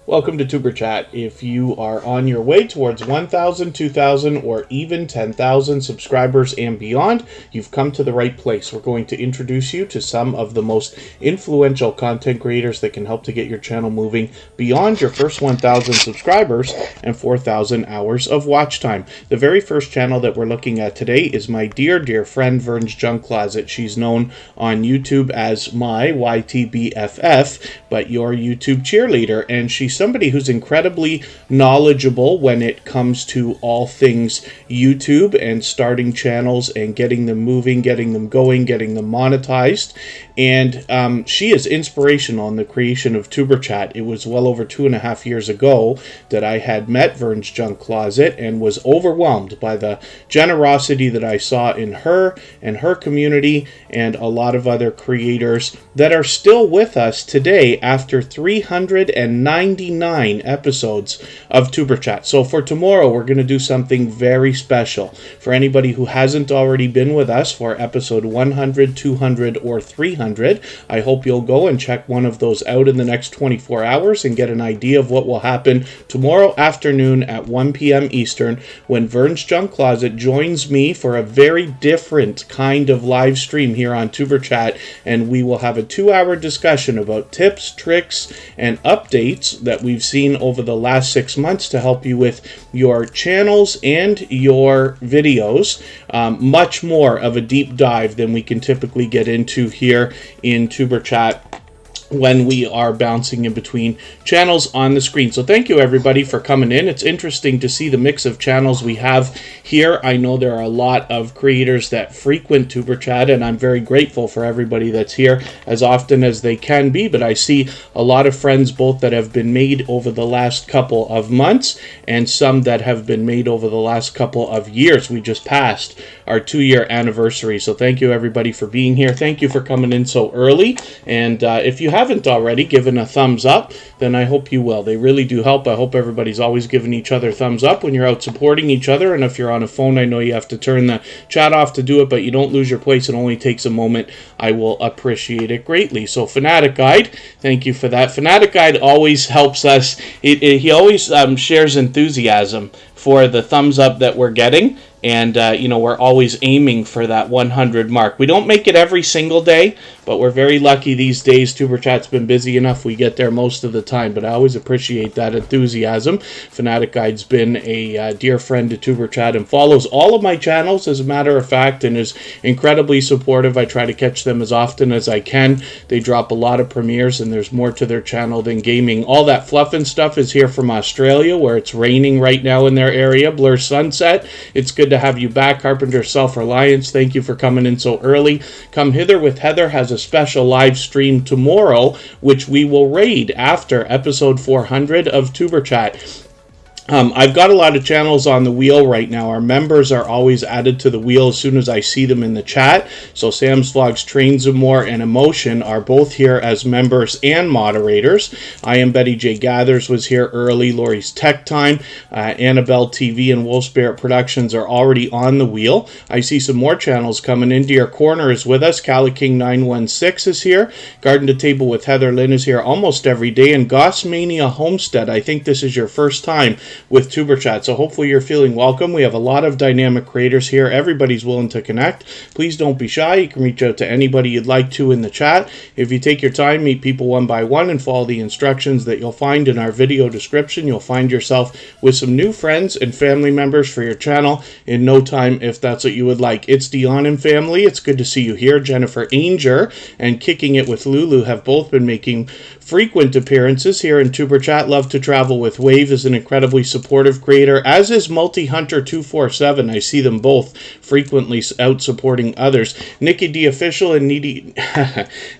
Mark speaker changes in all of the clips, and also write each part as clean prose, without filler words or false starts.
Speaker 1: Welcome to Tuberchat. If you are on your way towards 1,000, 2,000, or even 10,000 subscribers and beyond, you've come to the right place. We're going to introduce you to some of the most influential content creators that can help to get your channel moving beyond your first 1,000 subscribers and 4,000 hours of watch time. The very first channel that we're looking at today is my dear friend Vern's Junk Closet. She's known on YouTube as my YTBFF, but your YouTube cheerleader, and she's somebody who's incredibly knowledgeable when it comes to all things YouTube and starting channels and getting them moving, getting them going, getting them monetized. And she is inspirational in the creation of Tuberchat. It was well over 2.5 years ago that I had met Vern's Junk Closet and was overwhelmed by the generosity that I saw in her and her community and a lot of other creators that are still with us today after 399 episodes of Tuberchat. So for tomorrow, we're going to do something very special. For anybody who hasn't already been with us for episode 100, 200, or 300, I hope you'll go and check one of those out in the next 24 hours and get an idea of what will happen tomorrow afternoon at 1 p.m. Eastern when Vern's Junk Closet joins me for a very different kind of live stream here on Tuberchat, and we will have a 2-hour discussion about tips, tricks, and updates that we've seen over the last 6 months to help you with your channels and your videos. Much more of a deep dive than we can typically get into here in Tuberchat when we are bouncing in between channels on the screen. So thank you everybody for coming in. It's interesting to see the mix of channels we have here. I know there are a lot of creators that frequent Tuberchat, and I'm very grateful for everybody that's here as often as they can be, but I see a lot of friends both that have been made over the last couple of months and some that have been made over the last couple of years. We just passed our 2-year anniversary, so thank you everybody for being here. Thank you for coming in so early, and if you haven't already given a thumbs up, then I hope you will. They really do help. I hope everybody's always giving each other thumbs up when you're out supporting each other, and if you're on a phone, I know you have to turn the chat off to do it, but you don't lose your place. It only takes a moment. I will appreciate it greatly. So Fanatic Guide, thank you for that. Fanatic Guide always helps us. He always shares enthusiasm for the thumbs up that we're getting. And, we're always aiming for that 100 mark. We don't make it every single day, but we're very lucky these days. Tuberchat's been busy enough. We get there most of the time, but I always appreciate that enthusiasm. Fanatic Guide's been a dear friend to Tuberchat and follows all of my channels, as a matter of fact, and is incredibly supportive. I try to catch them as often as I can. They drop a lot of premieres, and there's more to their channel than gaming. All that fluff and stuff is here from Australia, where it's raining right now in their area. Blur Sunset. It's good to have you back. Carpenter Self-Reliance, thank you for coming in so early. Come Hither with Heather has a special live stream tomorrow, which we will raid after episode 400 of Tuberchat. I've got a lot of channels on the wheel right now. Our members are always added to the wheel as soon as I see them in the chat. So Sam's Vlogs, Trains of More, and Emotion are both here as members and moderators. I Am Betty J Gathers was here early. Lori's Tech Time, Annabelle TV, and Wolf Spirit Productions are already on the wheel. I see some more channels coming in. Dear Corner is with us. Cali King 916 is here. Garden to Table with Heather Lynn is here almost every day. And Gossmania Homestead, I think this is your first time with Tuberchat, so hopefully you're feeling welcome. We have a lot of dynamic creators here. Everybody's willing to connect. Please don't be shy. You can reach out to anybody you'd like to in the chat. If you take your time, meet people one by one, and follow the instructions that you'll find in our video description, you'll find yourself with some new friends and family members for your channel in no time, if that's what you would like. It's Dion and family. It's good to see you here. Jennifer Ainger and Kicking It with Lulu have both been making frequent appearances here in Tuberchat. Love to Travel with Wave is an incredibly supportive creator, as is MultiHunter 247. I see them both frequently out supporting others. Nikki D Official and Nita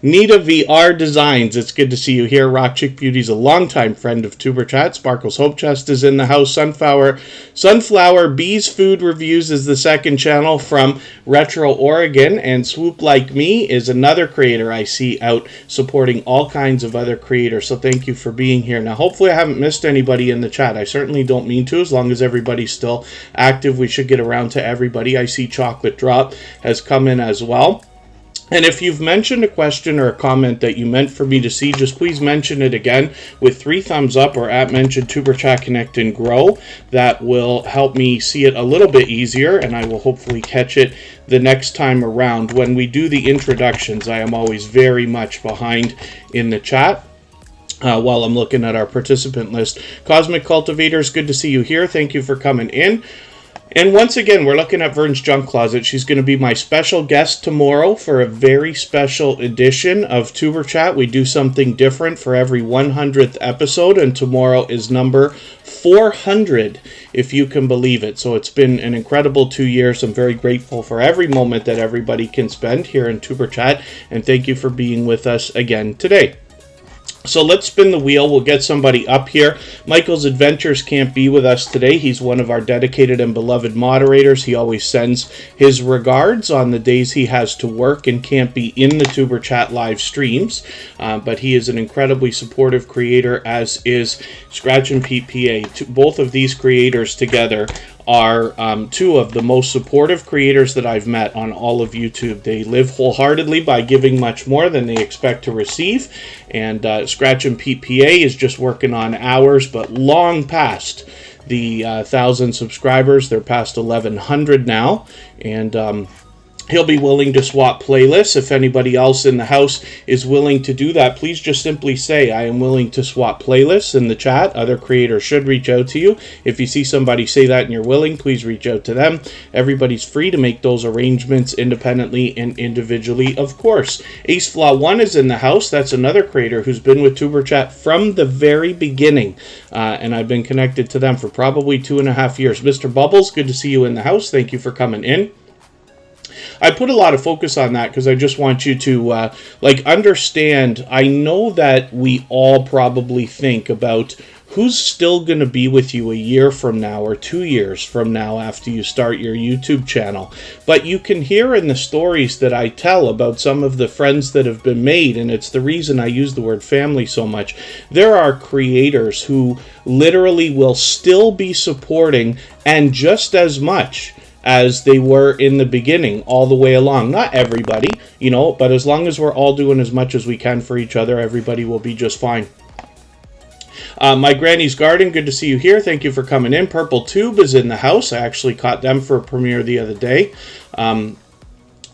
Speaker 1: VR Designs. It's good to see you here. Rock Chick Beauty's a longtime friend of Tuberchat. Sparkles Hope Chest is in the house. Sunflower Bees Food Reviews is the second channel from Retro Oregon, and Swoop Like Me is another creator I see out supporting all kinds of other creators. So thank you for being here. Now hopefully I haven't missed anybody in the chat. I certainly don't mean to. As long as everybody's still active, we should get around to everybody. I see Chocolate Drop has come in as well. And if you've mentioned a question or a comment that you meant for me to see, just please mention it again with 3 thumbs up or at mention Tuberchat Connect and Grow. That will help me see it a little bit easier, and I will hopefully catch it the next time around. When we do the introductions, I am always very much behind in the chat. While I'm looking at our participant list. Cosmic Cultivators, good to see you here. Thank you for coming in. And once again, we're looking at Vern's Junk Closet. She's going to be my special guest tomorrow for a very special edition of Tuberchat. We do something different for every 100th episode, and tomorrow is number 400, if you can believe it. So it's been an incredible 2 years. I'm very grateful for every moment that everybody can spend here in Tuberchat, and thank you for being with us again today. So let's spin the wheel. We'll get somebody up here. Michael's Adventures can't be with us today. He's one of our dedicated and beloved moderators. He always sends his regards on the days he has to work and can't be in the Tuberchat live streams. But he is an incredibly supportive creator, as is Scratch and Pete PA. Both of these creators together are 2 of the most supportive creators that I've met on all of YouTube. They live wholeheartedly by giving much more than they expect to receive. And Scratch and Pete PA is just working on hours, but long past the 1,000 subscribers. They're past 1,100 now. And he'll be willing to swap playlists. If anybody else in the house is willing to do that, please just simply say, I am willing to swap playlists in the chat. Other creators should reach out to you. If you see somebody say that and you're willing, please reach out to them. Everybody's free to make those arrangements independently and individually, of course. Flaw One is in the house. That's another creator who's been with Tuberchat from the very beginning. And I've been connected to them for probably 2.5 years. Mr. Bubbles, good to see you in the house. Thank you for coming in. I put a lot of focus on that because I just want you to understand. I know that we all probably think about who's still going to be with you a year from now or 2 years from now after you start your YouTube channel. But you can hear in the stories that I tell about some of the friends that have been made, and it's the reason I use the word family so much. There are creators who literally will still be supporting, and just as much as they were in the beginning all the way along. Not everybody, but as long as we're all doing as much as we can for each other, everybody will be just fine. My Granny's Garden, good to see you here. Thank you for coming in. Purple Tube is in the house. I actually caught them for a premiere the other day.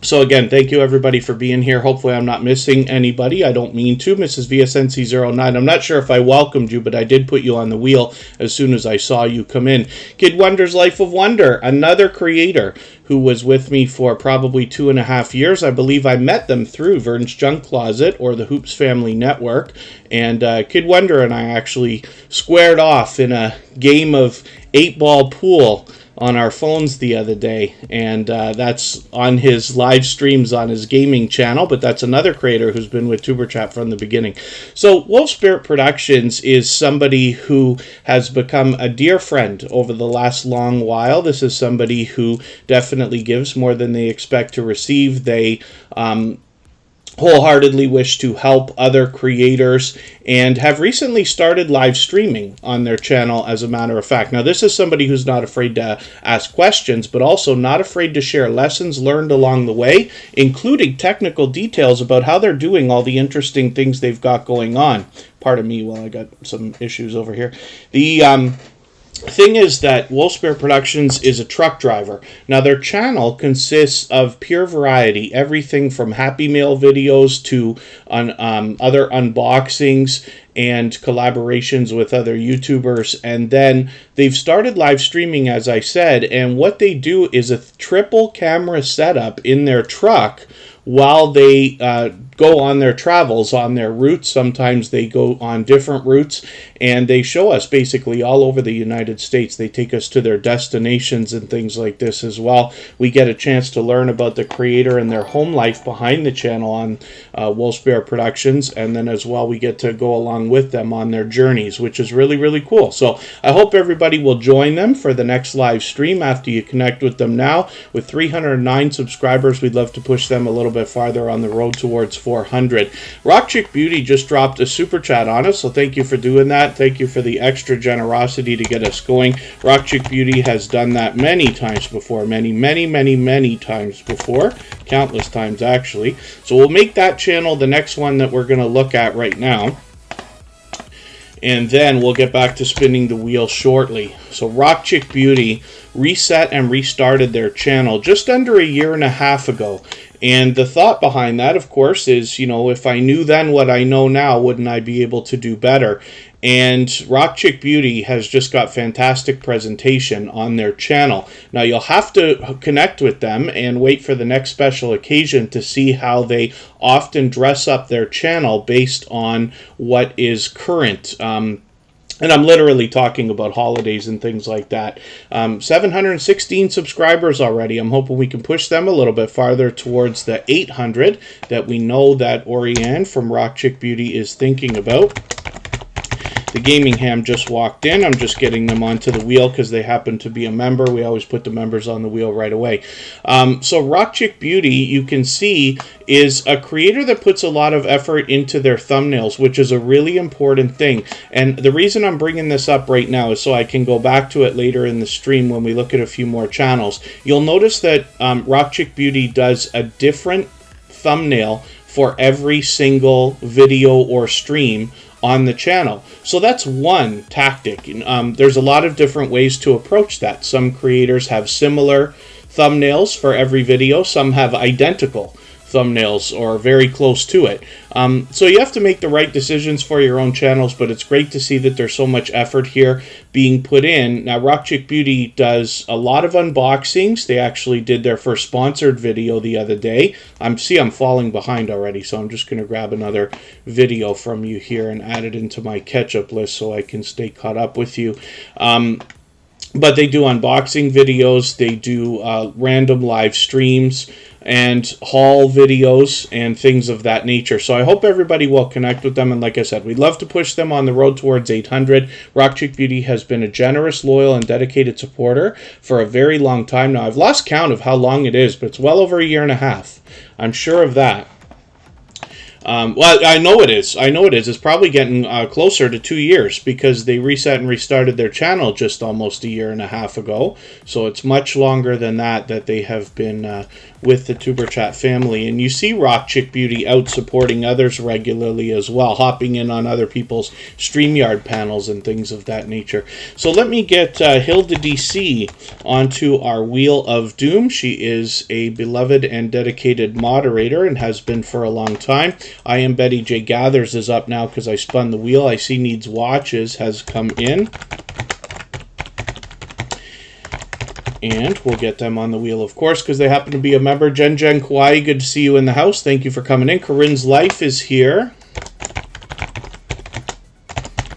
Speaker 1: So again, thank you everybody for being here. Hopefully I'm not missing anybody. I don't mean to. Mrs. VSNC09, I'm not sure if I welcomed you, but I did put you on the wheel as soon as I saw you come in. Kid Wonder's Life of Wonder, another creator who was with me for probably 2.5 years. I believe I met them through Vern's Junk Closet or the Hoops Family Network. And Kid Wonder and I actually squared off in a game of 8-ball pool on our phones the other day, and that's on his live streams on his gaming channel, but that's another creator who's been with Tuberchat from the beginning. So Wolf Spirit Productions is somebody who has become a dear friend over the last long while. This is somebody who definitely gives more than they expect to receive. They wholeheartedly wish to help other creators and have recently started live streaming on their channel, as a matter of fact. Now, this is somebody who's not afraid to ask questions, but also not afraid to share lessons learned along the way, including technical details about how they're doing all the interesting things they've got going on. Pardon me while I got some issues over here. The thing is that Wolf Spirit Productions is a truck driver. Now, their channel consists of pure variety, everything from Happy Meal videos to other unboxings and collaborations with other YouTubers. And then they've started live streaming, as I said, and what they do is a triple camera setup in their truck while they go on their travels, on their routes. Sometimes they go on different routes, and they show us basically all over the United States. They take us to their destinations and things like this as well. We get a chance to learn about the creator and their home life behind the channel on Wolf Spirit Productions, and then as well we get to go along with them on their journeys, which is really, really cool. So I hope everybody will join them for the next live stream after you connect with them now. With 309 subscribers, we'd love to push them a little bit farther on the road towards 400. Rock Chick Beauty just dropped a super chat on us, so thank you for doing that. Thank you for the extra generosity to get us going. Rock Chick Beauty has done that many times before. Many times before. Countless times, actually. So we'll make that channel the next one that we're going to look at right now. And then we'll get back to spinning the wheel shortly. So Rock Chick Beauty reset and restarted their channel just under a year and a half ago. And the thought behind that, of course, is, you know, if I knew then what I know now, wouldn't I be able to do better? And Rock Chick Beauty has just got fantastic presentation on their channel. Now, you'll have to connect with them and wait for the next special occasion to see how they often dress up their channel based on what is current. And I'm literally talking about holidays and things like that. 716 subscribers already. I'm hoping we can push them a little bit farther towards the 800 that we know that Oriane from Rock Chick Beauty is thinking about. The Gaming Ham just walked in. I'm just getting them onto the wheel because they happen to be a member. We always put the members on the wheel right away. So Rock Chick Beauty, you can see, is a creator that puts a lot of effort into their thumbnails, which is a really important thing. And the reason I'm bringing this up right now is so I can go back to it later in the stream when we look at a few more channels. You'll notice that Rock Chick Beauty does a different thumbnail for every single video or stream on the channel. So that's one tactic. There's a lot of different ways to approach that. Some creators have similar thumbnails for every video. Some have identical thumbnails or very close to it. So you have to make the right decisions for your own channels, but it's great to see that there's so much effort here being put in. Now, Rock Chick Beauty does a lot of unboxings. They actually did their first sponsored video the other day. I'm falling behind already, so I'm just going to grab another video from you here and add it into my catch-up list so I can stay caught up with you. But they do unboxing videos. They do random live streams and haul videos and things of that nature. So I hope everybody will connect with them. And like I said, we'd love to push them on the road towards 800. Rock Chick Beauty has been a generous, loyal, and dedicated supporter for a very long time now. I've lost count of how long it is, but it's well over a year and a half. I'm sure of that. Well, I know it is. It's probably getting closer to 2 years because they reset and restarted their channel just almost a year and a half ago. So it's much longer than that they have been with the Tuberchat family. And you see Rock Chick Beauty out supporting others regularly as well, hopping in on other people's StreamYard panels and things of that nature. So let me get Hilda DC onto our Wheel of Doom. She is a beloved and dedicated moderator and has been for a long time. I Am Betty J Gathers is up now because I spun the wheel. I See Needs Watches has come in. And we'll get them on the wheel, of course, because they happen to be a member. Jen Kauai, good to see you in the house. Thank you for coming in. Corinne's Life is here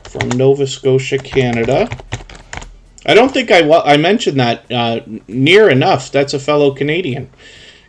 Speaker 1: from Nova Scotia, Canada. I don't think I mentioned that near enough. That's a fellow Canadian.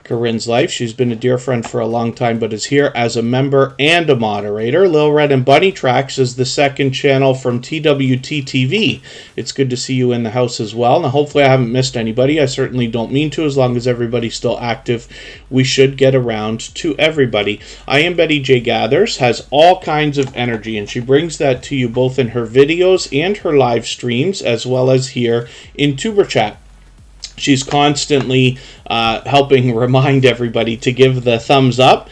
Speaker 1: Corinne's Life. She's been a dear friend for a long time, but is here as a member and a moderator. Lil Red and Bunny Tracks is the second channel from TWT TV. It's good to see you in the house as well. Now, hopefully I haven't missed anybody. I certainly don't mean to. As long as everybody's still active, we should get around to everybody. I Am Betty J Gathers has all kinds of energy, and she brings that to you both in her videos and her live streams, as well as here in Tuberchat. She's constantly helping remind everybody to give the thumbs up,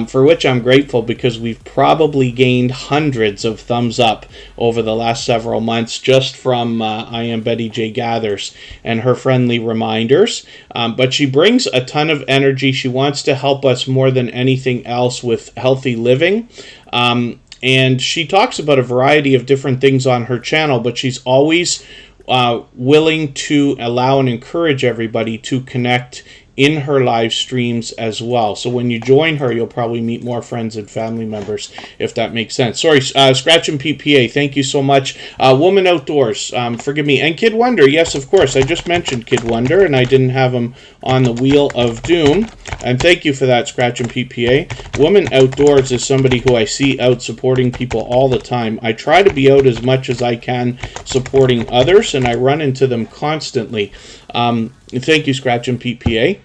Speaker 1: for which I'm grateful because we've probably gained hundreds of thumbs up over the last several months just from I Am Betty J Gathers and her friendly reminders. But she brings a ton of energy. She wants to help us more than anything else with healthy living. And she talks about a variety of different things on her channel, but she's always willing to allow and encourage everybody to connect in her live streams as well. So when you join her, you'll probably meet more friends and family members, if that makes sense. Sorry, Scratch and PPA, thank you so much. Woman Outdoors, forgive me. And Kid Wonder, yes, of course. I just mentioned Kid Wonder, and I didn't have him on the Wheel of Doom. And thank you for that, Scratch and PPA. Woman Outdoors is somebody who I see out supporting people all the time. I try to be out as much as I can supporting others, and I run into them constantly. Thank you, Scratch and PPA.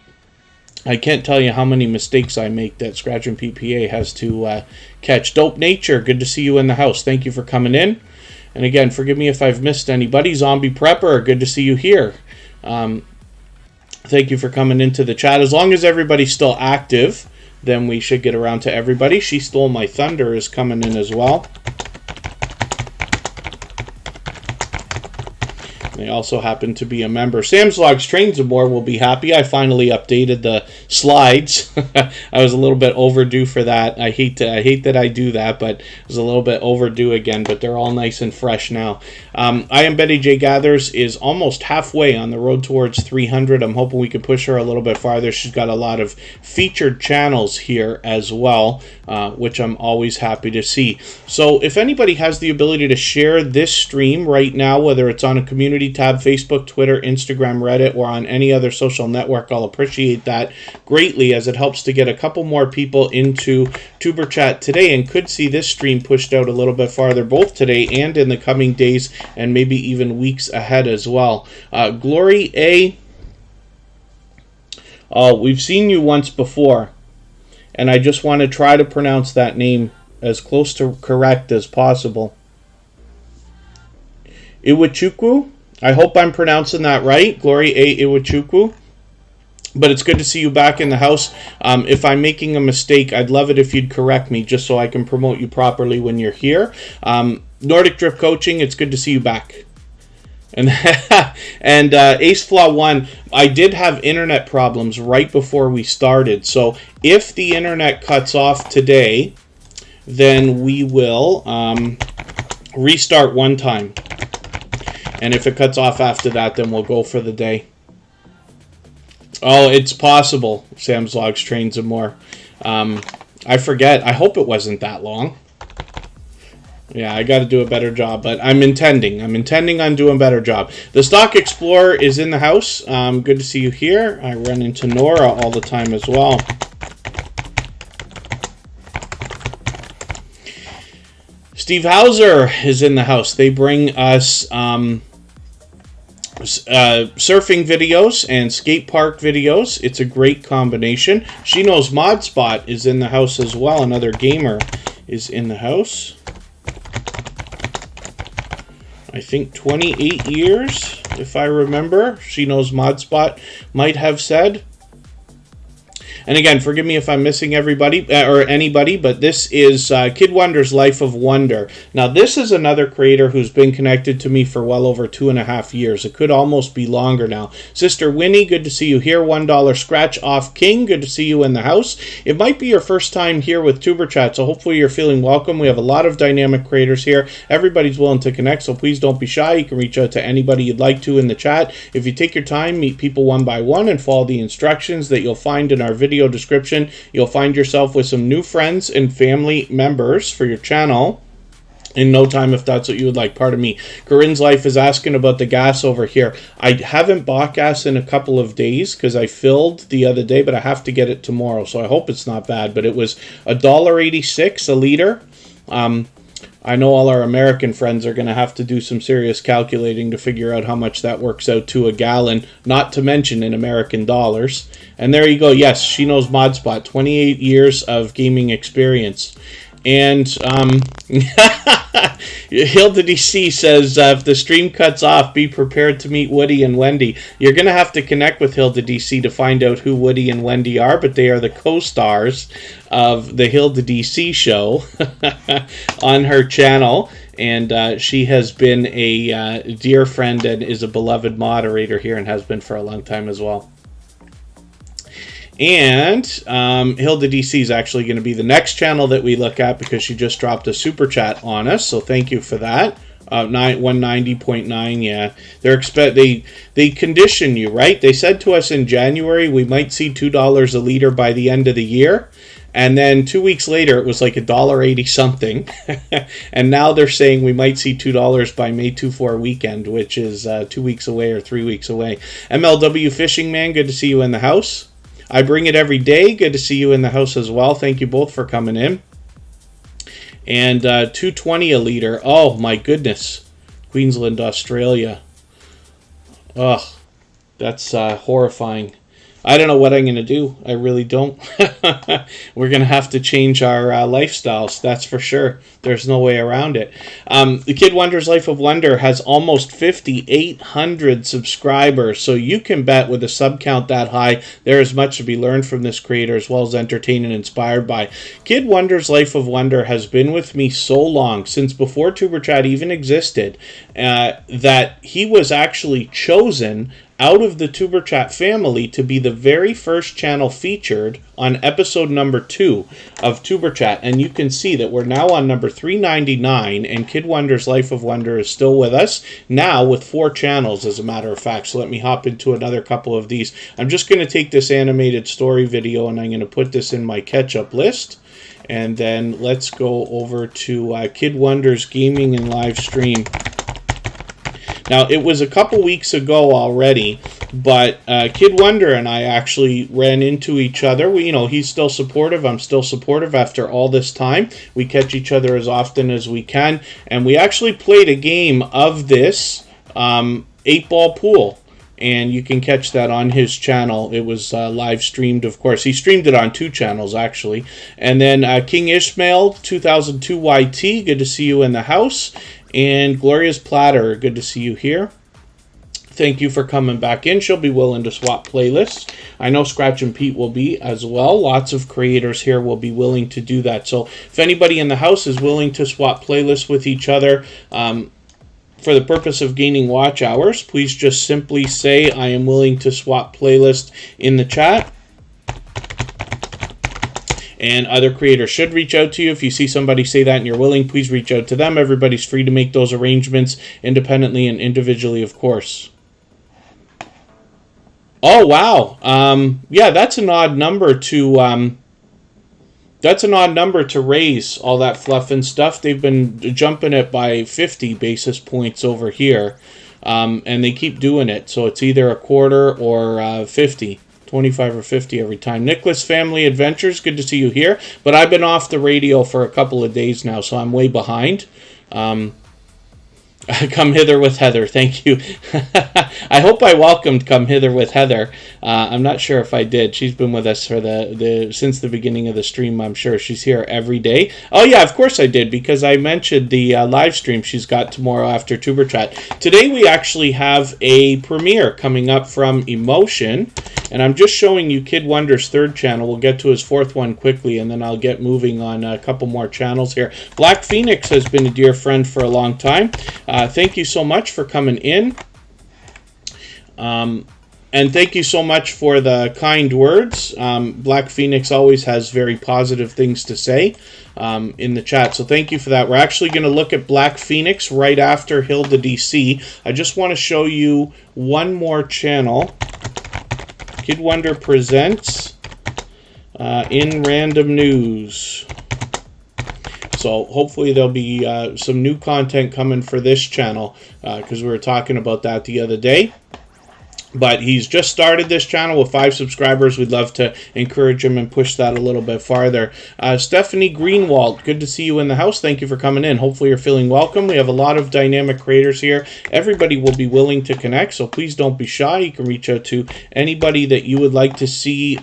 Speaker 1: I can't tell you how many mistakes I make that Scratchin' PPA has to catch. Dope Nature, good to see you in the house. Thank you for coming in. And again, forgive me if I've missed anybody. Zombie Prepper, good to see you here. Thank you for coming into the chat. As long as everybody's still active, then we should get around to everybody. She Stole My Thunder is coming in as well. They also happen to be a member. Sam's Logs Trains and More will be happy. I finally updated the slides. I was a little bit overdue for that. I hate that I do that, but it was a little bit overdue again. But they're all nice and fresh now. I Am Betty J Gathers is almost halfway on the road towards 300. I'm hoping we can push her a little bit farther. She's got a lot of featured channels here as well, which I'm always happy to see. So if anybody has the ability to share this stream right now, whether it's on a community tab, Facebook, Twitter, Instagram, Reddit, or on any other social network, I'll appreciate that greatly, as it helps to get a couple more people into Tuberchat today and could see this stream pushed out a little bit farther, both today and in the coming days and maybe even weeks ahead as well. Glory A, we've seen you once before, and I just want to try to pronounce that name as close to correct as possible. Iwachukwu? I hope I'm pronouncing that right. Glory A. Iwachukwu. But it's good to see you back in the house. If I'm making a mistake, I'd love it if you'd correct me just so I can promote you properly when you're here. Nordic Drift Coaching, it's good to see you back. And Ace Flaw One, I did have internet problems right before we started. So if the internet cuts off today, then we will restart one time. And if it cuts off after that, then we'll go for the day. Oh, it's possible. Sam's Logs, Trains, and More. I forget. I hope it wasn't that long. Yeah, I got to do a better job, but I'm intending on doing a better job. The Stock Explorer is in the house. Good to see you here. I run into Nora all the time as well. Steve Hauser is in the house. They bring us surfing videos and skate park videos. It's a great combination. She Knows Modspot is in the house as well. Another gamer is in the house. I think 28 years, if I remember. She Knows Modspot might have said. And again, forgive me if I'm missing everybody or anybody, but this is Kid Wonder's Life of Wonder. Now, this is another creator who's been connected to me for well over 2.5 years. It could almost be longer now. Sister Winnie, good to see you here. $1 Scratch Off King, good to see you in the house. It might be your first time here with Tuberchat, so hopefully you're feeling welcome. We have a lot of dynamic creators here. Everybody's willing to connect, so please don't be shy. You can reach out to anybody you'd like to in the chat. If you take your time, meet people one by one and follow the instructions that you'll find in our video description, you'll find yourself with some new friends and family members for your channel in no time, if that's what you would like. Pardon me. Corinne's Life is asking about the gas over here. I haven't bought gas in a couple of days because I filled the other day, but I have to get it tomorrow, so I hope it's not bad. But it was $1.86 a liter. I know all our American friends are going to have to do some serious calculating to figure out how much that works out to a gallon, not to mention in American dollars. And there you go. Yes, She Knows Modspot, 28 years of gaming experience. And Hilda DC says, if the stream cuts off, be prepared to meet Woody and Wendy. You're going to have to connect with Hilda DC to find out who Woody and Wendy are, but they are the co-stars of the Hilda DC show on her channel. And she has been a dear friend and is a beloved moderator here and has been for a long time as well. And Hilda DC is actually going to be the next channel that we look at because she just dropped a super chat on us. So thank you for that. 190.9, yeah. They condition you, right? They said to us in January we might see $2 a liter by the end of the year. And then 2 weeks later, it was like $1.80 something. And now they're saying we might see $2 by May 24 weekend, which is 2 weeks away or 3 weeks away. MLW Fishing Man, good to see you in the house. I Bring It Every Day, good to see you in the house as well. Thank you both for coming in. And $2.20 a liter. Oh, my goodness. Queensland, Australia. Ugh, that's horrifying. I don't know what I'm going to do. I really don't. We're going to have to change our lifestyles, that's for sure. There's no way around it. The Kid Wonder's Life of Wonder has almost 5,800 subscribers, so you can bet with a sub count that high, there is much to be learned from this creator, as well as entertained and inspired by. Kid Wonder's Life of Wonder has been with me so long, since before Tuberchat even existed, that he was actually chosen out of the Tuberchat family to be the very first channel featured on episode number 2 of Tuberchat. And you can see that we're now on number 399, and Kid Wonder's Life of Wonder is still with us, now with 4 channels, as a matter of fact. So let me hop into another couple of these. I'm just going to take this animated story video, and I'm going to put this in my catch-up list. And then let's go over to Kid Wonder's Gaming and Live Stream. Now, it was a couple weeks ago already, but Kid Wonder and I actually ran into each other. He's still supportive. I'm still supportive after all this time. We catch each other as often as we can, and we actually played a game of this 8-ball pool. And you can catch that on his channel. It was live streamed, of course. He streamed it on 2 channels, actually. And then King Ishmael, 2002 YT, good to see you in the house. And Gloria's Platter, good to see you here. Thank you for coming back in. She'll be willing to swap playlists. I know Scratch and Pete will be as well. Lots of creators here will be willing to do that. So if anybody in the house is willing to swap playlists with each other, for the purpose of gaining watch hours, please just simply say, I am willing to swap playlist in the chat. And other creators should reach out to you. If you see somebody say that and you're willing, please reach out to them. Everybody's free to make those arrangements independently and individually, of course. Oh, wow. Yeah, that's an odd number to... That's an odd number to raise all that fluff and stuff. They've been jumping it by 50 basis points over here. And they keep doing it. So it's either a quarter or 50. 25 or 50 every time. Nicholas Family Adventures, good to see you here. But I've been off the radio for a couple of days now, so I'm way behind. Come Hither with Heather, thank you. I hope I welcomed Come Hither with Heather. I'm not sure if I did. She's been with us for since the beginning of the stream, I'm sure. She's here every day. Oh yeah, of course I did, because I mentioned the live stream she's got tomorrow after Tuberchat. Today we actually have a premiere coming up from Emotion, and I'm just showing you Kid Wonder's 3rd channel. We'll get to his 4th one quickly, and then I'll get moving on a couple more channels here. Black Phoenix has been a dear friend for a long time. Thank you so much for coming in. And thank you so much for the kind words. Black Phoenix always has very positive things to say in the chat. So thank you for that. We're actually going to look at Black Phoenix right after Hilda DC. I just want to show you one more channel. Kid Wonder Presents in Random News. So hopefully there'll be some new content coming for this channel, because we were talking about that the other day. But he's just started this channel with 5 subscribers. We'd love to encourage him and push that a little bit farther. Stephanie Greenwald, good to see you in the house. Thank you for coming in. Hopefully you're feeling welcome. We have a lot of dynamic creators here. Everybody will be willing to connect, so please don't be shy. You can reach out to anybody that you would like to see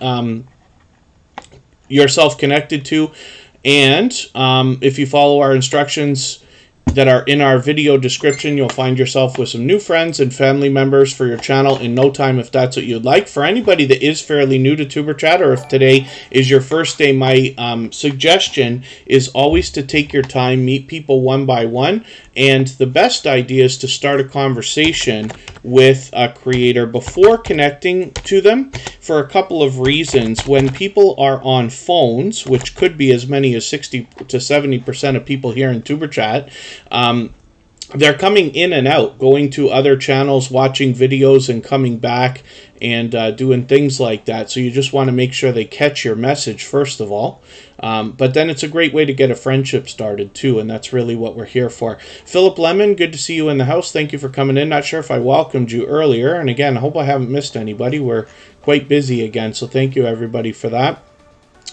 Speaker 1: yourself connected to. And if you follow our instructions that are in our video description, you'll find yourself with some new friends and family members for your channel in no time, if that's what you'd like. For anybody that is fairly new to Tuberchat, or if today is your first day, my suggestion is always to take your time, meet people one by one, and the best idea is to start a conversation with a creator before connecting to them, for a couple of reasons. When people are on phones, which could be as many as 60 to 70% of people here in Tuberchat, they're coming in and out, going to other channels, watching videos and coming back and doing things like that. So you just want to make sure they catch your message first of all. But then it's a great way to get a friendship started too, and that's really what we're here for. Philip Lemon, good to see you in the house. Thank you for coming in. Not sure if I welcomed you earlier, and again, I hope I haven't missed anybody. We're quite busy again, so thank you everybody for that.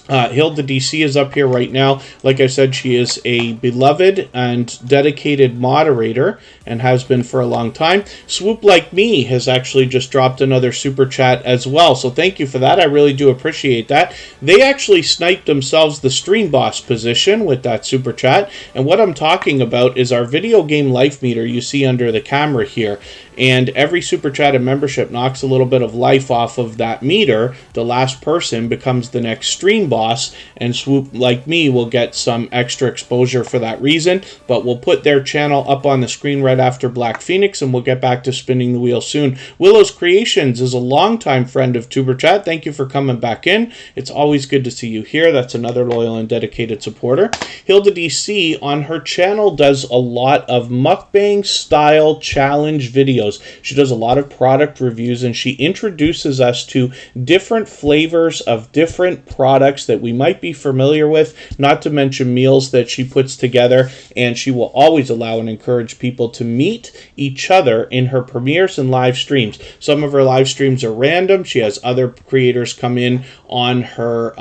Speaker 1: Hilda DC is up here right now. Like I said, she is a beloved and dedicated moderator and has been for a long time. Swoop Like Me has actually just dropped another super chat as well. So thank you for that. I really do appreciate that. They actually sniped themselves the stream boss position with that super chat. And what I'm talking about is our video game life meter you see under the camera here. And every super chat and membership knocks a little bit of life off of that meter. The last person becomes the next stream boss, and Swoop Like Me will get some extra exposure for that reason. But we'll put their channel up on the screen right after Black Phoenix, and we'll get back to spinning the wheel soon. Willow's Creations is a longtime friend of Tuberchat. Thank you for coming back in. It's always good to see you here. That's another loyal and dedicated supporter. Hilda DC on her channel does a lot of mukbang style challenge videos. She does a lot of product reviews, and she introduces us to different flavors of different products that we might be familiar with, not to mention meals that she puts together. And she will always allow and encourage people to meet each other in her premieres and live streams. Some of her live streams are random. She has other creators come in on her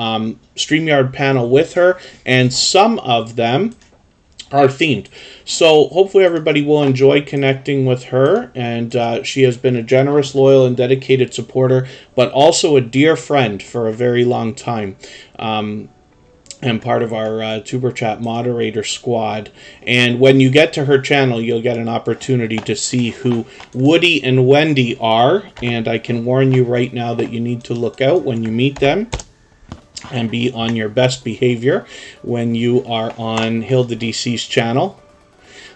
Speaker 1: StreamYard panel with her, and some of them are themed. So hopefully everybody will enjoy connecting with her, and she has been a generous, loyal, and dedicated supporter, but also a dear friend for a very long time. And part of our Tuberchat moderator squad. And when you get to her channel, you'll get an opportunity to see who Woody and Wendy are. And I can warn you right now that you need to look out when you meet them and be on your best behavior when you are on Hilda DC's channel.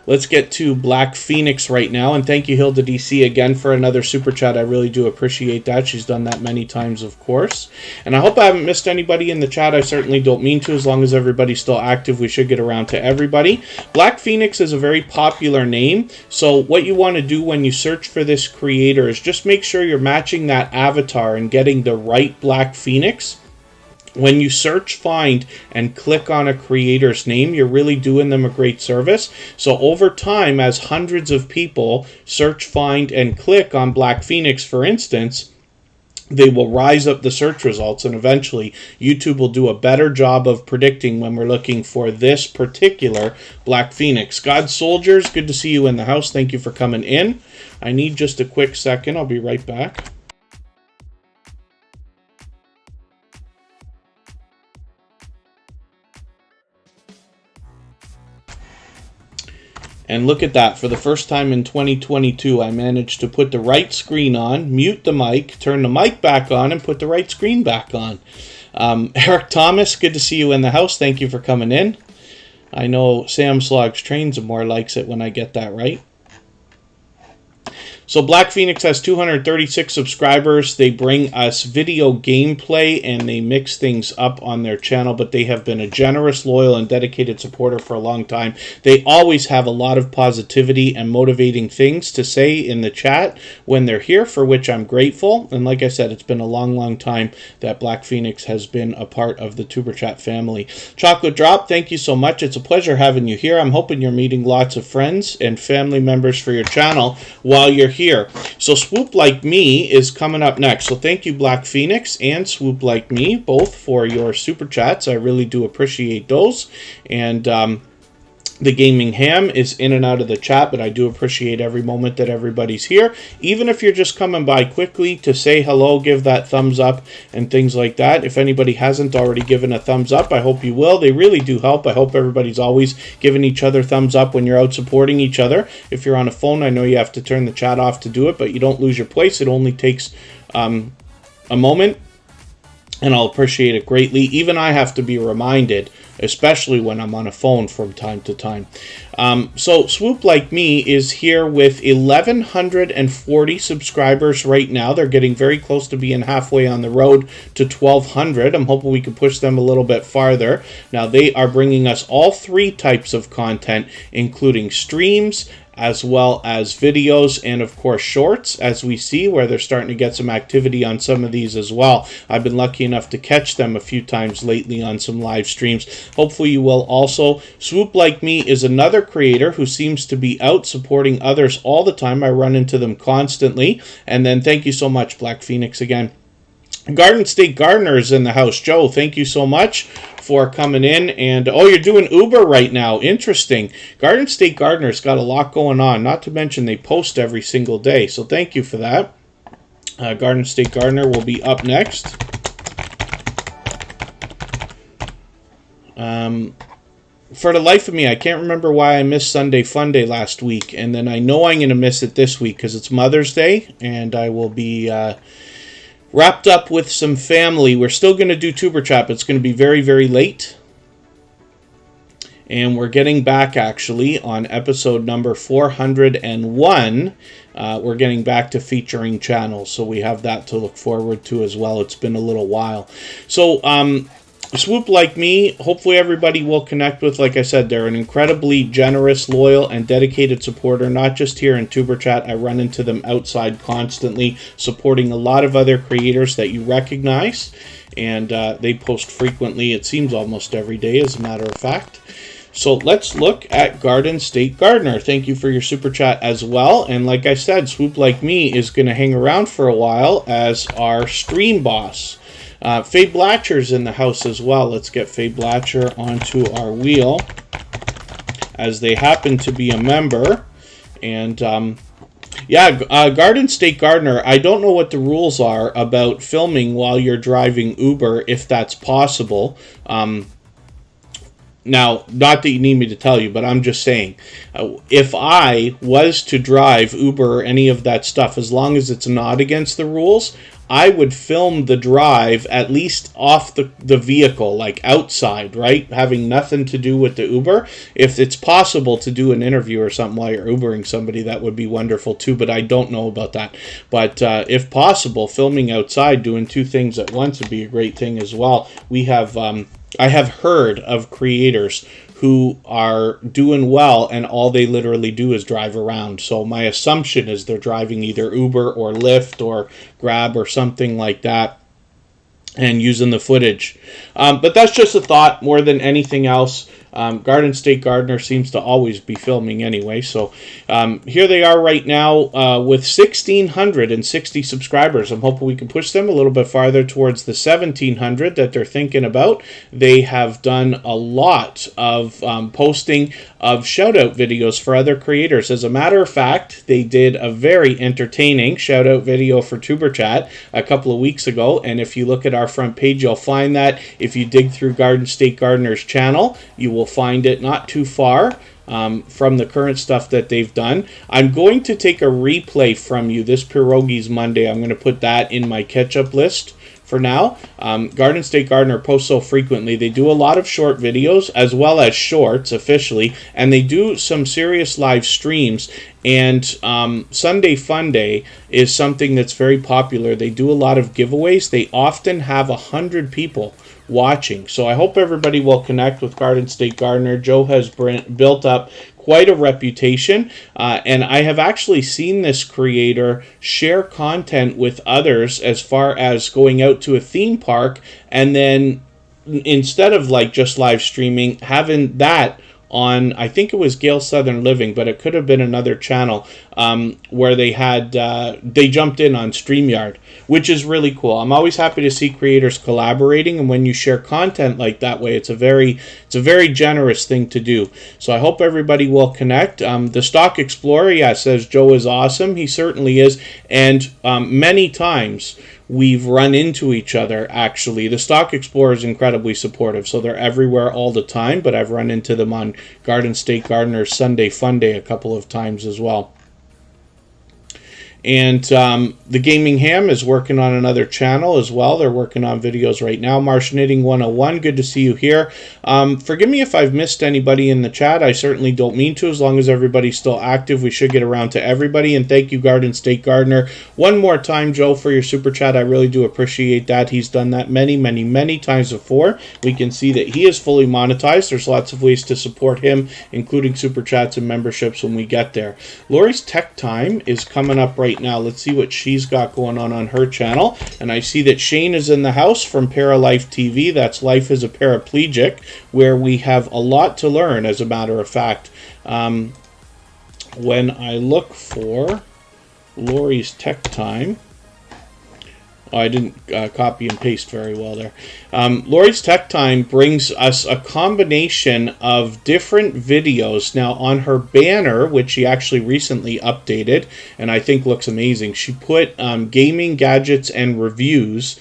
Speaker 1: Let's get to Black Phoenix right now. And thank you, Hilda DC, again for another super chat. I really do appreciate that. She's done that many times, of course. And I hope I haven't missed anybody in the chat. I certainly don't mean to. As long as everybody's still active, we should get around to everybody. Black Phoenix is a very popular name. So what you want to do when you search for this creator is just make sure you're matching that avatar and getting the right Black Phoenix. When you search, find, and click on a creator's name, you're really doing them a great service. So over time, as hundreds of people search, find, and click on Black Phoenix, for instance, they will rise up the search results, and eventually YouTube will do a better job of predicting when we're looking for this particular Black Phoenix. God Soldiers, good to see you in the house. Thank you for coming in. I need just a quick second. I'll be right back. And look at that. For the first time in 2022, I managed to put the right screen on, mute the mic, turn the mic back on, and put the right screen back on. Eric Thomas, good to see you in the house. Thank you for coming in. I know Sam Slogs Trains more likes it when I get that right. So Black Phoenix has 236 subscribers. They bring us video gameplay and they mix things up on their channel, but they have been a generous, loyal, and dedicated supporter for a long time. They always have a lot of positivity and motivating things to say in the chat when they're here, for which I'm grateful. And like I said, it's been a long, long time that Black Phoenix has been a part of the Tuberchat family. Chocolate Drop, thank you so much. It's a pleasure having you here. I'm hoping you're meeting lots of friends and family members for your channel while you're here. So Swoop Like Me is coming up next. So thank you, Black Phoenix and Swoop Like Me, both for your super chats. I really do appreciate those. And the Gaming Ham is in and out of the chat, but I do appreciate every moment that everybody's here. Even if you're just coming by quickly to say hello, give that thumbs up and things like that. If anybody hasn't already given a thumbs up, I hope you will. They really do help. I hope everybody's always giving each other thumbs up when you're out supporting each other. If you're on a phone, I know you have to turn the chat off to do it, but you don't lose your place. It only takes a moment, and I'll appreciate it greatly. Even I have to be reminded, especially when I'm on a phone from time to time. So Swoop Like Me is here with 1,140 subscribers right now. They're getting very close to being halfway on the road to 1,200. I'm hoping we can push them a little bit farther. Now they are bringing us all three types of content, including streams, as well as videos, and of course shorts, as we see where they're starting to get some activity on some of these as well. I've been lucky enough to catch them a few times lately on some live streams. Hopefully you will also. Swoop Like Me is another creator who seems to be out supporting others all the time. I run into them constantly. And then thank you so much, Black Phoenix, again Garden State Gardener is in the house. Joe, thank you so much for coming in. And, oh, you're doing Uber right now. Interesting. Garden State Gardener's got a lot going on. Not to mention they post every single day. So thank you for that. Garden State Gardener will be up next. For the life of me, I can't remember why I missed Sunday Fun Day last week. And then I know I'm going to miss it this week because it's Mother's Day. And I will be wrapped up with some family. We're still going to do Tuberchat, but it's going to be very, very late. And we're getting back, actually, on episode number 401. We're getting back to featuring channels, so we have that to look forward to as well. It's been a little while. So, Swoop Like Me, hopefully everybody will connect with. Like I said, they're an incredibly generous, loyal, and dedicated supporter, not just here in Tuberchat. I run into them outside constantly, supporting a lot of other creators that you recognize, and they post frequently. It seems almost every day, as a matter of fact. So let's look at Garden State Gardener. Thank you for your super chat as well. And like I said, Swoop Like Me is going to hang around for a while as our stream boss. Faye Blatcher's in the house as well. Let's get Faye Blatcher onto our wheel, as they happen to be a member. And yeah, Garden State Gardener, I don't know what the rules are about filming while you're driving Uber, if that's possible. Now, not that you need me to tell you, but I'm just saying, if I was to drive Uber or any of that stuff, as long as it's not against the rules, I would film the drive at least off the vehicle, like outside, right? Having nothing to do with the Uber. If it's possible to do an interview or something while you're Ubering somebody, that would be wonderful too, but I don't know about that. But if possible, filming outside, doing two things at once would be a great thing as well. We have... I have heard of creators who are doing well and all they literally do is drive around. So my assumption is they're driving either Uber or Lyft or Grab or something like that and using the footage. But that's just a thought more than anything else. Garden State Gardener seems to always be filming anyway. So here they are right now with 1,660 subscribers. I'm hoping we can push them a little bit farther towards the 1,700 that they're thinking about. They have done a lot of posting of shout-out videos for other creators. As a matter of fact, they did a very entertaining shout-out video for Tuberchat a couple of weeks ago. And if you look at our front page, you'll find that. If you dig through Garden State Gardener's channel, you will find it not too far from the current stuff that they've done. I'm going to take a replay from you this Pierogies Monday. I'm going to put that in my catch-up list for now. Garden State Gardener posts so frequently. They do a lot of short videos as well as shorts officially, and they do some serious live streams. And Sunday Fun Day is something that's very popular. They do a lot of giveaways. They often have 100 people watching. So I hope everybody will connect with Garden State Gardener. Joe has built up quite a reputation, and I have actually seen this creator share content with others as far as going out to a theme park and then instead of like just live streaming, having that on, I think it was Gale Southern Living, but it could have been another channel where they had they jumped in on StreamYard, which is really cool. I'm always happy to see creators collaborating, and when you share content like that way, it's a very generous thing to do. So I hope everybody will connect. The Stock Explorer, yeah, says Joe is awesome. He certainly is, and many times we've run into each other, actually. The Stock Explorer is incredibly supportive, so they're everywhere all the time, but I've run into them on Garden State Gardener's Sunday Fun Day a couple of times as well. And the Gaming Ham is working on another channel as well. They're working on videos right now. Marsh Knitting 101, good to see you here. Forgive me if I've missed anybody in the chat. I certainly don't mean to. As long as everybody's still active, we should get around to everybody. And thank you, Garden State Gardener, one more time, Joe, for your super chat. I really do appreciate that. He's done that many, many, many times before. We can see that he is fully monetized. There's lots of ways to support him, including super chats and memberships when we get there. Lori's Tech Time is coming up right now. Let's see what she's got going on her channel. And I see that Shane is in the house from Paralife TV. That's Life as a Paraplegic, where we have a lot to learn, as a matter of fact. When I look for Lori's Tech Time, Oh, I didn't copy and paste very well there. Lori's Tech Time brings us a combination of different videos. Now, on her banner, which she actually recently updated, and I think looks amazing, she put gaming, gadgets, and reviews.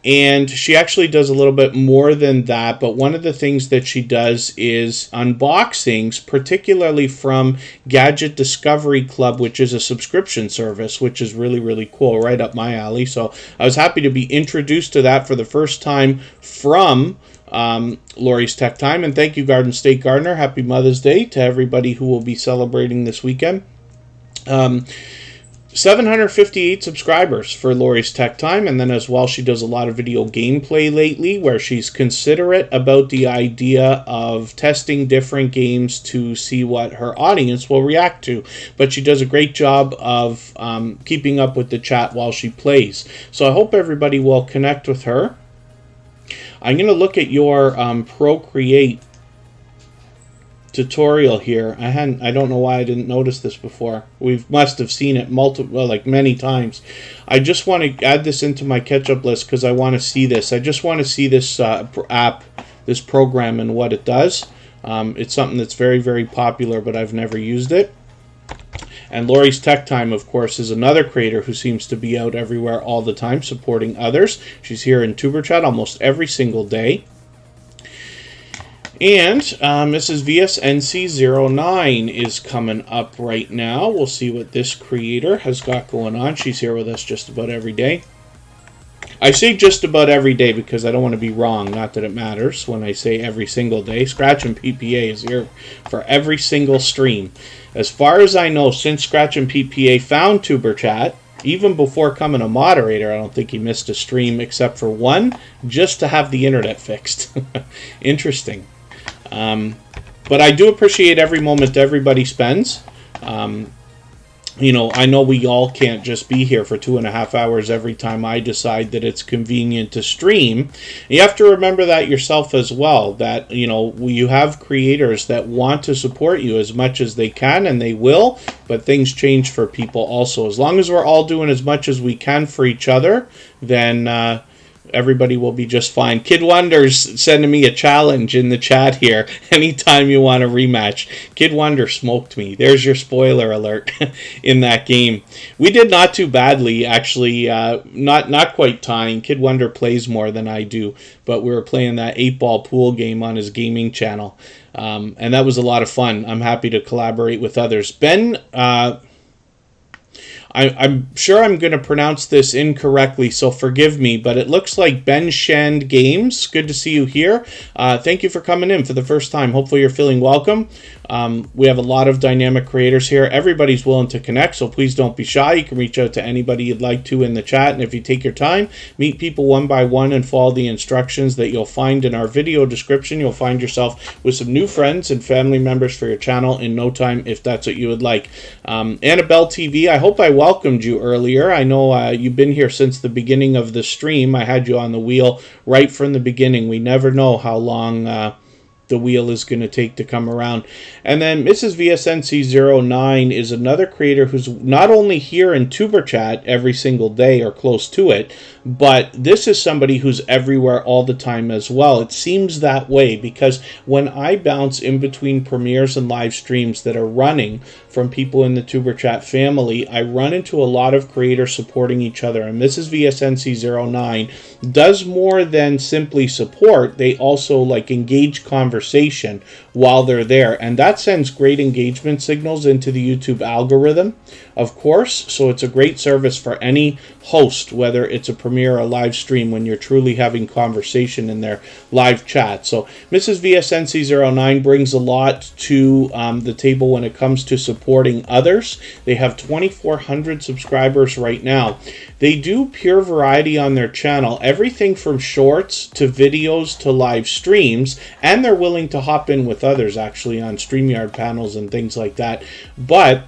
Speaker 1: And she actually does a little bit more than that, but one of the things that she does is unboxings, particularly from Gadget Discovery Club, which is a subscription service, which is really, really cool, right up my alley. So I was happy to be introduced to that for the first time from Lori's Tech Time. And thank you, Garden State Gardener. Happy Mother's Day to everybody who will be celebrating this weekend. 758 subscribers for Lori's Tech Time, and then as well she does a lot of video gameplay lately where she's considerate about the idea of testing different games to see what her audience will react to, but she does a great job of keeping up with the chat while she plays. So I hope everybody will connect with her. I'm going to look at your Procreate tutorial here. I don't know why I didn't notice this before. We must have seen it many times. I just want to add this into my catch-up list because I want to see this. I just want to see this app, this program, and what it does. It's something that's very, very popular, but I've never used it. And Lori's Tech Time, of course, is another creator who seems to be out everywhere all the time supporting others. She's here in Tuberchat almost every single day. And Mrs. VSNC09 is coming up right now. We'll see what this creator has got going on. She's here with us just about every day. I say just about every day because I don't want to be wrong. Not that it matters when I say every single day. Scratch and PPA is here for every single stream. As far as I know, since Scratch and PPA found Tuberchat, even before coming a moderator, I don't think he missed a stream except for one, just to have the internet fixed. Interesting. But I do appreciate every moment everybody spends. You know, I know we all can't just be here for 2.5 hours every time I decide that it's convenient to stream. You have to remember that yourself as well, that, you know, you have creators that want to support you as much as they can, and they will, but things change for people also. As long as we're all doing as much as we can for each other, then everybody will be just fine. Kid Wonder's sending me a challenge in the chat here. Anytime you want a rematch. Kid Wonder smoked me. There's your spoiler alert in that game. We did not too badly, actually. Not quite tying. Kid Wonder plays more than I do, but we were playing that 8-ball pool game on his gaming channel. And that was a lot of fun. I'm happy to collaborate with others. Ben... I'm sure I'm going to pronounce this incorrectly, so forgive me, but it looks like Ben Shand Games. Good to see you here. Thank you for coming in for the first time. Hopefully you're feeling welcome. We have a lot of dynamic creators here. Everybody's willing to connect, so please don't be shy. You can reach out to anybody you'd like to in the chat, and if you take your time, meet people one by one and follow the instructions that you'll find in our video description. You'll find yourself with some new friends and family members for your channel in no time, if that's what you would like. Annabelle TV, I hope I welcomed you earlier. I know you've been here since the beginning of the stream. I had you on the wheel right from the beginning. We never know how long the wheel is going to take to come around. And then Mrs. VSNC09 is another creator who's not only here in Tuberchat every single day or close to it, but this is somebody who's everywhere all the time as well. It seems that way because when I bounce in between premieres and live streams that are running from people in the Tuberchat family, I run into a lot of creators supporting each other. And Mrs. VSNC09 does more than simply support. They also engage conversation while they're there. And that sends great engagement signals into the YouTube algorithm, of course. So it's a great service for any host, whether it's a premiere or a live stream, when you're truly having conversation in their live chat. So Mrs. VSNC09 brings a lot to the table when it comes to supporting others. They have 2,400 subscribers right now. They do pure variety on their channel, everything from shorts to videos to live streams, and they're willing to hop in with others actually on StreamYard panels and things like that. But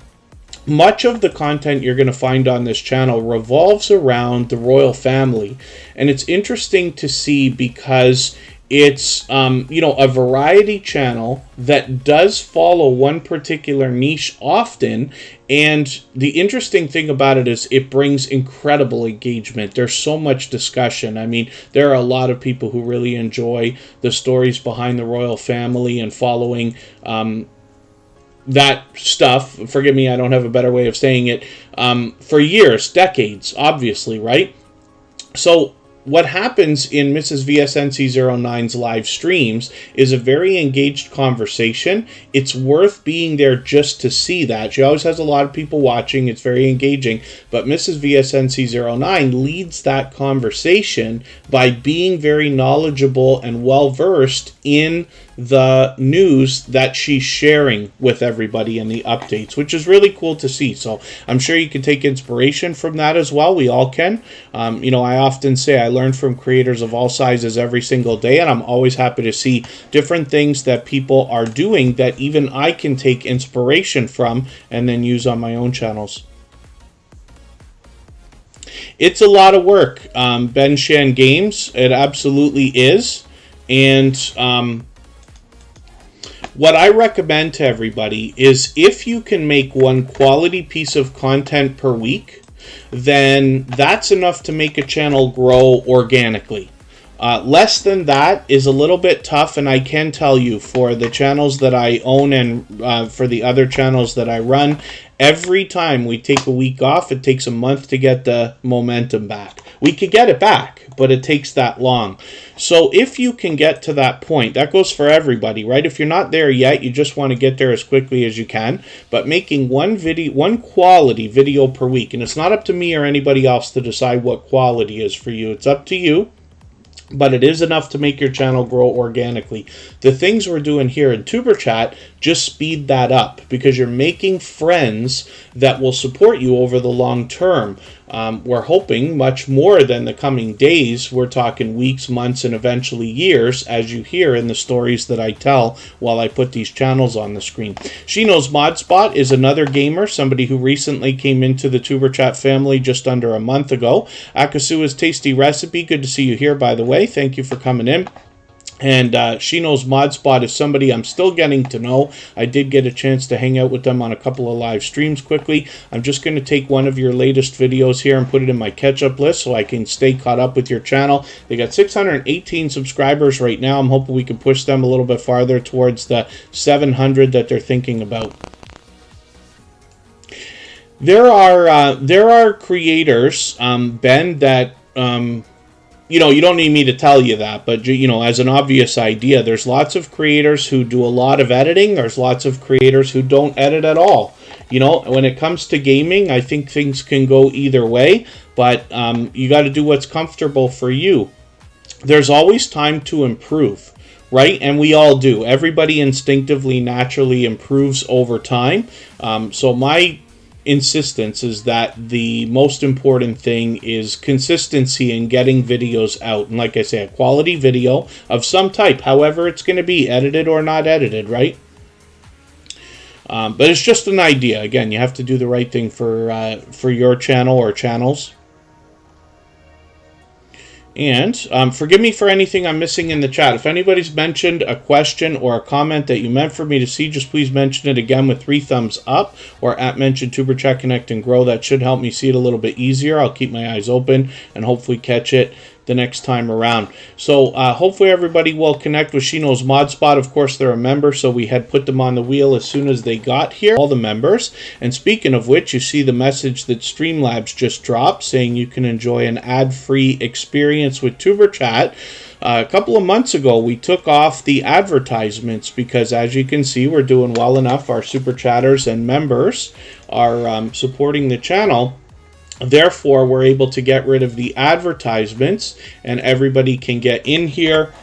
Speaker 1: much of the content you're going to find on this channel revolves around the royal family. And it's interesting to see because It's, a variety channel that does follow one particular niche often. And the interesting thing about it is it brings incredible engagement. There's so much discussion. I mean, there are a lot of people who really enjoy the stories behind the royal family and following that stuff. Forgive me, I don't have a better way of saying it. For years, decades, obviously, right? So what happens in Mrs. VSNC09's live streams is a very engaged conversation. It's worth being there just to see that. She always has a lot of people watching. It's very engaging. But Mrs. VSNC09 leads that conversation by being very knowledgeable and well-versed in the news that she's sharing with everybody and the updates, which is really cool to see. So I'm sure you can take inspiration from that as well. We all can. I often say I learn from creators of all sizes every single day, and I'm always happy to see different things that people are doing that even I can take inspiration from and then use on my own channels. It's a lot of work, Ben Shan Games. It absolutely is. And what I recommend to everybody is if you can make one quality piece of content per week, then that's enough to make a channel grow organically. Less than that is a little bit tough, and I can tell you for the channels that I own and for the other channels that I run, every time we take a week off, it takes a month to get the momentum back. We could get it back, but it takes that long. So if you can get to that point, that goes for everybody, right? If you're not there yet, you just want to get there as quickly as you can, but making one quality video per week, and it's not up to me or anybody else to decide what quality is for you. It's up to you. But it is enough to make your channel grow organically. The things we're doing here in Tuberchat just speed that up because you're making friends that will support you over the long term. We're hoping much more than the coming days. We're talking weeks, months, and eventually years, as you hear in the stories that I tell while I put these channels on the screen. She Knows Modspot is another gamer, somebody who recently came into the Tuberchat family just under a month ago. Akasua's Tasty Recipe, good to see you here, by the way. Thank you for coming in. And She Knows Modspot is somebody I'm still getting to know. I did get a chance to hang out with them on a couple of live streams quickly. I'm just going to take one of your latest videos here and put it in my catch-up list so I can stay caught up with your channel. They got 618 subscribers right now. I'm hoping we can push them a little bit farther towards the 700 that they're thinking about. There are creators, Ben, that you don't need me to tell you that, but as an obvious idea, there's lots of creators who do a lot of editing. There's lots of creators who don't edit at all. When it comes to gaming, I think things can go either way, but you got to do what's comfortable for you. There's always time to improve, right? And we all do. Everybody instinctively, naturally improves over time. So my insistence is that the most important thing is consistency in getting videos out. And like I say, a quality video of some type, however it's going to be, edited or not edited, right? But it's just an idea. Again, you have to do the right thing for your channel or channels. And forgive me for anything I'm missing in the chat. If anybody's mentioned a question or a comment that you meant for me to see, just please mention it again with 3 thumbs up or at mention Tuberchat Connect and Grow. That should help me see it a little bit easier. I'll keep my eyes open and hopefully catch it the next time around. So hopefully everybody will connect with She Knows Modspot. Of course, they're a member, so we had put them on the wheel as soon as they got here, all the members. And speaking of which, you see the message that Streamlabs just dropped saying you can enjoy an ad-free experience with Tuberchat. A couple of months ago, we took off the advertisements because, as you can see, we're doing well enough. Our Superchatters and members are supporting the channel. Therefore, we're able to get rid of the advertisements and everybody can get in here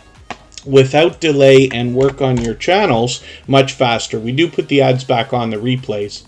Speaker 1: without delay and work on your channels much faster. We do put the ads back on the replays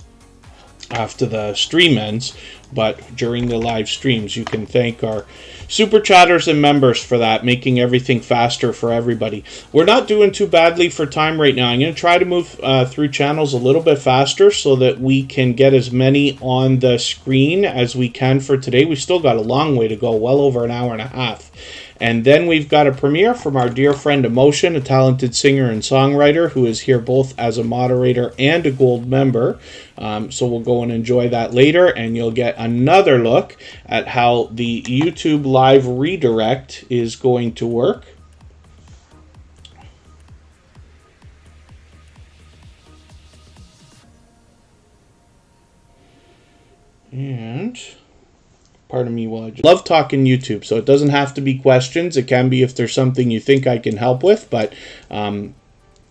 Speaker 1: after the stream ends, but during the live streams, you can thank our Superchatters and members for that, making everything faster for everybody. We're not doing too badly for time right now. I'm going to try to move through channels a little bit faster so that we can get as many on the screen as we can for today. We still got a long way to go, well over an hour and a half. And then we've got a premiere from our dear friend Emotion, a talented singer and songwriter who is here both as a moderator and a gold member. So we'll go and enjoy that later, and you'll get another look at how the YouTube live redirect is going to work. And pardon me while I just love talking YouTube, so it doesn't have to be questions. It can be if there's something you think I can help with, but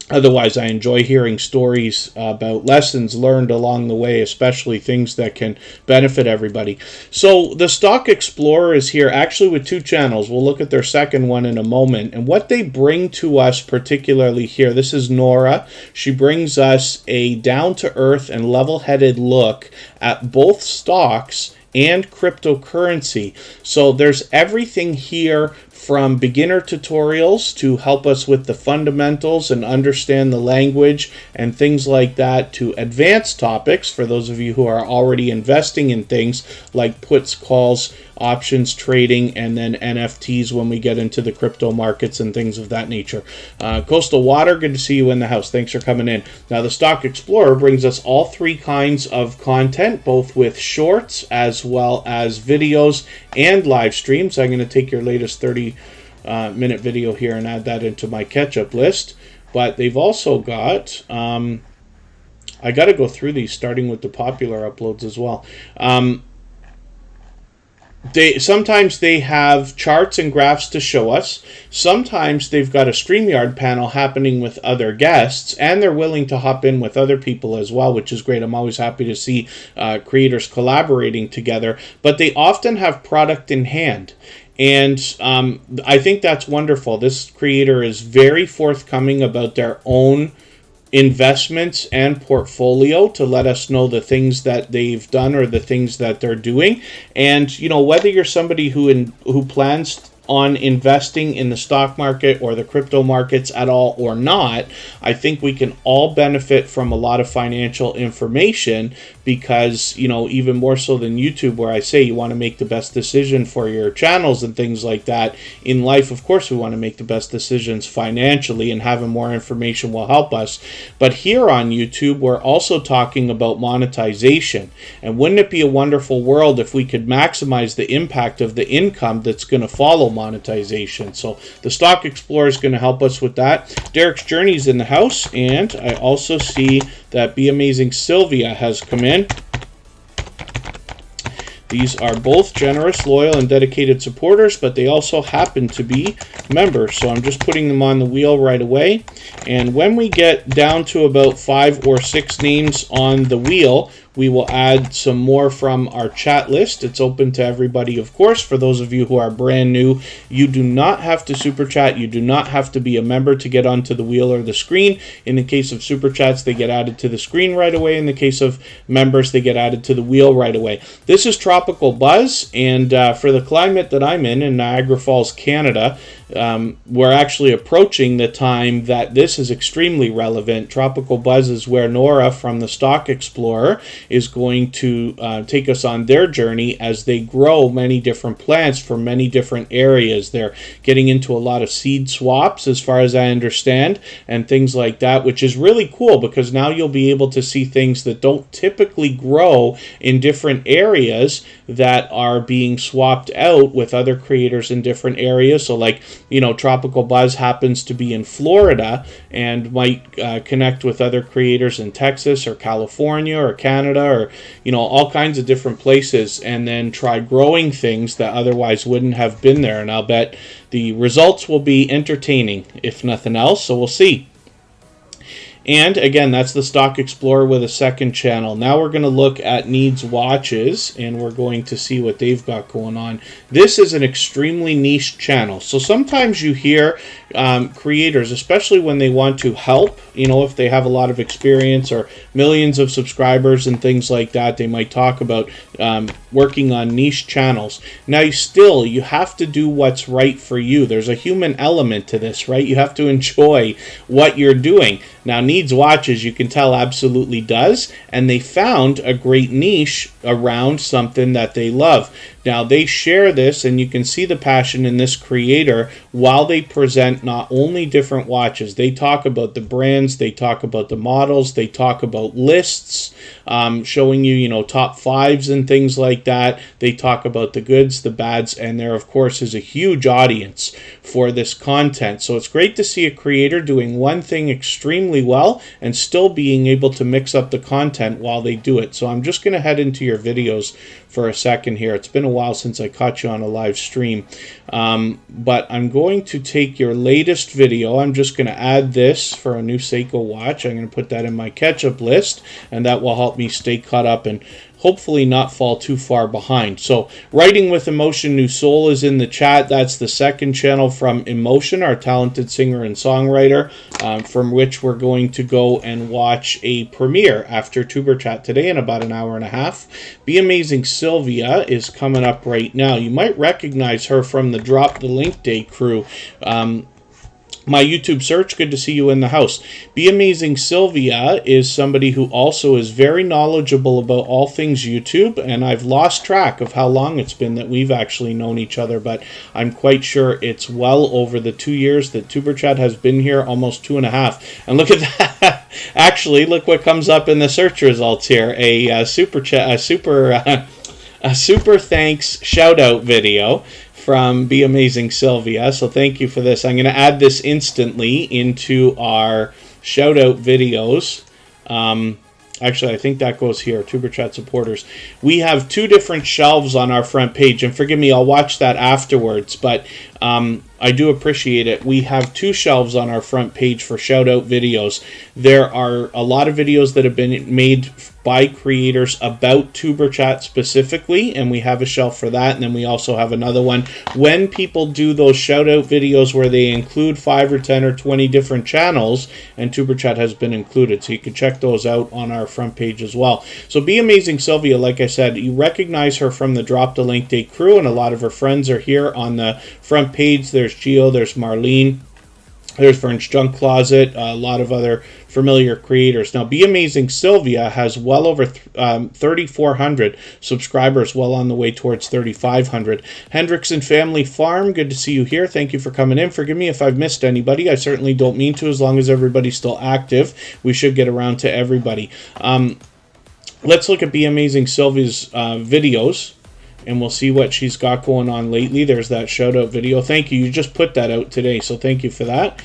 Speaker 1: otherwise I enjoy hearing stories about lessons learned along the way, especially things that can benefit everybody. So the Stock Explorer is here actually with 2 channels. We'll look at their second one in a moment. And what they bring to us particularly here, this is Nora. She brings us a down-to-earth and level-headed look at both stocks and cryptocurrency. So there's everything here from beginner tutorials to help us with the fundamentals and understand the language and things like that, to advanced topics for those of you who are already investing in things like puts, calls, options trading, and then NFTs when we get into the crypto markets and things of that nature. Coastal Water, good to see you in the house. Thanks for coming in. Now, the Stock Explorer brings us all 3 kinds of content, both with shorts as well as videos and live streams. I'm going to take your latest 30-minute video here and add that into my catch-up list. But they've also got... I got to go through these, starting with the popular uploads as well. Sometimes they have charts and graphs to show us. Sometimes they've got a StreamYard panel happening with other guests, and they're willing to hop in with other people as well, which is great. I'm always happy to see creators collaborating together. But they often have product in hand. And I think that's wonderful. This creator is very forthcoming about their own investments and portfolio to let us know the things that they've done or the things that they're doing. And, you know, whether you're somebody who plans on investing in the stock market or the crypto markets at all or not, I think we can all benefit from a lot of financial information, because, you know, even more so than YouTube, where I say you want to make the best decision for your channels and things like that. In life, of course, we want to make the best decisions financially, and having more information will help us. But here on YouTube, we're also talking about monetization. And wouldn't it be a wonderful world if we could maximize the impact of the income that's going to follow monetization? So the Stock Explorer is going to help us with that. Derek's Journey's in the house, and I also see that Be Amazing Sylvia has come in. These are both generous, loyal, and dedicated supporters, but they also happen to be members. So I'm just putting them on the wheel right away. And when we get down to about 5 or 6 names on the wheel, we will add some more from our chat list. It's open to everybody, of course. For those of you who are brand new, you do not have to super chat. You do not have to be a member to get onto the wheel or the screen. In the case of super chats, they get added to the screen right away. In the case of members, they get added to the wheel right away. This is Tropical Buzz, and for the climate that I'm in Niagara Falls, Canada, we're actually approaching the time that this is extremely relevant. Tropical Buzz is where Nora from the Stock Explorer is going to take us on their journey as they grow many different plants from many different areas. They're getting into a lot of seed swaps, as far as I understand, and things like that, which is really cool, because now you'll be able to see things that don't typically grow in different areas that are being swapped out with other creators in different areas. So, like, you know, Tropical Buzz happens to be in Florida and might connect with other creators in Texas or California or Canada, or, you know, all kinds of different places, and then try growing things that otherwise wouldn't have been there. And I'll bet the results will be entertaining, if nothing else. So we'll see. And again, that's the Stock Explorer with a second channel. Now we're going to look at Needs Watches, and we're going to see what they've got going on. This is an extremely niche channel. So sometimes you hear creators, especially when they want to help, you know, if they have a lot of experience or millions of subscribers and things like that, they might talk about working on niche channels. Now, you have to do what's right for you. There's a human element to this, right? You have to enjoy what you're doing. Now, needs watches, you can tell absolutely does, and they found a great niche around something that they love. Now, they share this, and you can see the passion in this creator while they present not only different watches. They talk about the brands, they talk about the models, they talk about lists, showing you, you know, top fives and things like that. They talk about the goods, the bads, and there, of course, is a huge audience for this content. So it's great to see a creator doing one thing extremely well and still being able to mix up the content while they do it. So I'm just going to head into your videos for a second here. It's been a while since I caught you on a live stream, but I'm going to take your latest video. I'm just going to add this for a new Seiko watch. I'm going to put that in my catch-up list, and that will help me stay caught up and hopefully not fall too far behind. So Writing with Emotion New Soul is in the chat. That's the second channel from Emotion, our talented singer and songwriter, from which we're going to go and watch a premiere after Tuberchat today in about an hour and a half. Be Amazing Sylvia is coming up right now. You might recognize her from the Drop the Link Day crew. My YouTube search, good to see you in the house. Be Amazing Sylvia is somebody who also is very knowledgeable about all things YouTube, and I've lost track of how long it's been that we've actually known each other, but I'm quite sure it's well over the 2 years that Tuberchat has been here, almost 2.5. And look at that. Actually, look what comes up in the search results here. A super thanks shout out video from Be Amazing Sylvia. So thank you for this. I'm going to add this instantly into our shout out videos. Actually, I think that goes here, Tuberchat supporters. We have 2 different shelves on our front page, and forgive me, I'll watch that afterwards, but I do appreciate it. We have 2 shelves on our front page for shout out videos. There are a lot of videos that have been made by creators about Tuberchat specifically, and we have a shelf for that, and then we also have another one when people do those shout out videos where they include 5 or 10 or 20 different channels, and Tuberchat has been included, so you can check those out on our front page as well. So Be Amazing Sylvia, like I said, you recognize her from the Drop the Link Day crew, and a lot of her friends are here on the front page. There's Gio, there's Marlene, there's Vern's Junk Closet, a lot of other familiar creators. Now, Be Amazing Sylvia has well over 3,400 subscribers, well on the way towards 3,500. Hendrickson Family Farm, good to see you here. Thank you for coming in. Forgive me if I've missed anybody. I certainly don't mean to, as long as everybody's still active. We should get around to everybody. Let's look at Be Amazing Sylvia's videos, and we'll see what she's got going on lately. There's that shout out video. Thank you. You just put that out today, so thank you for that.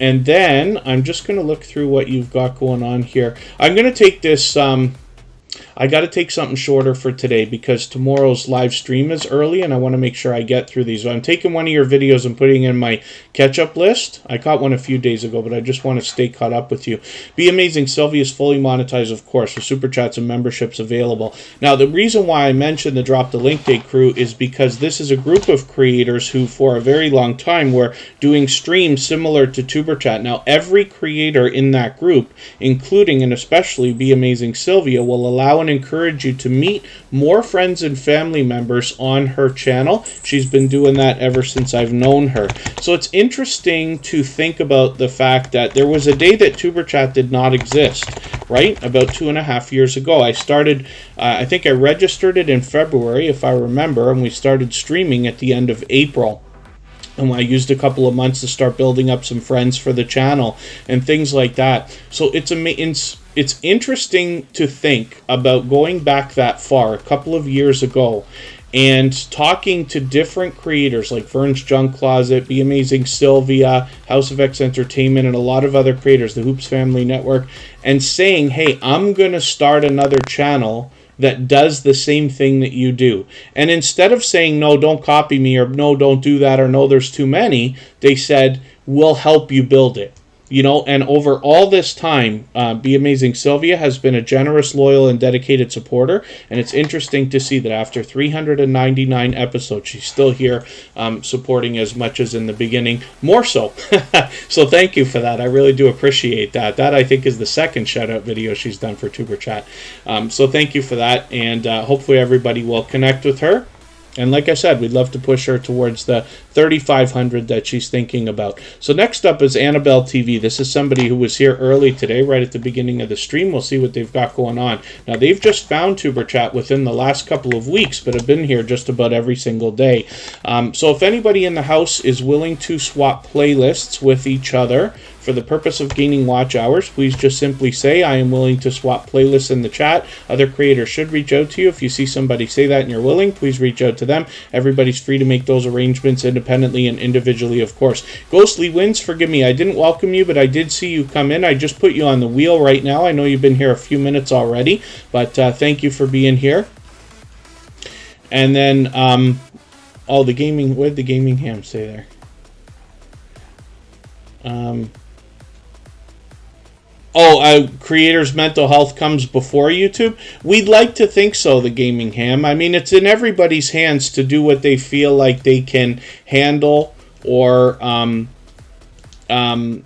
Speaker 1: And then I'm just going to look through what you've got going on here. I'm going to take this I got to take something shorter for today because tomorrow's live stream is early and I want to make sure I get through these. So I'm taking one of your videos and putting in my catch-up list. I caught one a few days ago, but I just want to stay caught up with you. Be Amazing Sylvia is fully monetized, of course, with super chats and memberships available. Now, the reason why I mentioned the Drop the Link Day crew is because this is a group of creators who, for a very long time, were doing streams similar to Tuberchat. Now, every creator in that group, including and especially Be Amazing Sylvia, will allow and encourage you to meet more friends and family members on her channel. She's been doing that ever since I've known her. So it's interesting to think about the fact that there was a day that Tuberchat did not exist, right? About 2.5 years ago. I started, I think I registered it in February, if I remember, and we started streaming at the end of April. And I used a couple of months to start building up some friends for the channel and things like that. So it's interesting to think about going back that far, a couple of years ago, and talking to different creators like Vern's Junk Closet, Be Amazing Sylvia, House of X Entertainment, and a lot of other creators, the Hoops Family Network, and saying, hey, I'm going to start another channel that does the same thing that you do. And instead of saying, no, don't copy me, or no, don't do that, or no, there's too many, they said, we'll help you build it. You know, and over all this time, Be Amazing Sylvia has been a generous, loyal, and dedicated supporter. And it's interesting to see that after 399 episodes, she's still here supporting as much as in the beginning, more so. So thank you for that. I really do appreciate that. That, I think, is the second shout-out video she's done for Tuberchat. So thank you for that. And hopefully everybody will connect with her And like I said, we'd love to push her towards the 3,500 that she's thinking about. So next up is Annabelle TV. This is somebody who was here early today, right at the beginning of the stream. We'll see what they've got going on. Now, they've just found Tuberchat within the last couple of weeks, but have been here just about every single day. So if anybody in the house is willing to swap playlists with each other for the purpose of gaining watch hours, please just simply say, I am willing to swap playlists in the chat. Other creators should reach out to you. If you see somebody say that and you're willing, please reach out to them. Everybody's free to make those arrangements independently and individually, of course. Ghostly Wins, forgive me, I didn't welcome you, but I did see you come in. I just put you on the wheel right now. I know you've been here a few minutes already, but thank you for being here. And then, oh, the gaming, what did the gaming ham say there? Creators' mental health comes before YouTube. We'd like to think so, the gaming ham. I mean, it's in everybody's hands to do what they feel like they can handle, or I don't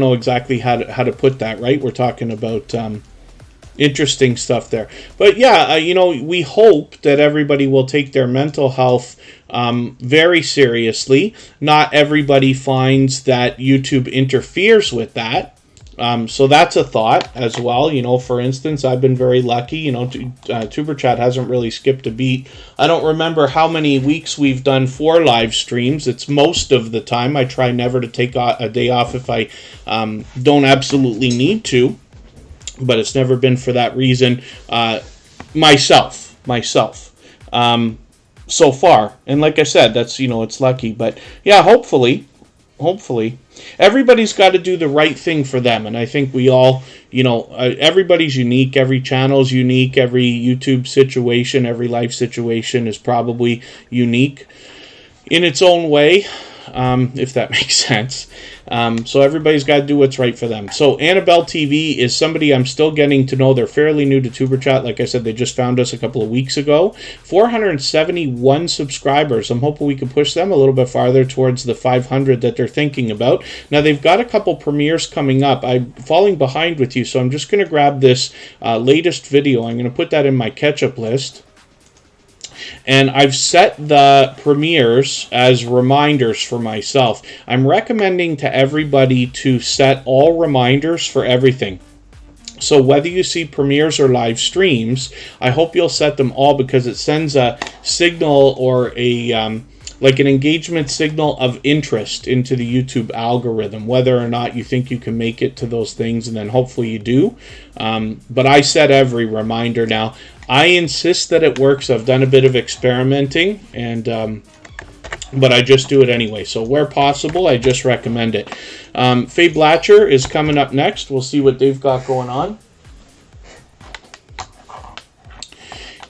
Speaker 1: know exactly how to put that, right? We're talking about interesting stuff there. But yeah, we hope that everybody will take their mental health very seriously. Not everybody finds that YouTube interferes with that. So that's a thought as well. For instance, I've been very lucky. Tuberchat hasn't really skipped a beat. I don't remember how many weeks we've done 4 live streams. It's most of the time. I try never to take a day off if I don't absolutely need to. But it's never been for that reason. Myself. So far. And like I said, that's, it's lucky. But yeah, hopefully, everybody's got to do the right thing for them. And I think we all, everybody's unique. Every channel's unique. Every YouTube situation, every life situation is probably unique in its own way, if that makes sense. So everybody's got to do what's right for them. So Annabelle TV is somebody I'm still getting to know. They're fairly new to Tuberchat. Like I said, they just found us a couple of weeks ago. 471 subscribers. I'm hoping we can push them a little bit farther towards the 500 that they're thinking about. Now, they've got a couple premieres coming up. I'm falling behind with you, so I'm just going to grab this latest video. I'm going to put that in my catch-up list. And I've set the premieres as reminders for myself. I'm recommending to everybody to set all reminders for everything. So whether you see premieres or live streams, I hope you'll set them all, because it sends a signal or a like an engagement signal of interest into the YouTube algorithm, whether or not you think you can make it to those things, and then hopefully you do. But I set every reminder now. I insist that it works. I've done a bit of experimenting, and but I just do it anyway. So where possible, I just recommend it. Faye Blatcher is coming up next. We'll see what they've got going on.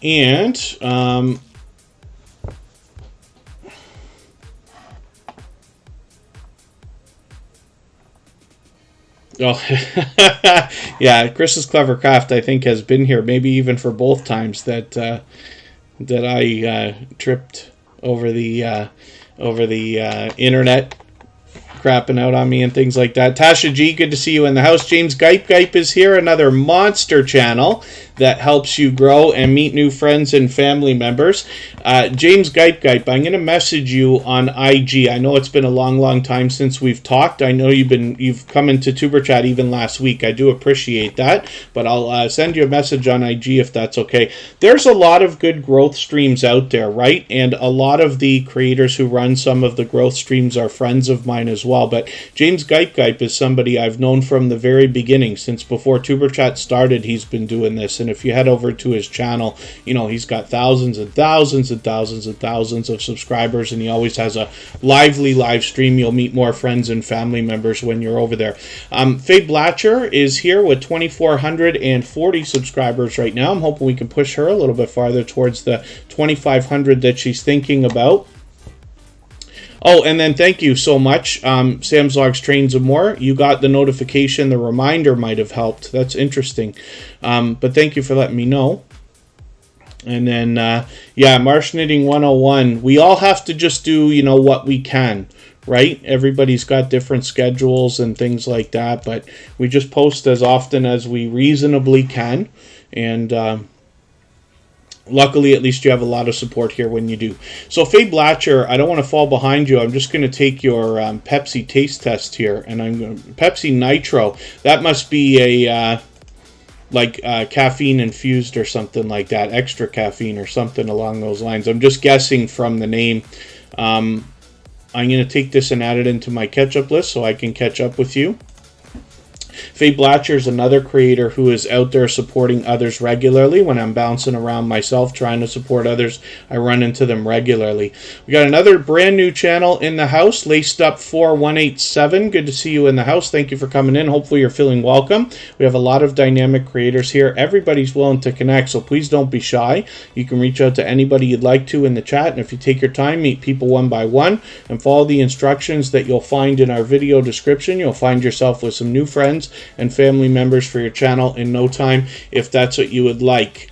Speaker 1: And oh, yeah, Chris's Clever Craft, I think, has been here, maybe even for both times that I tripped over the internet, crapping out on me and things like that. Tasha G, good to see you in the house. James Gipe is here, another monster channel that helps you grow and meet new friends and family members. James Gipe, I'm going to message you on IG. I know it's been a long time since we've talked. I know you've come into Tuberchat even last week. I do appreciate that, but I'll send you a message on IG if that's okay. There's a lot of good growth streams out there, right? And a lot of the creators who run some of the growth streams are friends of mine as well. But James Gipe is somebody I've known from the very beginning. Since before Tuberchat started, he's been doing this. And if you head over to his channel, he's got thousands and thousands and thousands and thousands of subscribers, and he always has a lively live stream. You'll meet more friends and family members when you're over there. Faye Blatcher is here with 2,440 subscribers right now. I'm hoping we can push her a little bit farther towards the 2,500 that she's thinking about. Oh, and then thank you so much, Sam's Logs, Trains, and More. You got the notification. The reminder might have helped. That's interesting. But thank you for letting me know. And then, yeah, Marsh Knitting 101. We all have to just do, what we can, right? Everybody's got different schedules and things like that. But we just post as often as we reasonably can. And luckily, at least you have a lot of support here when you do. So, Faye Blatcher, I don't want to fall behind you. I'm just going to take your Pepsi taste test here, and I'm going Pepsi Nitro. That must be a caffeine infused or something like that, extra caffeine or something along those lines. I'm just guessing from the name. I'm going to take this and add it into my catch-up list so I can catch up with you. Faye Blatcher is another creator who is out there supporting others regularly. When I'm bouncing around myself trying to support others, I run into them regularly. We got another brand new channel in the house, Laced Up 4187. Good to see you in the house. Thank you for coming in. Hopefully you're feeling welcome. We have a lot of dynamic creators here. Everybody's willing to connect, so please don't be shy. You can reach out to anybody you'd like to in the chat, and if you take your time, meet people one by one and follow the instructions that you'll find in our video description. You'll find yourself with some new friends and family members for your channel in no time, if that's what you would like.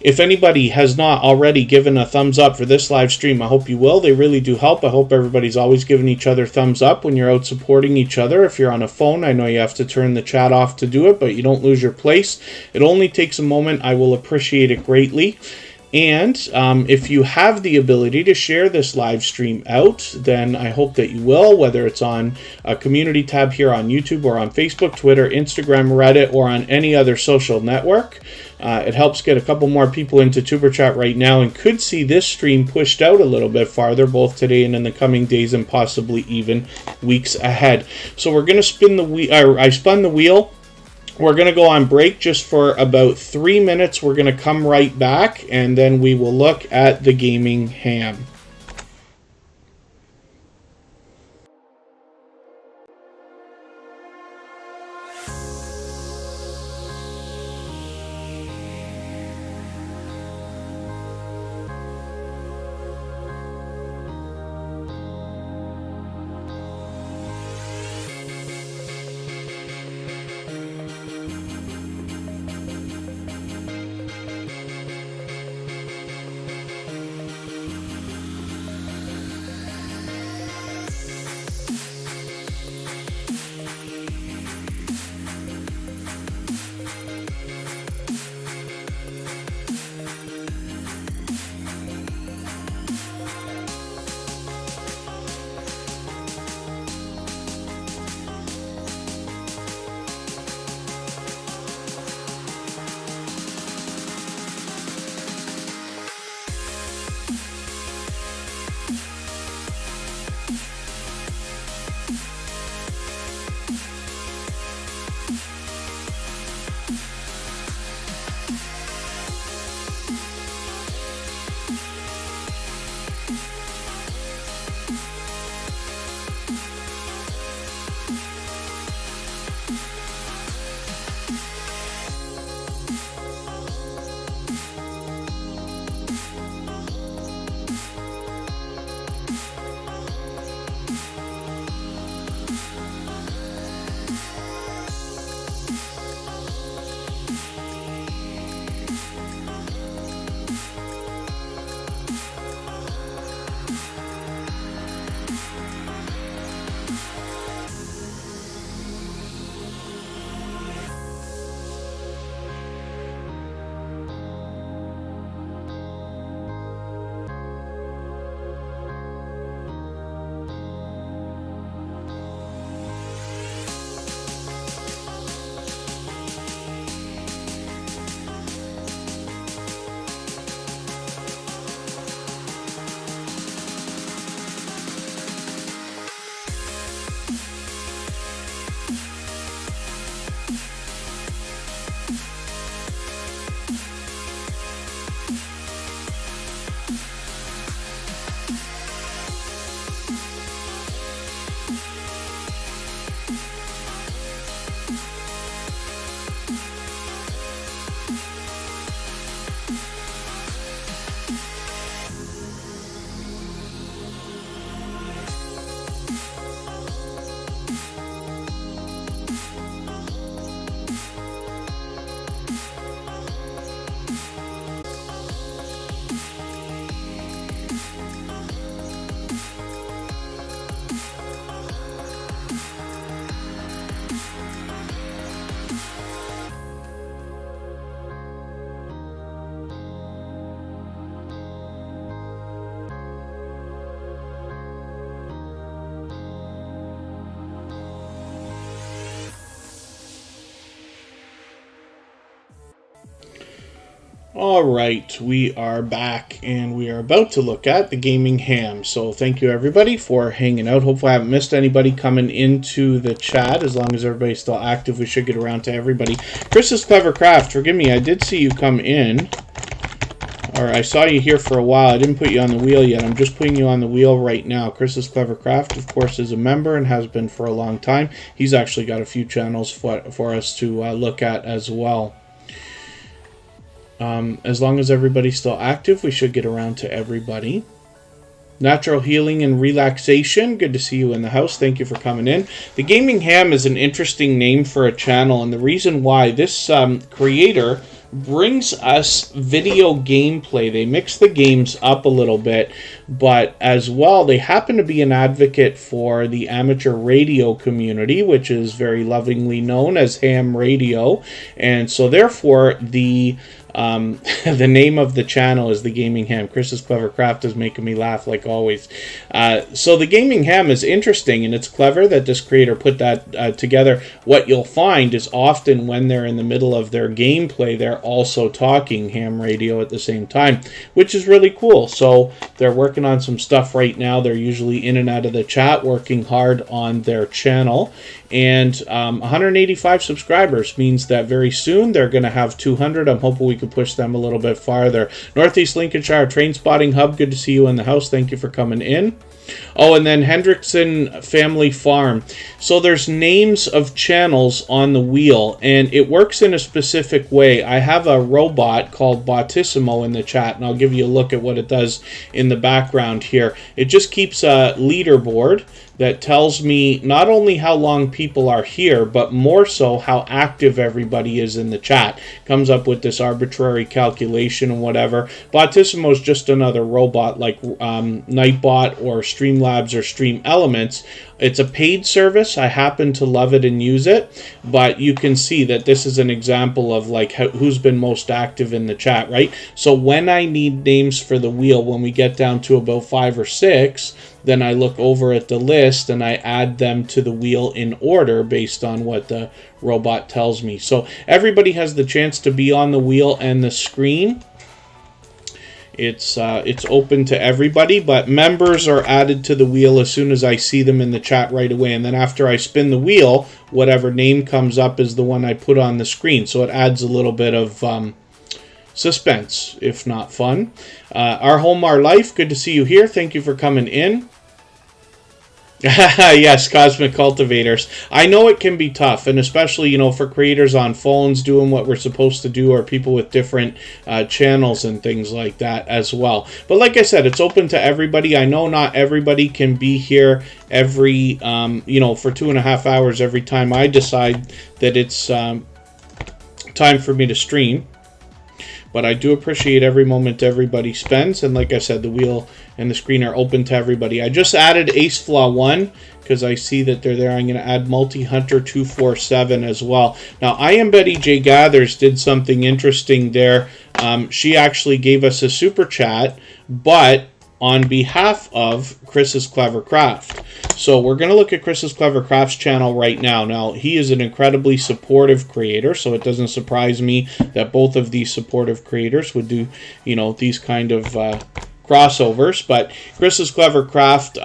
Speaker 1: If anybody has not already given a thumbs up for this live stream, I hope you will. They really do help. I hope everybody's always giving each other thumbs up when you're out supporting each other. If you're on a phone, I know you have to turn the chat off to do it, but you don't lose your place. It only takes a moment. I will appreciate it greatly. And if you have the ability to share this live stream out, then I hope that you will, whether it's on a community tab here on YouTube or on Facebook, Twitter, Instagram, Reddit, or on any other social network. It helps get a couple more people into Tuberchat right now and could see this stream pushed out a little bit farther, both today and in the coming days and possibly even weeks ahead. So we're going to spin the wheel. I spun the wheel. We're going to go on break just for about 3 minutes. We're going to come right back, and then we will look at the gaming ham. Alright, we are back and we are about to look at the gaming ham. So thank you everybody for hanging out. Hopefully I haven't missed anybody coming into the chat. As long as everybody's still active, we should get around to everybody. Chris's Clever Craft, forgive me, I did see you come in. Or I saw you here for a while. I didn't put you on the wheel yet. I'm just putting you on the wheel right now. Chris's Clever Craft, of course, is a member and has been for a long time. He's actually got a few channels for us to look at as well. As long as everybody's still active, we should get around to everybody. Natural Healing and Relaxation, good to see you in the house. Thank you for coming in. The Gaming Ham is an interesting name for a channel, and the reason why, this creator brings us video gameplay. They mix the games up a little bit, but as well, they happen to be an advocate for the amateur radio community, which is very lovingly known as ham radio, and so therefore the the name of the channel is The Gaming Ham. Chris's Clever Craft is making me laugh like always. So The Gaming Ham is interesting, and it's clever that this creator put that together. What you'll find is often when they're in the middle of their gameplay, they're also talking ham radio at the same time, which is really cool. So they're working on some stuff right now. They're usually in and out of the chat, working hard on their channel. And 185 subscribers means that very soon they're going to have 200. I'm hoping we can push them a little bit farther. Northeast Lincolnshire Train Spotting Hub, good to see you in the house. Thank you for coming in. Oh, and then Hendrickson Family Farm. So there's names of channels on the wheel, and it works in a specific way. I have a robot called Bautisimo in the chat, and I'll give you a look at what it does in the background here. It just keeps a leaderboard that tells me not only how long people are here, but more so how active everybody is in the chat. Comes up with this arbitrary calculation and whatever. Bautisimo is just another robot like Nightbot or Streamlabs or Stream Elements. It's a paid service. I happen to love it and use it, but you can see that this is an example of like who's been most active in the chat, right? So when I need names for the wheel, when we get down to about 5 or 6, then I look over at the list and I add them to the wheel in order based on what the robot tells me. So everybody has the chance to be on the wheel and the screen. It's open to everybody, but members are added to the wheel as soon as I see them in the chat right away. And then after I spin the wheel, whatever name comes up is the one I put on the screen. So it adds a little bit of suspense, if not fun. Our Home, Our Life, good to see you here. Thank you for coming in. Yes, Cosmic Cultivators. I know it can be tough, and especially, you know, for creators on phones doing what we're supposed to do, or people with different channels and things like that as well. But like I said, it's open to everybody. I know not everybody can be here every, you know, for 2.5 hours every time I decide that it's time for me to stream. But I do appreciate every moment everybody spends. And like I said, the wheel and the screen are open to everybody. I just added Ace Flaw One because I see that they're there. I'm going to add MultiHunter 247 as well. Now, I Am Betty J Gathers did something interesting there. She actually gave us a super chat, but on behalf of Chris's Clever Craft. So we're going to look at Chris's Clever Crafts channel right now. Now, he is an incredibly supportive creator, so it doesn't surprise me that both of these supportive creators would do, you know, these kind of crossovers. But Chris's Clever Craft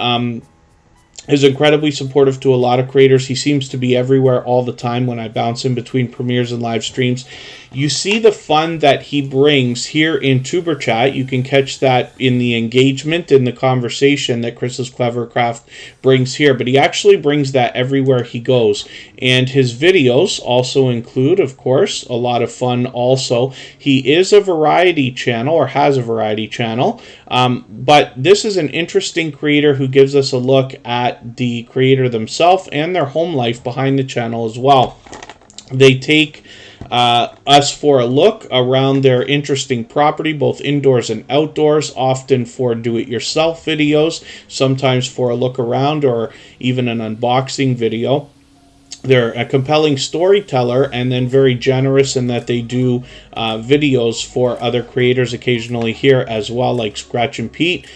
Speaker 1: is incredibly supportive to a lot of creators. He seems to be everywhere all the time when I bounce in between premieres and live streams. You see the fun that he brings here in Tuberchat. You can catch that in the engagement, in the conversation that Chris's Clever Craft brings here. But he actually brings that everywhere he goes. And his videos also include, of course, a lot of fun also. He is a variety channel, or has a variety channel. But this is an interesting creator who gives us a look at the creator themselves and their home life behind the channel as well. They take us for a look around their interesting property, both indoors and outdoors, often for do-it-yourself videos, sometimes for a look around or even an unboxing video. they're a compelling storyteller, and then very generous in that they do videos for other creators occasionally here as well, like Scratch and Pete,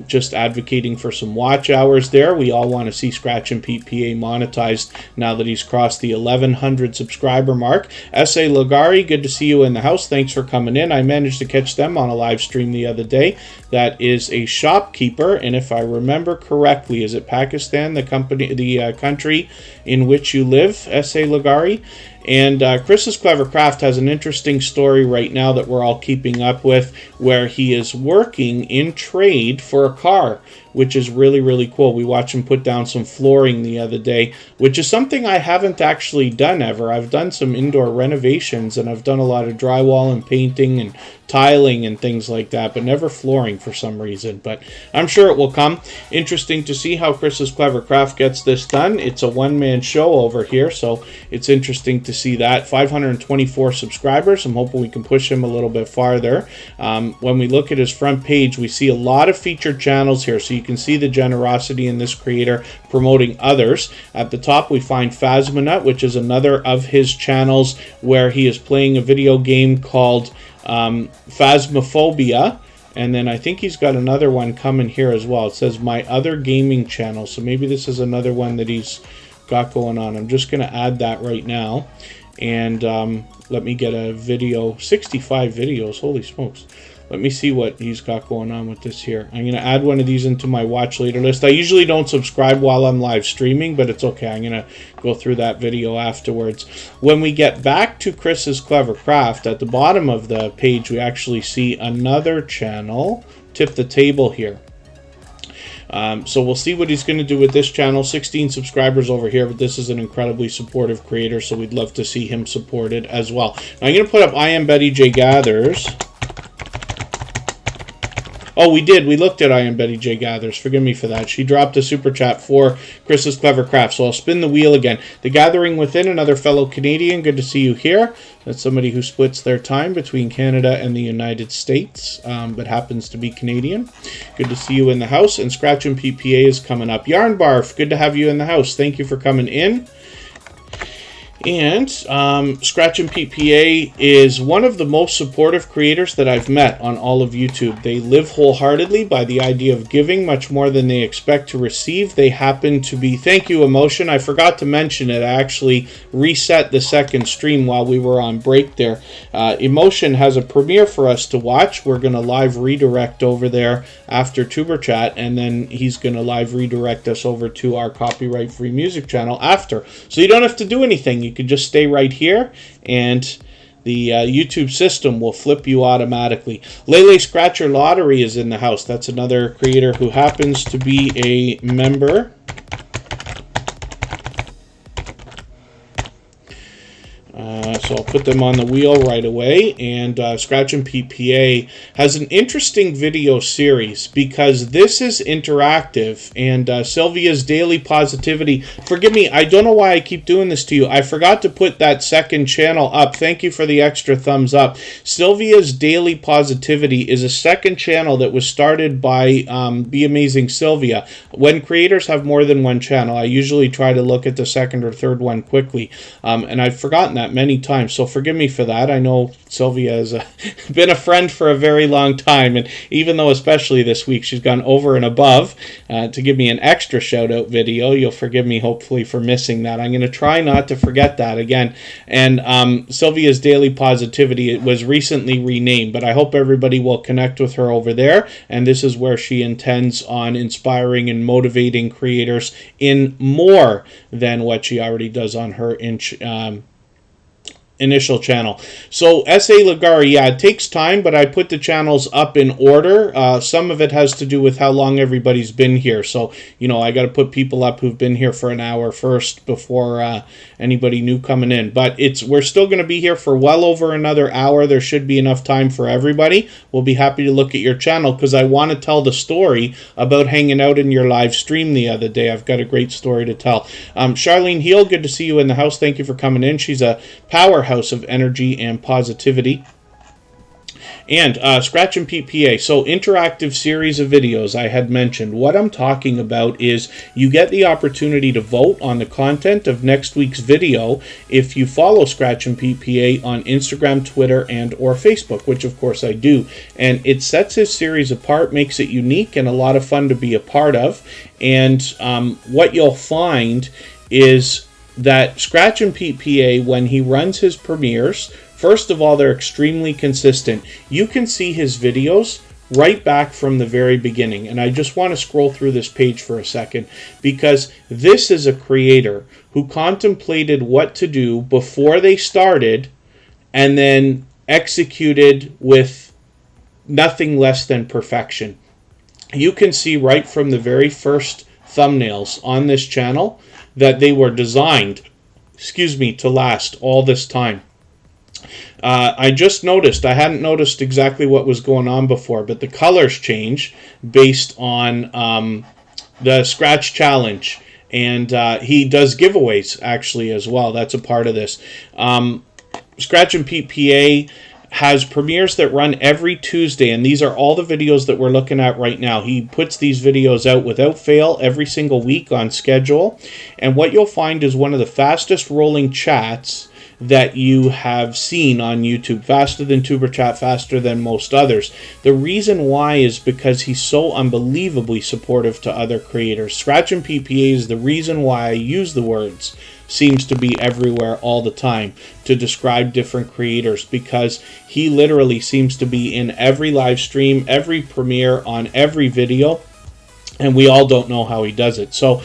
Speaker 1: just advocating for some watch hours there. We all want to see Scratch and Pete PA monetized now that he's crossed the 1,100 subscriber mark. S.A. Lagari, good to see you in the house. Thanks for coming in. I managed to catch them on a live stream the other day. That is a shopkeeper, and if I remember correctly, is it Pakistan, the country in which you live, S.A. Lagari? And Chris's Clever Craft has an interesting story right now that we're all keeping up with, where he is working in trade for a car, which is really, really cool. We watched him put down some flooring the other day, which is something I haven't actually done ever. I've done some indoor renovations, and I've done a lot of drywall and painting and tiling and things like that, but never flooring for some reason. But I'm sure it will come. Interesting to see how Chris's Clever Craft gets this done. It's a one-man show over here, so it's interesting to see that. 524 subscribers. I'm hoping we can push him a little bit farther. When we look at his front page, we see a lot of featured channels here, so you can see the generosity in this creator promoting others. At the top, we find Phasmonut, which is another of his channels where he is playing a video game called Phasmophobia, and then I think he's got another one coming here as well. It says My Other Gaming Channel, so maybe this is another one that he's got going on. I'm just going to add that right now, and let me get a video. 65 videos, holy smokes. Let me see what he's got going on with this here. I'm going to add one of these into my watch later list. I usually don't subscribe while I'm live streaming, but it's okay. I'm going to go through that video afterwards. When we get back to Chris's Clever Craft, at the bottom of the page, we actually see another channel, Tip the Table here. So we'll see what he's going to do with this channel. 16 subscribers over here, but this is an incredibly supportive creator, so we'd love to see him supported as well. Now, I'm going to put up I Am Betty J Gathers. Oh, we did. We looked at I Am Betty J Gathers. Forgive me for that. She dropped a super chat for Chris's Clever Craft. So I'll spin the wheel again. The Gathering Within, another fellow Canadian. Good to see you here. That's somebody who splits their time between Canada and the United States, but happens to be Canadian. Good to see you in the house. And Scratch and PPA is coming up. Yarn Barf, good to have you in the house. Thank you for coming in. And Scratch and PPA is one of the most supportive creators that I've met on all of YouTube. They live wholeheartedly by the idea of giving much more than they expect to receive. They happen to be, thank you, Emotion. I forgot to mention it. I actually reset the second stream while we were on break there. Emotion has a premiere for us to watch. We're going to live redirect over there after Tuberchat, and then he's going to live redirect us over to our copyright-free music channel after. So you don't have to do anything. You can just stay right here, and the YouTube system will flip you automatically. Lele Scratcher Lottery is in the house. That's another creator who happens to be a member. So I'll put them on the wheel right away. And Scratch and PPA has an interesting video series because this is interactive. And Sylvia's Daily Positivity. Forgive me, I don't know why I keep doing this to you. I forgot to put that second channel up. Thank you for the extra thumbs up. Sylvia's Daily Positivity is a second channel that was started by Be Amazing Sylvia. When creators have more than one channel, I usually try to look at the second or third one quickly. And I've forgotten that many times, so forgive me for that. I know Sylvia has been a friend for a very long time, and even though especially this week she's gone over and above to give me an extra shout out video, you'll forgive me hopefully for missing that. I'm going to try not to forget that again. And Sylvia's Daily Positivity, it was recently renamed, but I hope everybody will connect with her over there, and this is where she intends on inspiring and motivating creators in more than what she already does on her initial channel. So S.A. Lagari, yeah, it takes time, but I put the channels up in order. Some of it has to do with how long everybody's been here. So, you know, I got to put people up who've been here for an hour first before anybody new coming in. But we're still going to be here for well over another hour. There should be enough time for everybody. We'll be happy to look at your channel because I want to tell the story about hanging out in your live stream the other day. I've got a great story to tell. Charlene Heal, good to see you in the house. Thank you for coming in. She's a powerhouse of energy and positivity. And Scratch and Pete PA, so interactive series of videos I had mentioned. What I'm talking about is you get the opportunity to vote on the content of next week's video if you follow Scratch and Pete PA on Instagram, Twitter, and or Facebook, which of course I do. And it sets his series apart, makes it unique and a lot of fun to be a part of. And what you'll find is that Scratch and Pete PA, when he runs his premieres, first of all, they're extremely consistent. You can see his videos right back from the very beginning. And I just want to scroll through this page for a second, because this is a creator who contemplated what to do before they started and then executed with nothing less than perfection. You can see right from the very first thumbnails on this channel that they were designed, to last all this time. I just noticed, I hadn't noticed exactly what was going on before, but the colors change based on the Scratch Challenge. And he does giveaways, actually, as well. That's a part of this. Scratch and Pete PA has premieres that run every Tuesday, and these are all the videos that we're looking at right now. He puts these videos out without fail every single week on schedule, and what you'll find is one of the fastest rolling chats that you have seen on YouTube, faster than Tuberchat, faster than most others. The reason why is because he's so unbelievably supportive to other creators. Scratch and Pete PA is the reason why I use the words seems to be everywhere all the time to describe different creators, because he literally seems to be in every live stream, every premiere, on every video, and we all don't know how he does it. So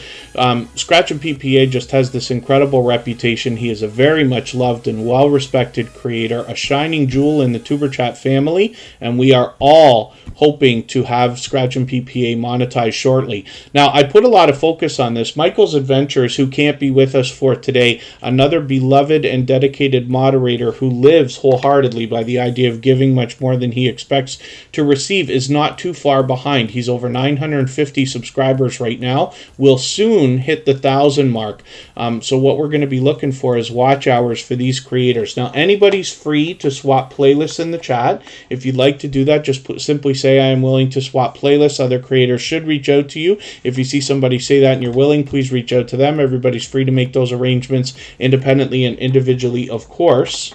Speaker 1: Scratch and Pete PA just has this incredible reputation. He is a very much loved and well-respected creator, a shining jewel in the Tuberchat family, and we are all hoping to have Scratch and Pete PA monetized shortly. Now, I put a lot of focus on this. Michael's Adventures, who can't be with us for today, another beloved and dedicated moderator who lives wholeheartedly by the idea of giving much more than he expects to receive, is not too far behind. He's over 950 subscribers right now. We'll soon hit the 1,000 mark. So what we're going to be looking for is watch hours for these creators. Now, anybody's free to swap playlists in the chat. If you'd like to do that, just simply say, I am willing to swap playlists. Other creators should reach out to you. If you see somebody say that and you're willing, please reach out to them. Everybody's free to make those arrangements independently and individually, of course.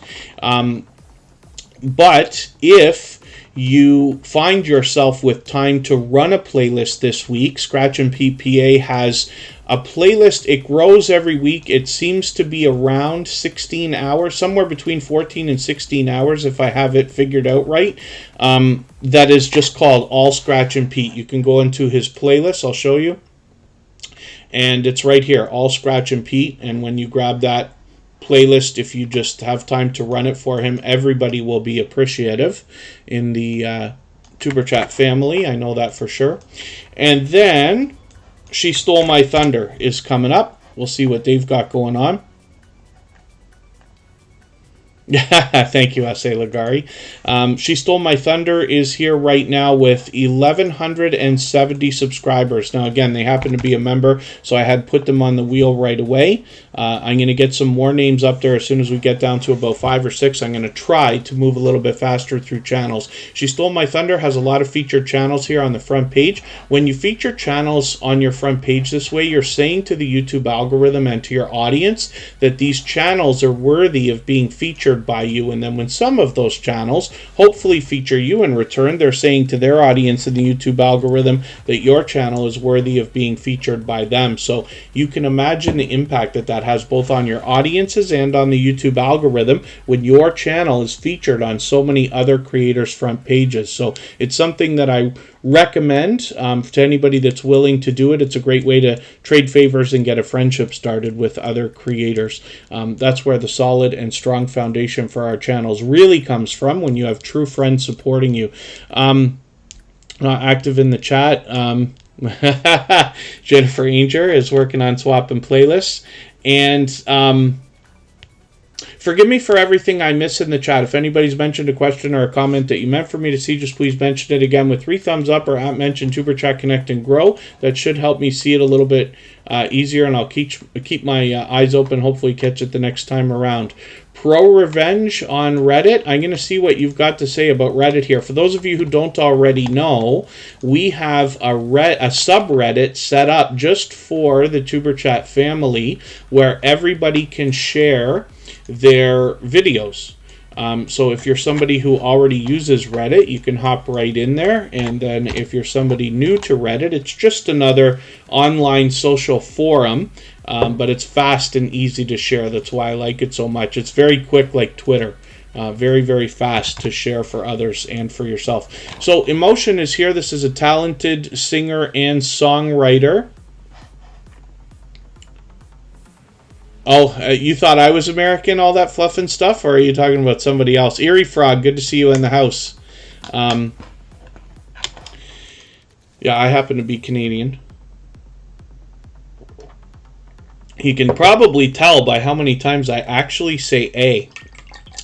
Speaker 1: But if you find yourself with time to run a playlist this week, Scratch and Pete PA has a playlist. It grows every week. It seems to be around 16 hours, somewhere between 14 and 16 hours if I have it figured out right. That is just called All Scratch and Pete. You can go into his playlist. I'll show you. And it's right here, All Scratch and Pete. And when you grab that playlist, if you just have time to run it for him, everybody will be appreciative in the Tuberchat family. I know that for sure. And then She Stole My Thunder is coming up. We'll see what they've got going on. Thank you, S.A. Lagari. She Stole My Thunder is here right now with 1,170 subscribers. Now, again, they happen to be a member, so I had put them on the wheel right away. I'm going to get some more names up there as soon as we get down to about 5 or 6. I'm going to try to move a little bit faster through channels. She Stole My Thunder has a lot of featured channels here on the front page. When you feature channels on your front page this way, you're saying to the YouTube algorithm and to your audience that these channels are worthy of being featured by you, and then when some of those channels hopefully feature you in return, they're saying to their audience in the YouTube algorithm that your channel is worthy of being featured by them. So you can imagine the impact that that has both on your audiences and on the YouTube algorithm when your channel is featured on so many other creators' front pages. So it's something that I recommend to anybody that's willing to do it. It's a great way to trade favors and get a friendship started with other creators. That's where the solid and strong foundation for our channels really comes from, when you have true friends supporting you. Not active in the chat. Jennifer Ainger is working on swapping playlists. And Forgive me for everything I miss in the chat. If anybody's mentioned a question or a comment that you meant for me to see, just please mention it again with 3 thumbs up or at mention Tuberchat Connect and Grow. That should help me see it a little bit easier, and I'll keep my eyes open, hopefully catch it the next time around. Pro Revenge on Reddit. I'm going to see what you've got to say about Reddit here. For those of you who don't already know, we have a subreddit set up just for the Tuberchat family where everybody can share their videos. So if you're somebody who already uses Reddit, you can hop right in there. And then if you're somebody new to Reddit, it's just another online social forum, but it's fast and easy to share. That's why I like it so much. It's very quick, like Twitter. Very, very fast to share for others and for yourself. So Emotion is here. This is a talented singer and songwriter. Oh, you thought I was American, all that fluff and stuff? Or are you talking about somebody else? Eerie Frog, good to see you in the house. Yeah, I happen to be Canadian. You can probably tell by how many times I actually say A.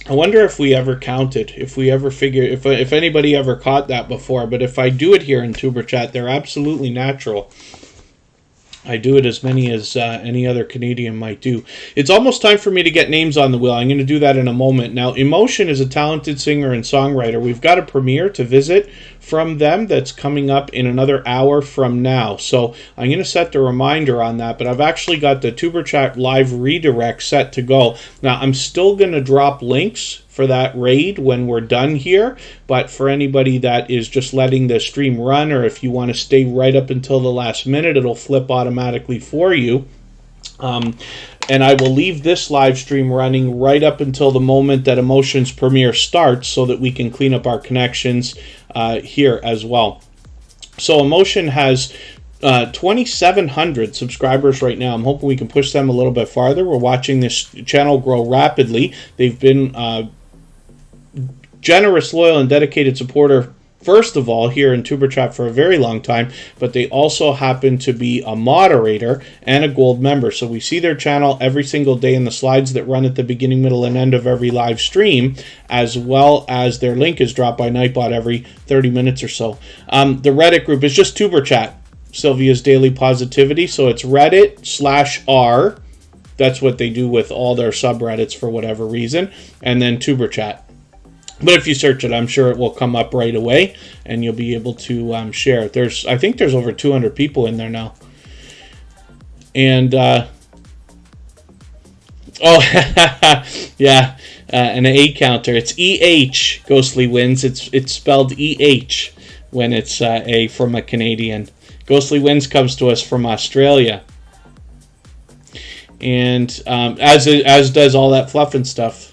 Speaker 1: I wonder if we ever counted, if we ever figured, if anybody ever caught that before. But if I do it here in Tuberchat, they're absolutely natural. I do it as many as any other Canadian might do. It's almost time for me to get names on the wheel. I'm going to do that in a moment. Now, Emotion is a talented singer and songwriter. We've got a premiere to visit from them that's coming up in another hour from now. So I'm going to set the reminder on that, but I've actually got the Tuberchat live redirect set to go. Now, I'm still going to drop links for that raid when we're done here, but for anybody that is just letting the stream run, or if you want to stay right up until the last minute, it'll flip automatically for you. And I will leave this live stream running right up until the moment that Emotion's premiere starts so that we can clean up our connections here as well. So Emotion has 2,700 subscribers right now. I'm hoping we can push them a little bit farther. We're watching this channel grow rapidly. They've been generous, loyal, and dedicated supporter, first of all, here in Tuberchat for a very long time, but they also happen to be a moderator and a gold member. So we see their channel every single day in the slides that run at the beginning, middle, and end of every live stream, as well as their link is dropped by Nightbot every 30 minutes or so. The Reddit group is just Tuberchat, Sylvia's Daily Positivity. So it's Reddit/r. That's what they do with all their subreddits for whatever reason. And then Tuberchat. But if you search it, I'm sure it will come up right away, and you'll be able to share. I think there's over 200 people in there now. And, yeah, an A counter. It's EH, Ghostly Winds. It's spelled EH when it's A from a Canadian. Ghostly Winds comes to us from Australia. And as does all that fluff and stuff.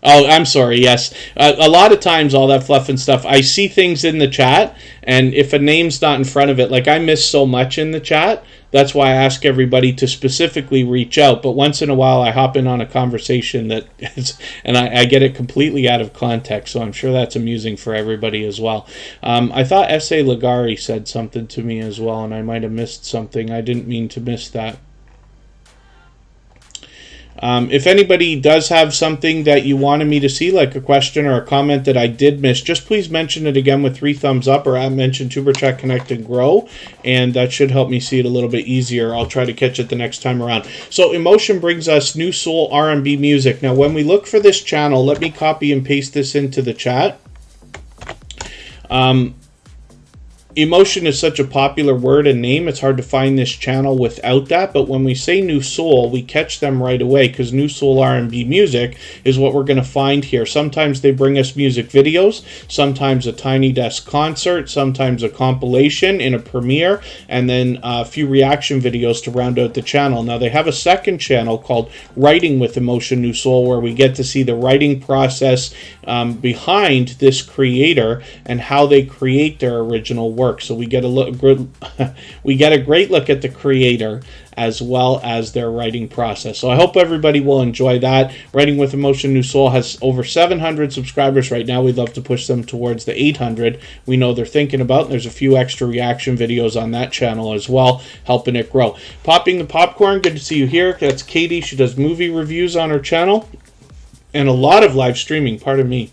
Speaker 1: Oh, I'm sorry, yes. A lot of times, all that fluff and stuff, I see things in the chat, and if a name's not in front of it, like I miss so much in the chat, that's why I ask everybody to specifically reach out. But once in a while, I hop in on a conversation that is, and I get it completely out of context, so I'm sure that's amusing for everybody as well. I thought S.A. Ligari said something to me as well, and I might have missed something. I didn't mean to miss that. If anybody does have something that you wanted me to see, like a question or a comment that I did miss, just please mention it again with 3 thumbs up, or I mention Tuberchat Connect and Grow, and that should help me see it a little bit easier. I'll try to catch it the next time around. So Emotion brings us new soul R&B music. Now, when we look for this channel, let me copy and paste this into the chat. Emotion is such a popular word and name, it's hard to find this channel without that, but when we say New Soul, we catch them right away, because New Soul R&B music is what we're going to find here. Sometimes they bring us music videos, sometimes a Tiny Desk concert, sometimes a compilation in a premiere, and then a few reaction videos to round out the channel. Now, they have a second channel called Writing with Emotion New Soul, where we get to see the writing process behind this creator and how they create their original work. work. So we get a look good, we get a great look at the creator as well as their writing process. So I hope everybody will enjoy that. Writing with Emotion New Soul has over 700 subscribers right now. We'd love to push them towards the 800 we know they're thinking about. There's a few extra reaction videos on that channel as well, helping it grow. Popping the Popcorn, good to see you here. That's Katie. She does movie reviews on her channel and a lot of live streaming, pardon me.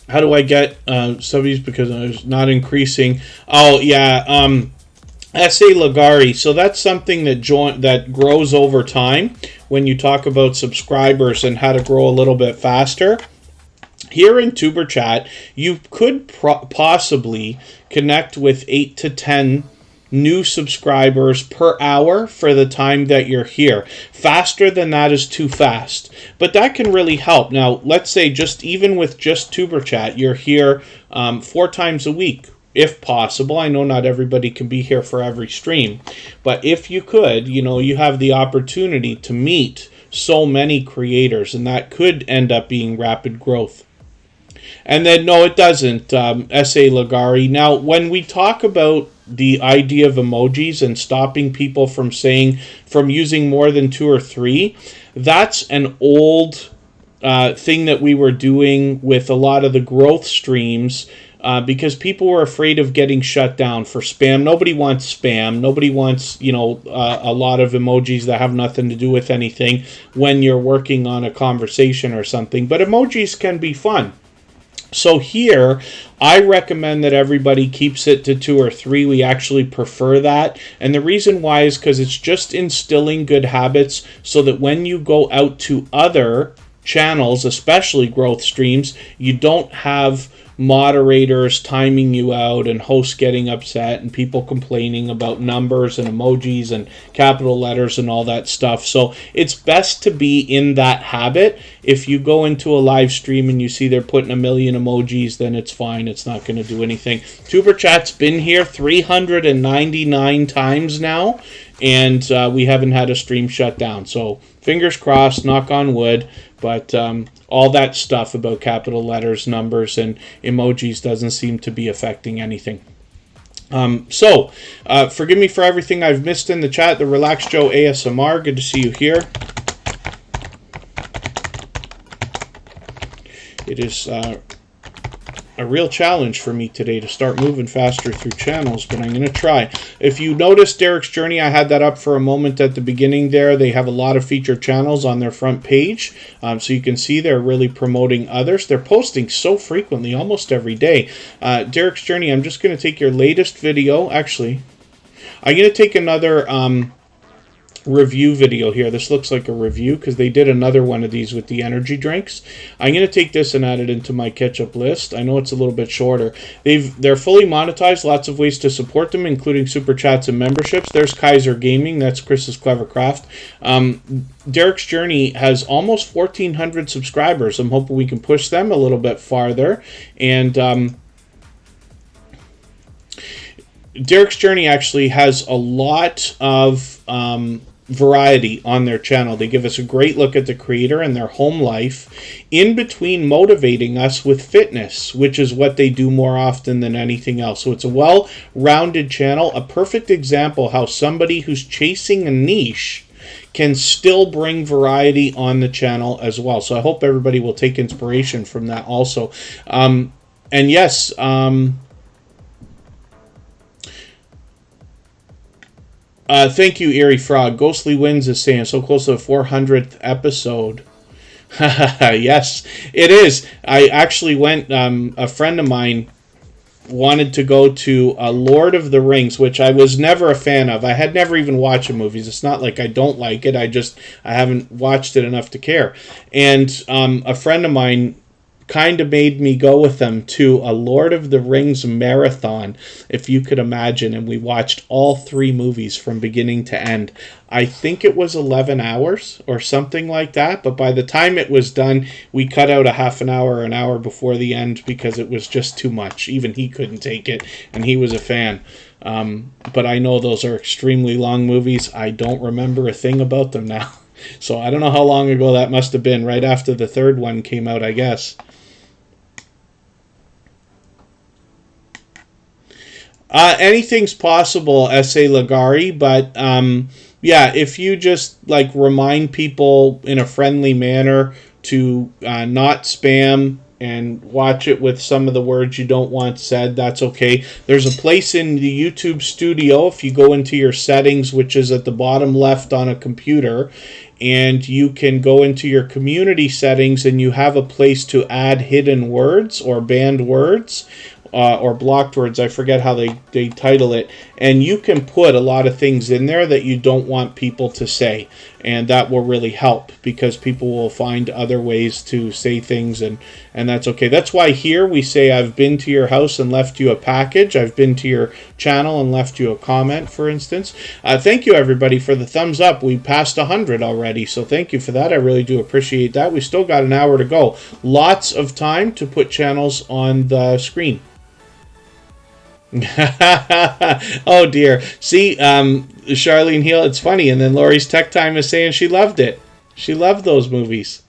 Speaker 1: How do I get subbies because I was not increasing? Oh, yeah, S.A. Lagari. So that's something that grows over time when you talk about subscribers and how to grow a little bit faster. Here in Tuberchat, you could possibly connect with 8 to 10 new subscribers per hour for the time that you're here. Faster than that is too fast, but that can really help. Now, let's say even with just Tuberchat, you're here 4 times a week, if possible. I know not everybody can be here for every stream, but if you could, you have the opportunity to meet so many creators, and that could end up being rapid growth. And then, no, it doesn't, S.A. Lagari. Now, when we talk about the idea of emojis and stopping people from using more than 2 or 3, that's an old thing that we were doing with a lot of the growth streams because people were afraid of getting shut down for spam. Nobody wants spam. Nobody wants, a lot of emojis that have nothing to do with anything when you're working on a conversation or something. But emojis can be fun. So here, I recommend that everybody keeps it to 2 or 3. We actually prefer that. And the reason why is because it's just instilling good habits so that when you go out to other channels, especially growth streams, you don't have moderators timing you out and hosts getting upset and people complaining about numbers and emojis and capital letters and all that stuff. So it's best to be in that habit. If you go into a live stream and you see they're putting a million emojis, then it's fine. It's not going to do anything. Tuberchat's been here 399 times now, and we haven't had a stream shut down. So fingers crossed, knock on wood. But all that stuff about capital letters, numbers, and emojis doesn't seem to be affecting anything. So, forgive me for everything I've missed in the chat. The Relax Joe ASMR, good to see you here. It is a real challenge for me today to start moving faster through channels, but I'm going to try. If you notice Derek's Journey, I had that up for a moment at the beginning there. They have a lot of featured channels on their front page, so you can see they're really promoting others. They're posting so frequently, almost every day. Derek's Journey, I'm just going to take your latest video. Actually, I'm going to take another review video here. This looks like a review because they did another one of these with the energy drinks. I'm going to take this and add it into my catch-up list. I know it's a little bit shorter. They're fully monetized, lots of ways to support them, including super chats and memberships. There's Kaiser Gaming, that's Chris's Clever Craft. Derek's Journey has almost 1,400 subscribers. I'm hoping we can push them a little bit farther. And Derek's Journey actually has a lot of variety on their channel. They give us a great look at the creator and their home life, in between motivating us with fitness, which is what they do more often than anything else. So it's a well-rounded channel, a perfect example how somebody who's chasing a niche can still bring variety on the channel as well. So I hope everybody will take inspiration from that also. And yes, thank you, Eerie Frog. Ghostly Winds is saying, so close to the 400th episode. Yes, it is. I actually went, a friend of mine wanted to go to Lord of the Rings, which I was never a fan of. I had never even watched the movies. It's not like I don't like it. I haven't watched it enough to care. And a friend of mine kind of made me go with them to a Lord of the Rings marathon, if you could imagine, and we watched all 3 movies from beginning to end. I think it was 11 hours or something like that, but by the time it was done, we cut out a half an hour before the end because it was just too much. Even he couldn't take it, and he was a fan. But I know those are extremely long movies. I don't remember a thing about them now. So I don't know how long ago that must have been, right after the 3rd one came out, I guess. Anything's possible, S.A. Lagari, but yeah, if you just like remind people in a friendly manner to not spam and watch it with some of the words you don't want said, that's okay. There's a place in the YouTube studio, if you go into your settings, which is at the bottom left on a computer, and you can go into your community settings and you have a place to add hidden words or banned words. Or blocked words, I forget how they title it, and you can put a lot of things in there that you don't want people to say, and that will really help, because people will find other ways to say things, and that's okay. That's why here we say, I've been to your house and left you a package, I've been to your channel and left you a comment, for instance. Thank you, everybody, for the thumbs up. We passed 100 already, so thank you for that. I really do appreciate that. We still got an hour to go. Lots of time to put channels on the screen. Oh dear. See, Charlene Heal, it's funny, and then Lori's Tech Time is saying she loved it. She loved those movies.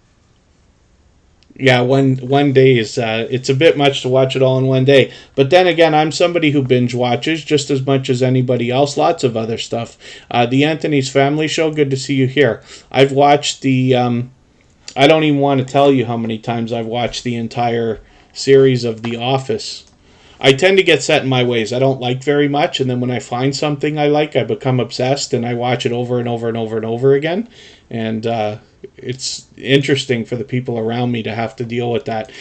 Speaker 1: Yeah, one day is it's a bit much to watch it all in one day. But then again, I'm somebody who binge watches just as much as anybody else. Lots of other stuff. The Anthony's Family Show, good to see you here. I've watched the I don't even want to tell you how many times I've watched the entire series of The Office. I tend to get set in my ways. I don't like very much, and then when I find something I like, I become obsessed, and I watch it over and over and over and over again. And it's interesting for the people around me to have to deal with that.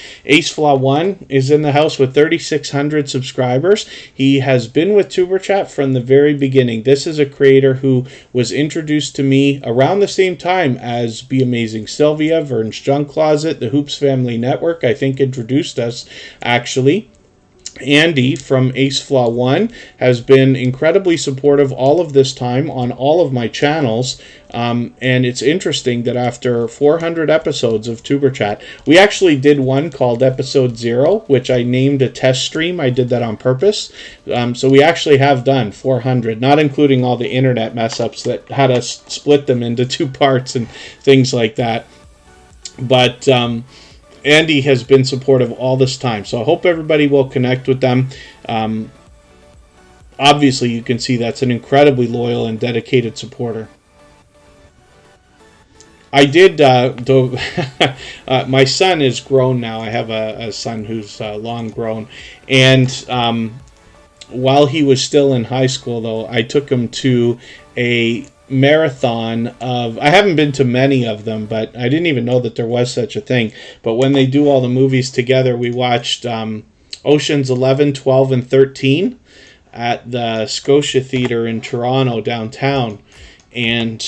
Speaker 1: Flaw One is in the house with 3,600 subscribers. He has been with Tuberchat from the very beginning. This is a creator who was introduced to me around the same time as Be Amazing Sylvia, Vern's Junk Closet, the Hoops Family Network, I think, introduced us, actually. Andy from Flaw One has been incredibly supportive all of this time on all of my channels, and it's interesting that after 400 episodes of Tuberchat, we actually did one called Episode 0, which I named a test stream. I did that on purpose, so we actually have done 400, not including all the internet mess-ups that had us split them into 2 parts and things like that. But Andy has been supportive all this time, so I hope everybody will connect with them. Obviously, you can see that's an incredibly loyal and dedicated supporter. I did, my son is grown now. I have a son who's long grown, and while he was still in high school, though, I took him to a marathon of, I haven't been to many of them, but I didn't even know that there was such a thing. But when they do all the movies together, we watched Oceans 11, 12, and 13 at the Scotia Theatre in Toronto downtown, and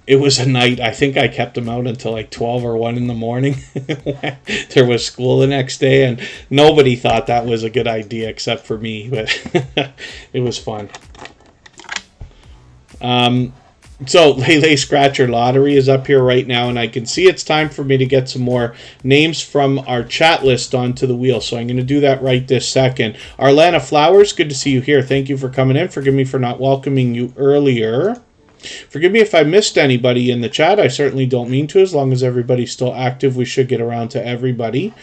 Speaker 1: it was a night, I think I kept him out until like 12 or 1 in the morning. There was school the next day, and nobody thought that was a good idea except for me, but it was fun. So Lele Scratcher Lottery is up here right now, and I can see it's time for me to get some more names from our chat list onto the wheel, so I'm going to do that right this second. Arlana Flowers, good to see you here. Thank you for coming in. Forgive me for not welcoming you earlier. Forgive me if I missed anybody in the chat. I certainly don't mean to. As long as everybody's still active, we should get around to everybody.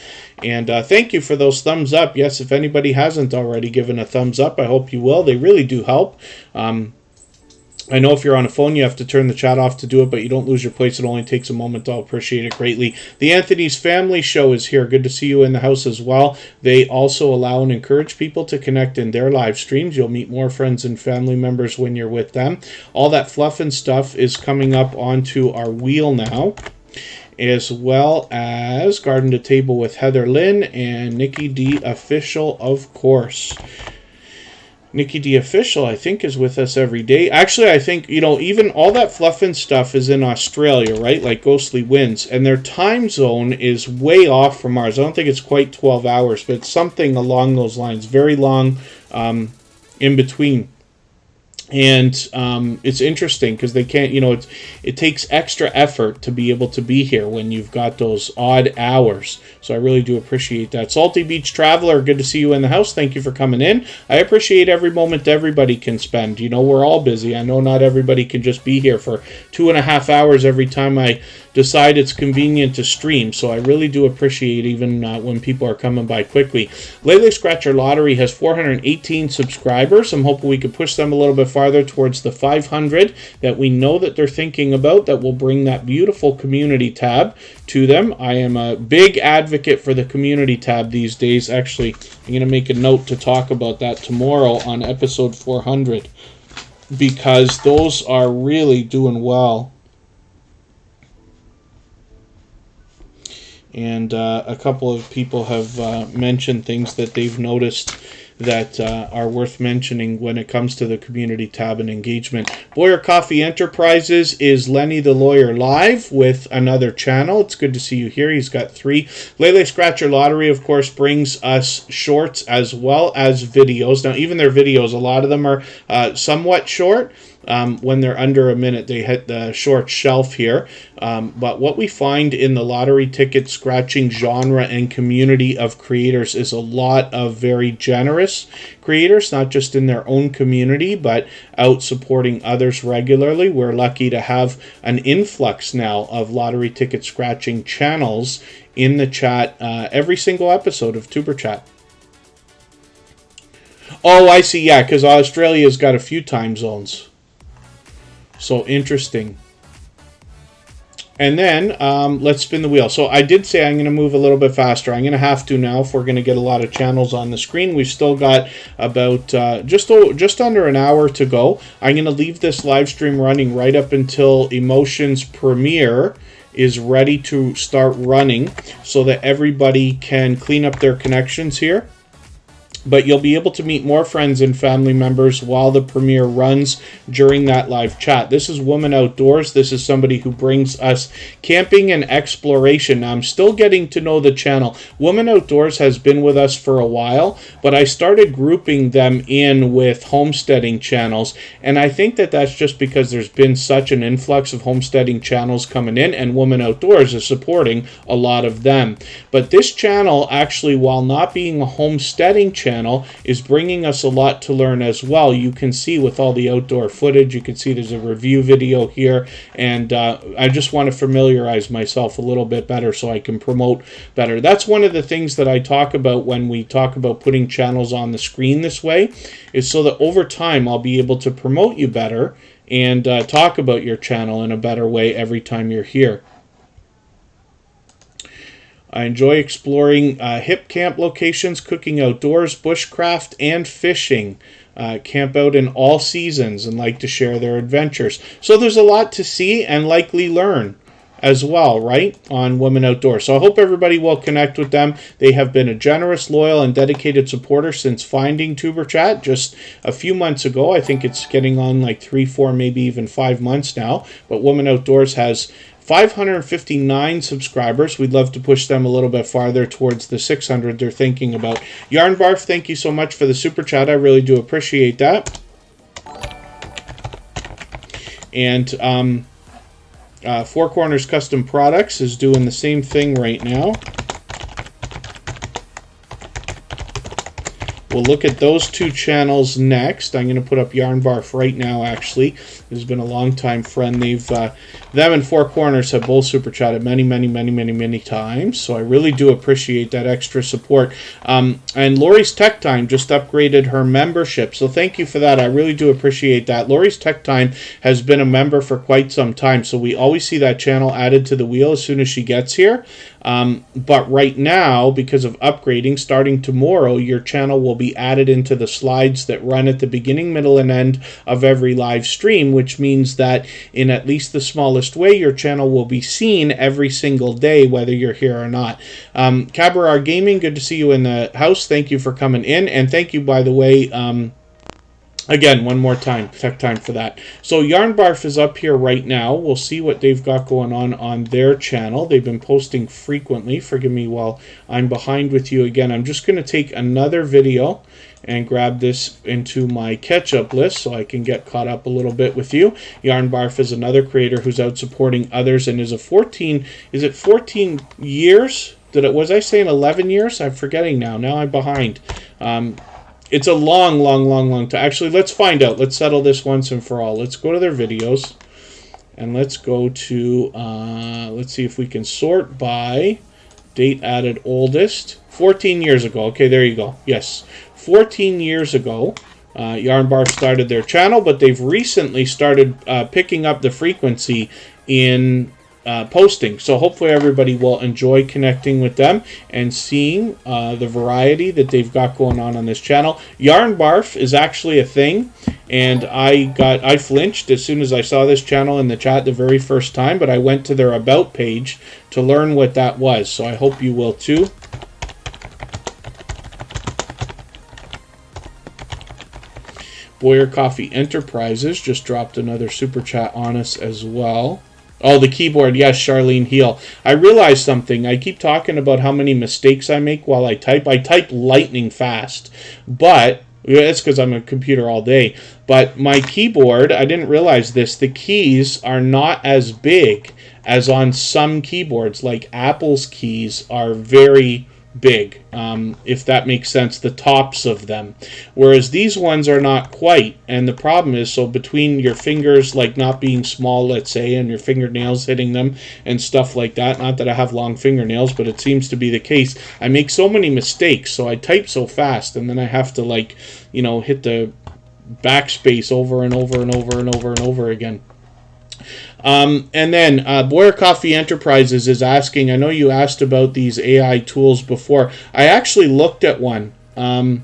Speaker 1: And thank you for those thumbs up. Yes, if anybody hasn't already given a thumbs up, I hope you will. They really do help. I know if you're on a phone, you have to turn the chat off to do it, but you don't lose your place. It only takes a moment. I'll appreciate it greatly. The Anthony's Family Show is here. Good to see you in the house as well. They also allow and encourage people to connect in their live streams. You'll meet more friends and family members when you're with them. All that fluff and stuff is coming up onto our wheel now, as well as Garden to Table with Heather Lynn and Nikki D Official, of course. Nikki D Official, I think, is with us every day. Actually, I think, you know, even all that fluff and stuff is in Australia, right? Like Ghostly Winds. And their time zone is way off from ours. I don't think it's quite 12 hours, but it's something along those lines. Very long in between. And it's interesting because they can't, it takes extra effort to be able to be here when you've got those odd hours. So I really do appreciate that. Salty Beach Traveler, good to see you in the house. Thank you for coming in. I appreciate every moment everybody can spend. We're all busy. I know not everybody can just be here for 2.5 hours every time I decide it's convenient to stream. So I really do appreciate even when people are coming by quickly. Lele Scratcher Lottery has 418 subscribers. I'm hoping we could push them a little bit farther towards the 500 that we know that they're thinking about, that will bring that beautiful community tab to them. I am a big advocate for the community tab these days. Actually, I'm going to make a note to talk about that tomorrow on episode 400 because those are really doing well. And a couple of people have mentioned things that they've noticed that are worth mentioning when it comes to the community tab and engagement. Boyer Coffee Enterprises is Lenny the Lawyer live with another channel. It's good to see you here. He's got 3. Lele Scratcher Lottery, of course, brings us shorts as well as videos. Now, even their videos, a lot of them are somewhat short. When they're under a minute, they hit the short shelf here. But what we find in the lottery ticket scratching genre and community of creators is a lot of very generous creators, not just in their own community, but out supporting others regularly. We're lucky to have an influx now of lottery ticket scratching channels in the chat every single episode of Tuberchat. Oh, I see. Yeah, because Australia's got a few time zones. So interesting. And then let's spin the wheel. So I did say I'm going to move a little bit faster. I'm going to have to now if we're going to get a lot of channels on the screen. We've still got about just under an hour to go. I'm going to leave this live stream running right up until Emotions Premiere is ready to start running so that everybody can clean up their connections here. But you'll be able to meet more friends and family members while the premiere runs during that live chat. This is Woman Outdoors. This is somebody who brings us camping and exploration. Now, I'm still getting to know the channel. Woman Outdoors has been with us for a while, but I started grouping them in with homesteading channels. And I think that that's just because there's been such an influx of homesteading channels coming in, and Woman Outdoors is supporting a lot of them. But this channel, actually, while not being a homesteading channel, is bringing us a lot to learn as well. You can see with all the outdoor footage, you can see there's a review video here, and I just want to familiarize myself a little bit better so I can promote better. That's one of the things that I talk about when we talk about putting channels on the screen this way, is so that over time I'll be able to promote you better and talk about your channel in a better way every time you're here. I enjoy exploring hip camp locations, cooking outdoors, bushcraft, and fishing. Camp out in all seasons and like to share their adventures. So there's a lot to see and likely learn as well, right, on Women Outdoors. So I hope everybody will connect with them. They have been a generous, loyal, and dedicated supporter since finding Tuberchat just a few months ago. I think it's getting on like 3, 4, maybe even 5 months now. But Women Outdoors has 559 subscribers. We'd love to push them a little bit farther towards the 600 they're thinking about. Yarn Barf, thank you so much for the super chat. I really do appreciate that. And Four Corners Custom Products is doing the same thing right now. We'll look at those 2 channels next. I'm going to put up Yarn Barf right now, actually. This has been a long-time friend. Them and Four Corners have both super chatted many times. So I really do appreciate that extra support. And Lori's Tech Time just upgraded her membership. So thank you for that. I really do appreciate that. Lori's Tech Time has been a member for quite some time. So we always see that channel added to the wheel as soon as she gets here. But right now, because of upgrading, starting tomorrow, your channel will be added into the slides that run at the beginning, middle, and end of every live stream, which means that in at least the smallest way, your channel will be seen every single day, whether you're here or not. Cabarar Gaming, good to see you in the house. Thank you for coming in, and thank you, by the way, Again, one more time, tech time for that. So Yarn Barf is up here right now. We'll see what they've got going on their channel. They've been posting frequently. Forgive me while I'm behind with you again. I'm just going to take another video and grab this into my catch-up list so I can get caught up a little bit with you. Yarn Barf is another creator who's out supporting others and is a 14 years? Was I saying 11 years? I'm forgetting now. Now I'm behind. It's a long time. Actually, let's find out. Let's settle this once and for all. Let's go to their videos. And let's go to, let's see if we can sort by date added oldest. 14 years ago. Okay, there you go. Yes. 14 years ago, Yarn Barf started their channel, but they've recently started picking up the frequency in posting. So hopefully everybody will enjoy connecting with them and seeing the variety that they've got going on this channel. Yarn Barf is actually a thing, and I flinched as soon as I saw this channel in the chat the very first time, but I went to their about page to learn what that was. So I hope you will too. Boyer Coffee Enterprises just dropped another super chat on us as well. Oh, the keyboard. Yes, Charlene Heal. I realized something. I keep talking about how many mistakes I make while I type. I type lightning fast, but it's because I'm a computer all day. But my keyboard, I didn't realize this, the keys are not as big as on some keyboards. Like Apple's keys are very big, if that makes sense, the tops of them, whereas these ones are not quite. And the problem is, so between your fingers like not being small, let's say, and your fingernails hitting them and stuff like that, not that I have long fingernails, but it seems to be the case, I make so many mistakes. So I type so fast, and then I have to, like, you know, hit the backspace over and over and over and over and over again. And then Boyer Coffee Enterprises is asking, I know you asked about these AI tools before. I actually looked at one. The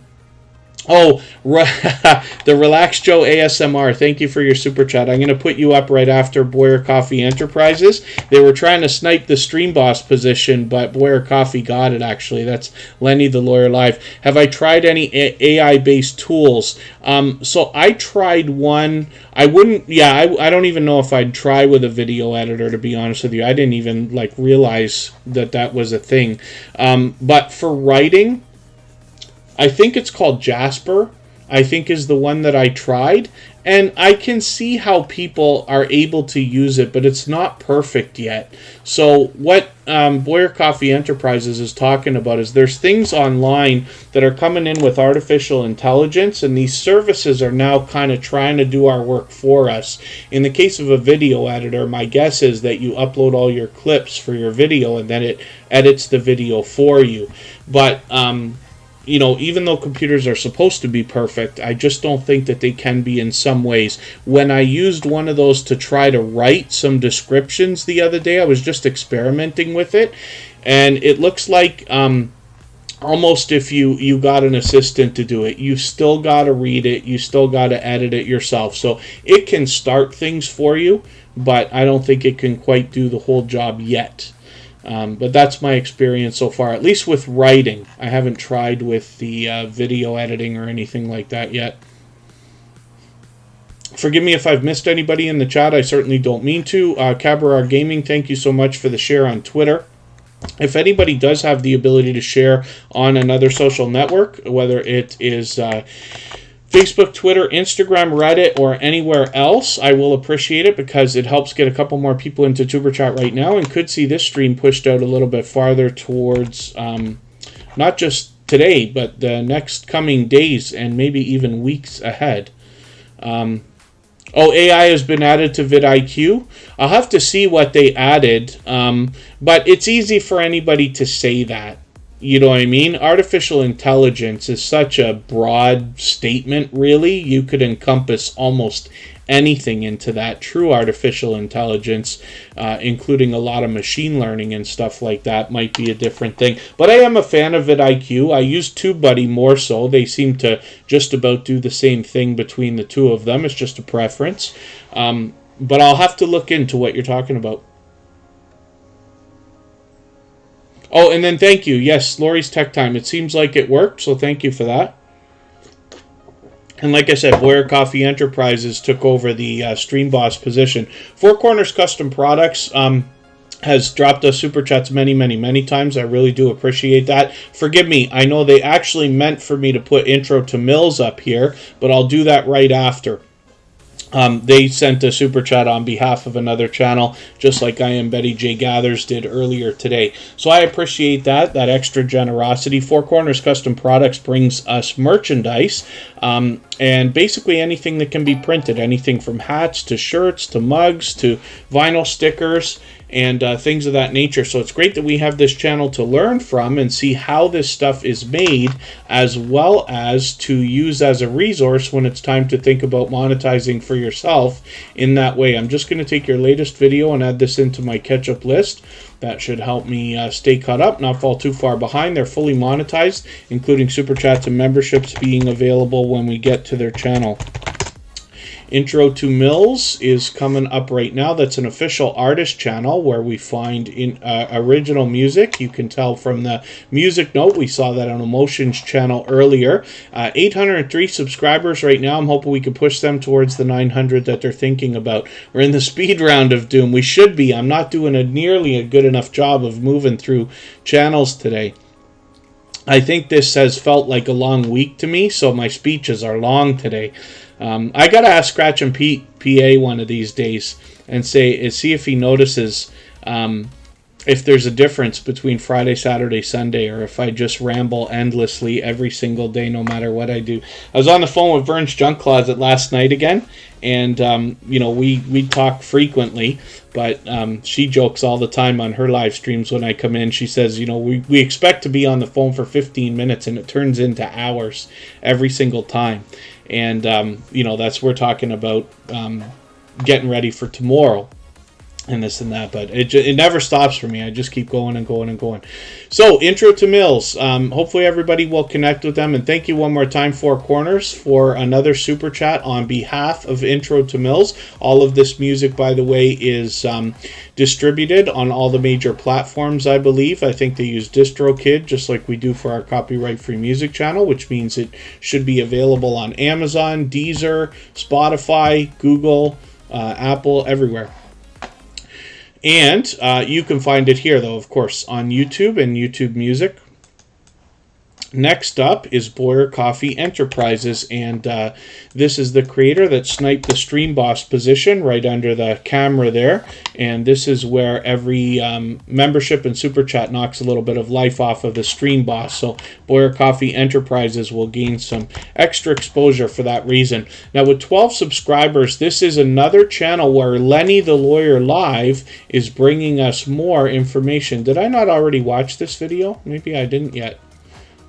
Speaker 1: Relax Joe ASMR. Thank you for your super chat. I'm going to put you up right after Boyer Coffee Enterprises. They were trying to snipe the stream boss position, but Boyer Coffee got it, actually. That's Lenny the Lawyer Live. Have I tried any AI-based tools? So I tried one. I don't even know if I'd try with a video editor, to be honest with you. I didn't even realize that was a thing. But for writing, I think it's called Jasper, I think is the one that I tried. And I can see how people are able to use it, but it's not perfect yet. So what Boyer Coffee Enterprises is talking about is there's things online that are coming in with artificial intelligence, and these services are now kind of trying to do our work for us. In the case of a video editor, my guess is that you upload all your clips for your video, and then it edits the video for you. But you know, even though computers are supposed to be perfect, I just don't think that they can be in some ways. When I used one of those to try to write some descriptions the other day, I was just experimenting with it, and it looks like almost if you got an assistant to do it, you still got to read it, you still got to edit it yourself. So it can start things for you, but I don't think it can quite do the whole job yet. But that's my experience so far, at least with writing. I haven't tried with the video editing or anything like that yet. Forgive me if I've missed anybody in the chat. I certainly don't mean to. Cabarar Gaming, thank you so much for the share on Twitter. If anybody does have the ability to share on another social network, whether it is Facebook, Twitter, Instagram, Reddit, or anywhere else, I will appreciate it because it helps get a couple more people into Tuberchat right now and could see this stream pushed out a little bit farther towards not just today, but the next coming days and maybe even weeks ahead. AI has been added to vidIQ. I'll have to see what they added, but it's easy for anybody to say that. You know what I mean? Artificial intelligence is such a broad statement, really. You could encompass almost anything into that. True artificial intelligence, including a lot of machine learning and stuff like that, might be a different thing. But I am a fan of vidIQ. I use TubeBuddy more so. They seem to just about do the same thing between the two of them. It's just a preference. But I'll have to look into what you're talking about. Oh, and then thank you. Yes, Lori's Tech Time. It seems like it worked, so thank you for that. And like I said, Boyer Coffee Enterprises took over the Stream Boss position. Four Corners Custom Products has dropped us super chats many times. I really do appreciate that. Forgive me, I know they actually meant for me to put Intro to Mills up here, but I'll do that right after. They sent a super chat on behalf of another channel, just like I Am Betty J Gathers did earlier today. So I appreciate that extra generosity. Four Corners Custom Products brings us merchandise, and basically anything that can be printed, anything from hats to shirts to mugs to vinyl stickers and things of that nature. So it's great that we have this channel to learn from and see how this stuff is made, as well as to use as a resource when it's time to think about monetizing for yourself in that way. I'm just going to take your latest video and add this into my catch-up list. That should help me stay caught up, not fall too far behind. They're fully monetized, including super chats and memberships being available when we get to their channel. Intro to Mills is coming up right now. That's an official artist channel where we find original music. You can tell from the music note. We saw that on Emotions channel earlier. 803 subscribers right now. I'm hoping we can push them towards the 900 that they're thinking about. We're in the speed round of doom. We should be. I'm not doing nearly a good enough job of moving through channels today. I think this has felt like a long week to me, so my speeches are long today. I gotta ask Scratch and Pete PA one of these days and see if he notices if there's a difference between Friday, Saturday, Sunday, or if I just ramble endlessly every single day, no matter what I do. I was on the phone with Vern's Junk Closet last night again, and you know, we talk frequently, but she jokes all the time on her live streams when I come in. She says, you know, we expect to be on the phone for 15 minutes, and it turns into hours every single time. And, you know, we're talking about getting ready for tomorrow and this and that. But it never stops for me. I just keep going and going and going. So, Intro to Mills. Hopefully everybody will connect with them. And thank you one more time, Four Corners, for another super chat on behalf of Intro to Mills. All of this music, by the way, is distributed on all the major platforms, I believe. I think they use DistroKid, just like we do for our copyright-free music channel, which means it should be available on Amazon, Deezer, Spotify, Google, Apple, everywhere. And you can find it here, though, of course, on YouTube and YouTube Music. Next up is Boyer Coffee Enterprises, and this is the creator that sniped the Stream Boss position right under the camera there, and this is where every membership and super chat knocks a little bit of life off of the Stream Boss, so Boyer Coffee Enterprises will gain some extra exposure for that reason. Now with 12 subscribers, this is another channel where Lenny the Lawyer Live is bringing us more information. Did I not already watch this video? Maybe I didn't yet.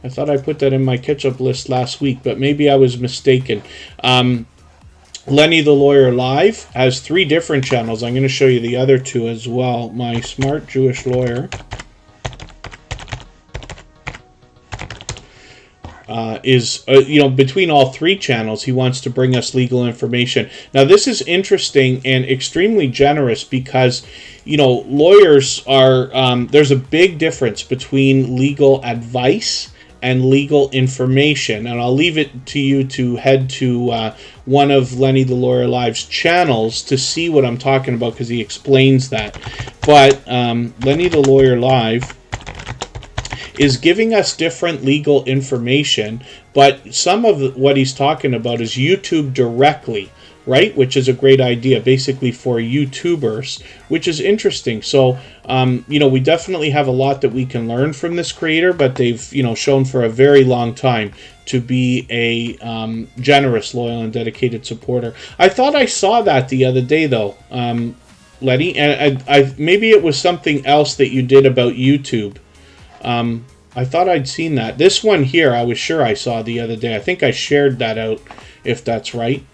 Speaker 1: I thought I put that in my catch-up list last week, but maybe I was mistaken. Lenny the Lawyer Live has 3 different channels. I'm going to show you the other 2 as well. My Smart Jewish Lawyer is, you know, between all 3 channels, he wants to bring us legal information. Now, this is interesting and extremely generous because, you know, lawyers are, there's a big difference between legal advice and legal information, and I'll leave it to you to head to one of Lenny the Lawyer Live's channels to see what I'm talking about, because he explains that. But Lenny the Lawyer Live is giving us different legal information, but some of what he's talking about is YouTube directly, right? Which is a great idea, basically for YouTubers, which is interesting. So, you know, we definitely have a lot that we can learn from this creator, but they've, you know, shown for a very long time to be a generous, loyal, and dedicated supporter. I thought I saw that the other day, though, Letty, and I maybe it was something else that you did about YouTube. I thought I'd seen that. This one here, I was sure I saw the other day. I think I shared that out, if that's right.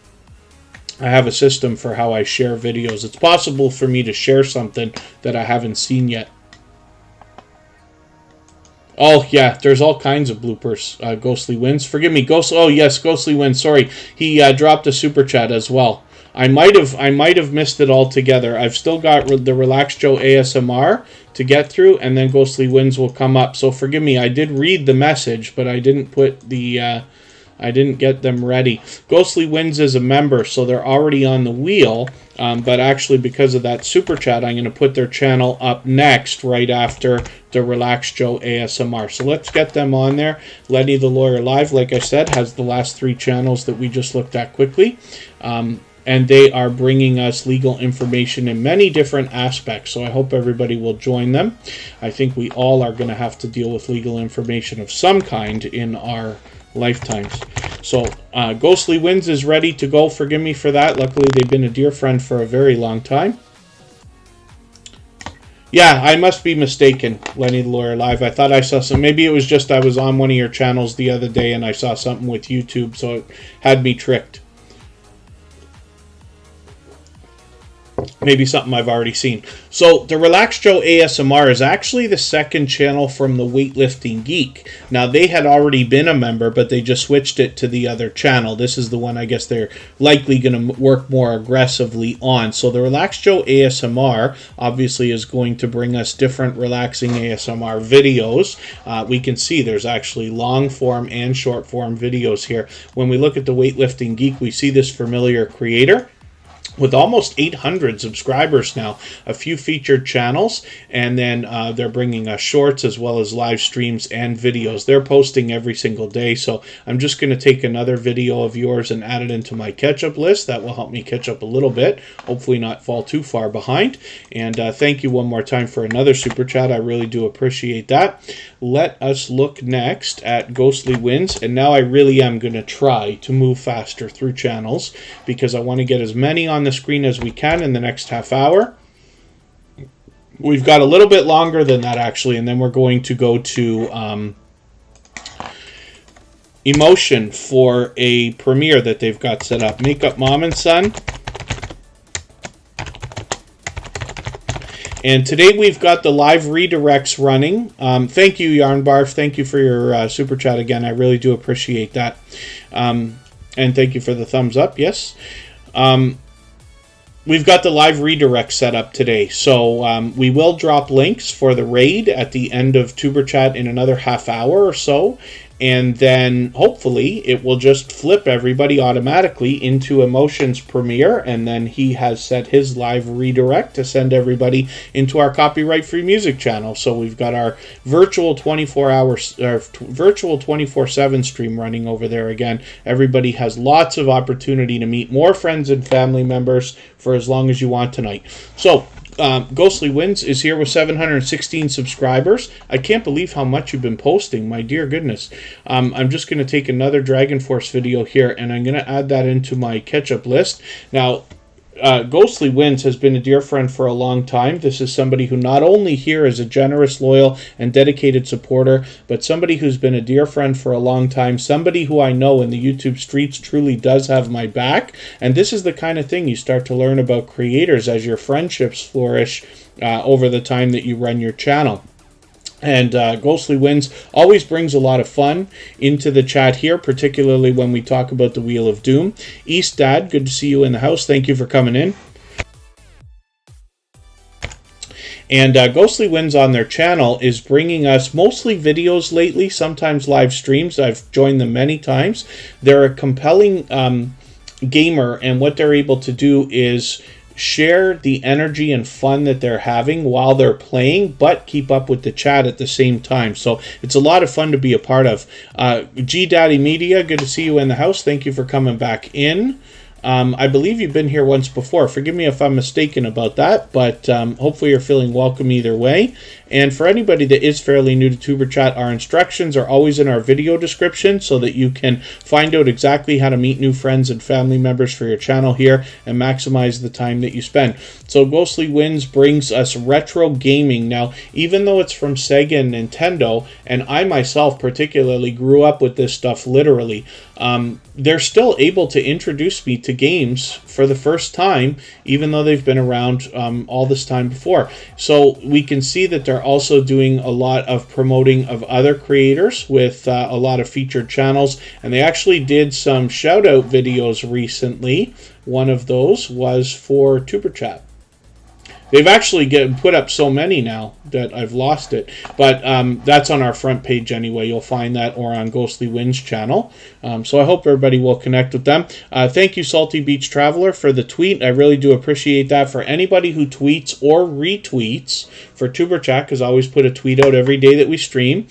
Speaker 1: I have a system for how I share videos. It's possible for me to share something that I haven't seen yet. Oh, yeah, there's all kinds of bloopers. Ghostly Wins. Forgive me, oh, yes, Ghostly Wins. Sorry, he dropped a super chat as well. I might have missed it altogether. I've still got the Relax Joe ASMR to get through, and then Ghostly Winds will come up. So forgive me, I did read the message, but I didn't put the I didn't get them ready. Ghostly Wins is a member, so they're already on the wheel. But actually, because of that super chat, I'm going to put their channel up next, right after the Relax Joe ASMR. So let's get them on there. Lenny the Lawyer Live, like I said, has the last 3 channels that we just looked at quickly. And they are bringing us legal information in many different aspects. So I hope everybody will join them. I think we all are going to have to deal with legal information of some kind in our lifetimes. So Ghostly Wins is ready to go. Forgive me for that. Luckily, they've been a dear friend for a very long time. Yeah, I must be mistaken, Lenny the Lawyer Live. I thought I saw some. Maybe it was just I was on one of your channels the other day and I saw something with YouTube, so it had me tricked. Maybe something I've already seen. So the Relax Joe ASMR is actually the second channel from the Weightlifting Geek. Now, they had already been a member, but they just switched it to the other channel. This is the one I guess they're likely going to work more aggressively on. So the Relax Joe ASMR obviously is going to bring us different relaxing ASMR videos. We can see there's actually long form and short form videos here. When we look at the Weightlifting Geek, we see this familiar creator with almost 800 subscribers now, a few featured channels, and then they're bringing us shorts as well as live streams and videos. They're posting every single day, so I'm just going to take another video of yours and add it into my catch-up list. That will help me catch up a little bit, hopefully not fall too far behind. And thank you one more time for another super chat. I really do appreciate that. Let us look next at Ghostly Wins, and now I really am going to try to move faster through channels because I want to get as many on the screen as we can in the next half hour. We've got a little bit longer than that actually, and then we're going to go to Emotion for a premiere that they've got set up. Makeup Mom and Son. And today we've got the live redirects running. Thank you, Yarn Barf. Thank you for your super chat again. I really do appreciate that. And thank you for the thumbs up. Yes. We've got the live redirect set up today. So we will drop links for the raid at the end of Tuberchat in another half hour or so. And then hopefully it will just flip everybody automatically into Emotion's premiere, and then he has set his live redirect to send everybody into our copyright-free music channel. So we've got our virtual 24/7 stream running over there again. Everybody has lots of opportunity to meet more friends and family members for as long as you want tonight. So Ghostly Wins is here with 716 subscribers. I can't believe how much you've been posting. My dear goodness. I'm just going to take another Dragon Force video here, and I'm going to add that into my catch-up list. Now, Ghostly Wins has been a dear friend for a long time. This is somebody who not only here is a generous, loyal, and dedicated supporter, but somebody who's been a dear friend for a long time, somebody who I know in the YouTube streets truly does have my back. And this is the kind of thing you start to learn about creators as your friendships flourish over the time that you run your channel. And Ghostly Wins always brings a lot of fun into the chat here, particularly when we talk about the Wheel of Doom. East Dad, good to see you in the house. Thank you for coming in. And Ghostly Wins on their channel is bringing us mostly videos lately, sometimes live streams. I've joined them many times. They're a compelling gamer, and what they're able to do is share the energy and fun that they're having while they're playing, but keep up with the chat at the same time. So it's a lot of fun to be a part of. G Daddy Media, good to see you in the house. Thank you for coming back in. I believe you've been here once before. Forgive me if I'm mistaken about that, but hopefully you're feeling welcome either way. And for anybody that is fairly new to Tuberchat, our instructions are always in our video description so that you can find out exactly how to meet new friends and family members for your channel here and maximize the time that you spend. So Ghostly Wins brings us retro gaming. Now, even though it's from Sega and Nintendo, and I myself particularly grew up with this stuff literally, they're still able to introduce me to games for the first time, even though they've been around all this time before. So we can see that they're also doing a lot of promoting of other creators with a lot of featured channels, and they actually did some shout out videos recently. One of those was for Tuberchat. They've actually put up so many now that I've lost it. But that's on our front page anyway. You'll find that, or on Ghostly Wind's channel. So I hope everybody will connect with them. Thank you, Salty Beach Traveler, for the tweet. I really do appreciate that. For anybody who tweets or retweets for Tuberchat, because I always put a tweet out every day that we stream,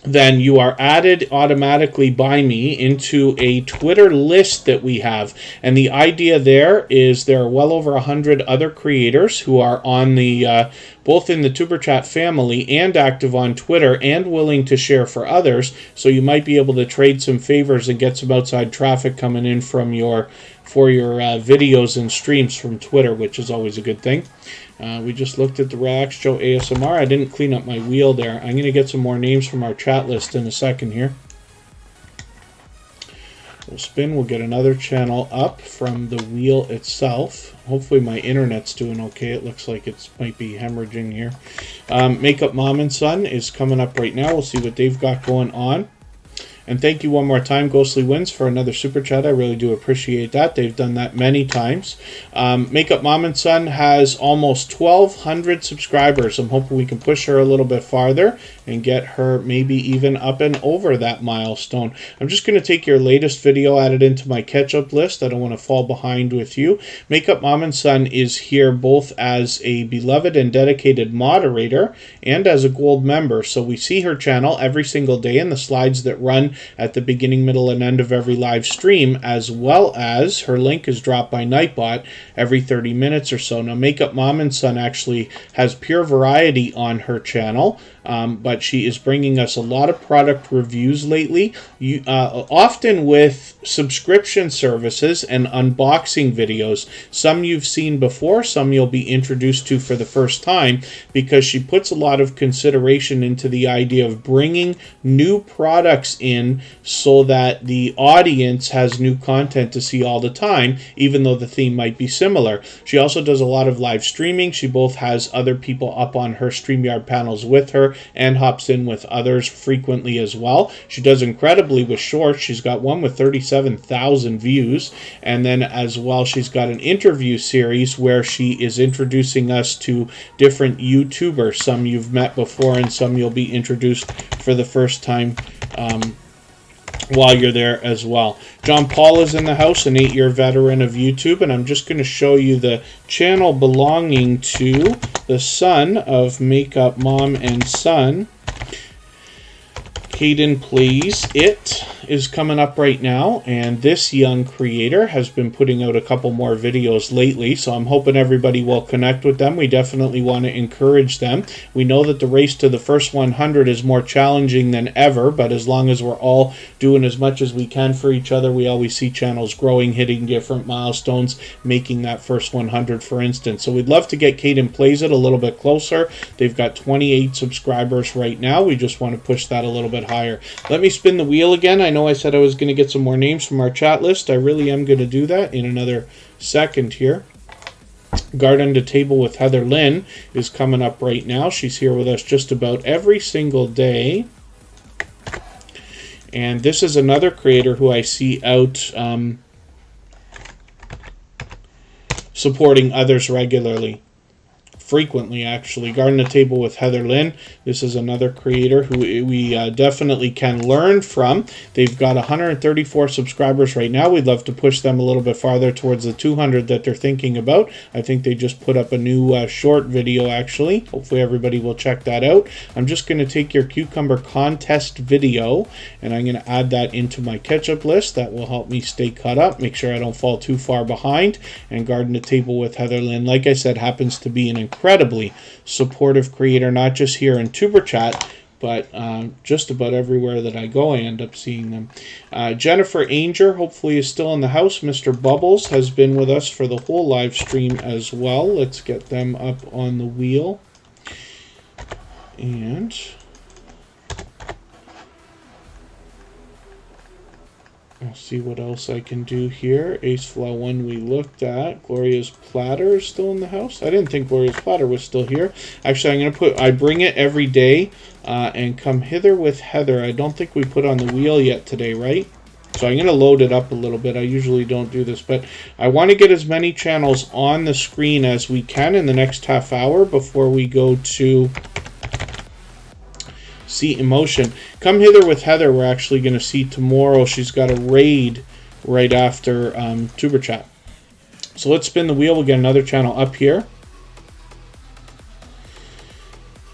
Speaker 1: then you are added automatically by me into a Twitter list that we have. And the idea there is there are well over 100 other creators who are on the both in the Tuberchat family and active on Twitter and willing to share for others. So you might be able to trade some favors and get some outside traffic coming in from your videos and streams from Twitter, which is always a good thing. We just looked at the Relax Joe ASMR. I didn't clean up my wheel there. I'm going to get some more names from our chat list in a second here. We'll spin. We'll get another channel up from the wheel itself. Hopefully my internet's doing okay. It looks like it might be hemorrhaging here. Makeup Mom and Son is coming up right now. We'll see what they've got going on. And thank you one more time, Ghostly Winds, for another Super Chat. I really do appreciate that. They've done that many times. Makeup Mom and Son has almost 1,200 subscribers. I'm hoping we can push her a little bit farther and get her maybe even up and over that milestone. I'm just going to take your latest video, add it into my catch-up list. I don't want to fall behind with you. Makeup Mom and Son is here both as a beloved and dedicated moderator and as a gold member. So we see her channel every single day in the slides that run at the beginning, middle, and end of every live stream, as well as her link is dropped by Nightbot every 30 minutes or so. Now, Makeup Mom and Son actually has pure variety on her channel, but she is bringing us a lot of product reviews lately, often with subscription services and unboxing videos. Some you've seen before, some you'll be introduced to for the first time, because she puts a lot of consideration into the idea of bringing new products in so that the audience has new content to see all the time, even though the theme might be similar. She also does a lot of live streaming. She both has other people up on her StreamYard panels with her and hops in with others frequently as well. She does incredibly with shorts. She's got one with 37,000 views, and then as well she's got an interview series where she is introducing us to different YouTubers. Some you've met before and some you'll be introduced for the first time while you're there as well. John Paul is in the house, an 8-year veteran of YouTube, and I'm just going to show you the channel belonging to the son of Makeup Mom and Son. Caden Plays It is coming up right now, and this young creator has been putting out a couple more videos lately, so I'm hoping everybody will connect with them. We definitely want to encourage them. We know that the race to the first 100 is more challenging than ever, but as long as we're all doing as much as we can for each other, we always see channels growing, hitting different milestones, making that first 100, for instance. So we'd love to get Caden Plays It a little bit closer. They've got 28 subscribers right now. We just want to push that a little bit higher. Let me spin the wheel again. I know I said I was going to get some more names from our chat list. I really am going to do that in another second here. Garden to Table with Heather Lynn is coming up right now. She's here with us just about every single day. And this is another creator who I see out supporting others regularly. Frequently, actually. Garden to Table with Heather Lynn. This is another creator who we definitely can learn from. They've got 134 subscribers right now. We'd love to push them a little bit farther towards the 200 that they're thinking about. I think they just put up a new short video, actually. Hopefully everybody will check that out. I'm just going to take your cucumber contest video, and I'm going to add that into my catch-up list. That will help me stay caught up, make sure I don't fall too far behind. And Garden to Table with Heather Lynn, like I said, happens to be an incredibly supportive creator, not just here in Tuberchat, but just about everywhere that I go, I end up seeing them. Jennifer Ainger, hopefully, is still in the house. Mr. Bubbles has been with us for the whole live stream as well. Let's get them up on the wheel. And I'll see what else I can do here. Ace Flaw One we looked at. Gloria's Platter is still in the house. I didn't think Gloria's Platter was still here. Actually, I'm going to put, I bring it every day and come hither with Heather. I don't think we put on the wheel yet today, right? So I'm going to load it up a little bit. I usually don't do this, but I want to get as many channels on the screen as we can in the next half hour before we go to see Emotion. Come Hither with Heather, we're actually going to see tomorrow. She's got a raid right after Tuberchat. So let's spin the wheel. We'll get another channel up here.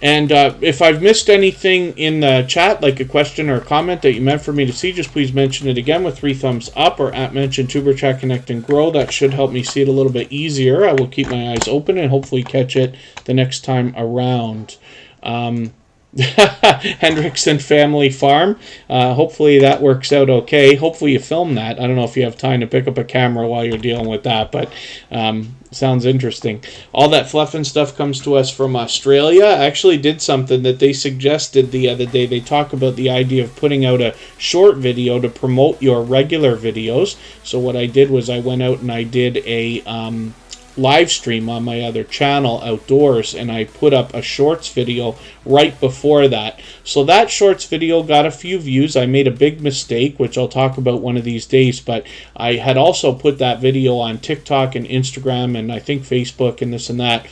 Speaker 1: And if I've missed anything in the chat, like a question or a comment that you meant for me to see, just please mention it again with 3 thumbs up or @mention Tuberchat Connect and Grow. That should help me see it a little bit easier. I will keep my eyes open and hopefully catch it the next time around. Hendrickson Family Farm. Hopefully that works out okay. Hopefully you film that. I don't know if you have time to pick up a camera while you're dealing with that, but sounds interesting. All that fluff and stuff comes to us from Australia. I actually did something that they suggested the other day. They talk about the idea of putting out a short video to promote your regular videos. So what I did was I went out and I did a live stream on my other channel outdoors, and I put up a shorts video right before that. So that shorts video got a few views. I made a big mistake, which I'll talk about one of these days, but I had also put that video on TikTok and Instagram and I think Facebook and this and that.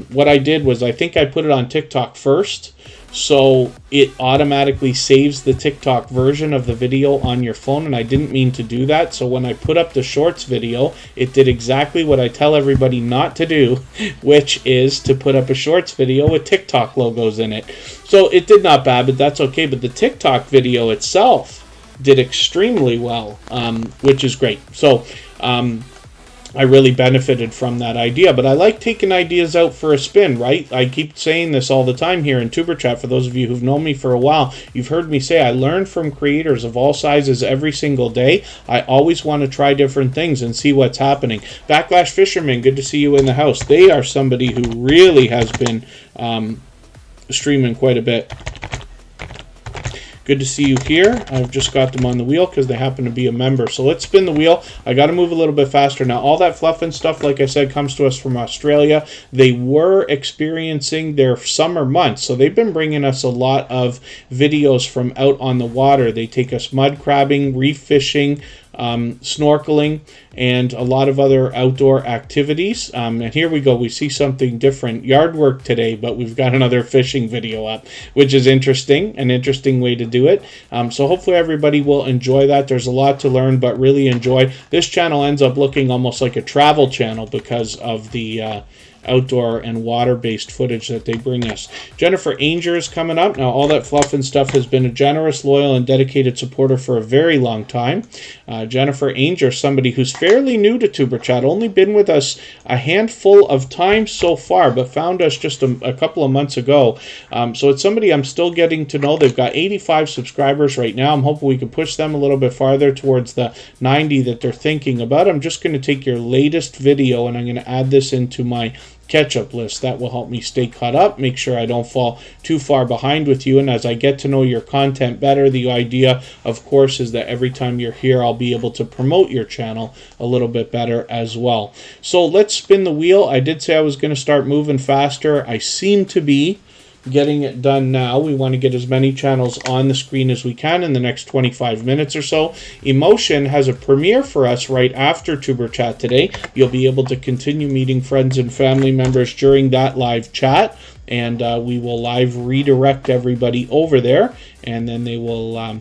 Speaker 1: What I did was I think I put it on TikTok first, so it automatically saves the TikTok version of the video on your phone, and I didn't mean to do that. So when I put up the shorts video, it did exactly what I tell everybody not to do, which is to put up a shorts video with TikTok logos in it. So it did not bad, but that's okay. But the TikTok video itself did extremely well, which is great. So I really benefited from that idea, but I like taking ideas out for a spin, right? I keep saying this all the time here in Tuberchat. For those of you who've known me for a while, you've heard me say I learn from creators of all sizes every single day. I always want to try different things and see what's happening. Backlash Fisherman, good to see you in the house. They are somebody who really has been streaming quite a bit. Good to see you here. I've just got them on the wheel because they happen to be a member. So let's spin the wheel. I got to move a little bit faster. Now, all that fluff and stuff, like I said, comes to us from Australia. They were experiencing their summer months, so they've been bringing us a lot of videos from out on the water. They take us mud crabbing, reef fishing, snorkeling, and a lot of other outdoor activities. And here we go. We see something different. Yard work today, but we've got another fishing video up, which is interesting, an interesting way to do it. So hopefully everybody will enjoy that. There's a lot to learn, but really enjoy. This channel ends up looking almost like a travel channel because of the outdoor and water-based footage that they bring us. Jennifer Ainger is coming up. Now, all that fluff and stuff has been a generous, loyal, and dedicated supporter for a very long time. Jennifer Ainger, somebody who's fairly new to Tuberchat, only been with us a handful of times so far, but found us just a couple of months ago. So it's somebody I'm still getting to know. They've got 85 subscribers right now. I'm hoping we can push them a little bit farther towards the 90 that they're thinking about. I'm just going to take your latest video and I'm going to add this into my catch-up list. That will help me stay caught up, make sure I don't fall too far behind with you, and as I get to know your content better, the idea, of course, is that every time you're here, I'll be able to promote your channel a little bit better as well. So let's spin the wheel. I did say I was going to start moving faster. I seem to be getting it done now. We want to get as many channels on the screen as we can in the next 25 minutes or so. Emotion has a premiere for us right after Tuberchat today. You'll be able to continue meeting friends and family members during that live chat, and we will live redirect everybody over there, and then they will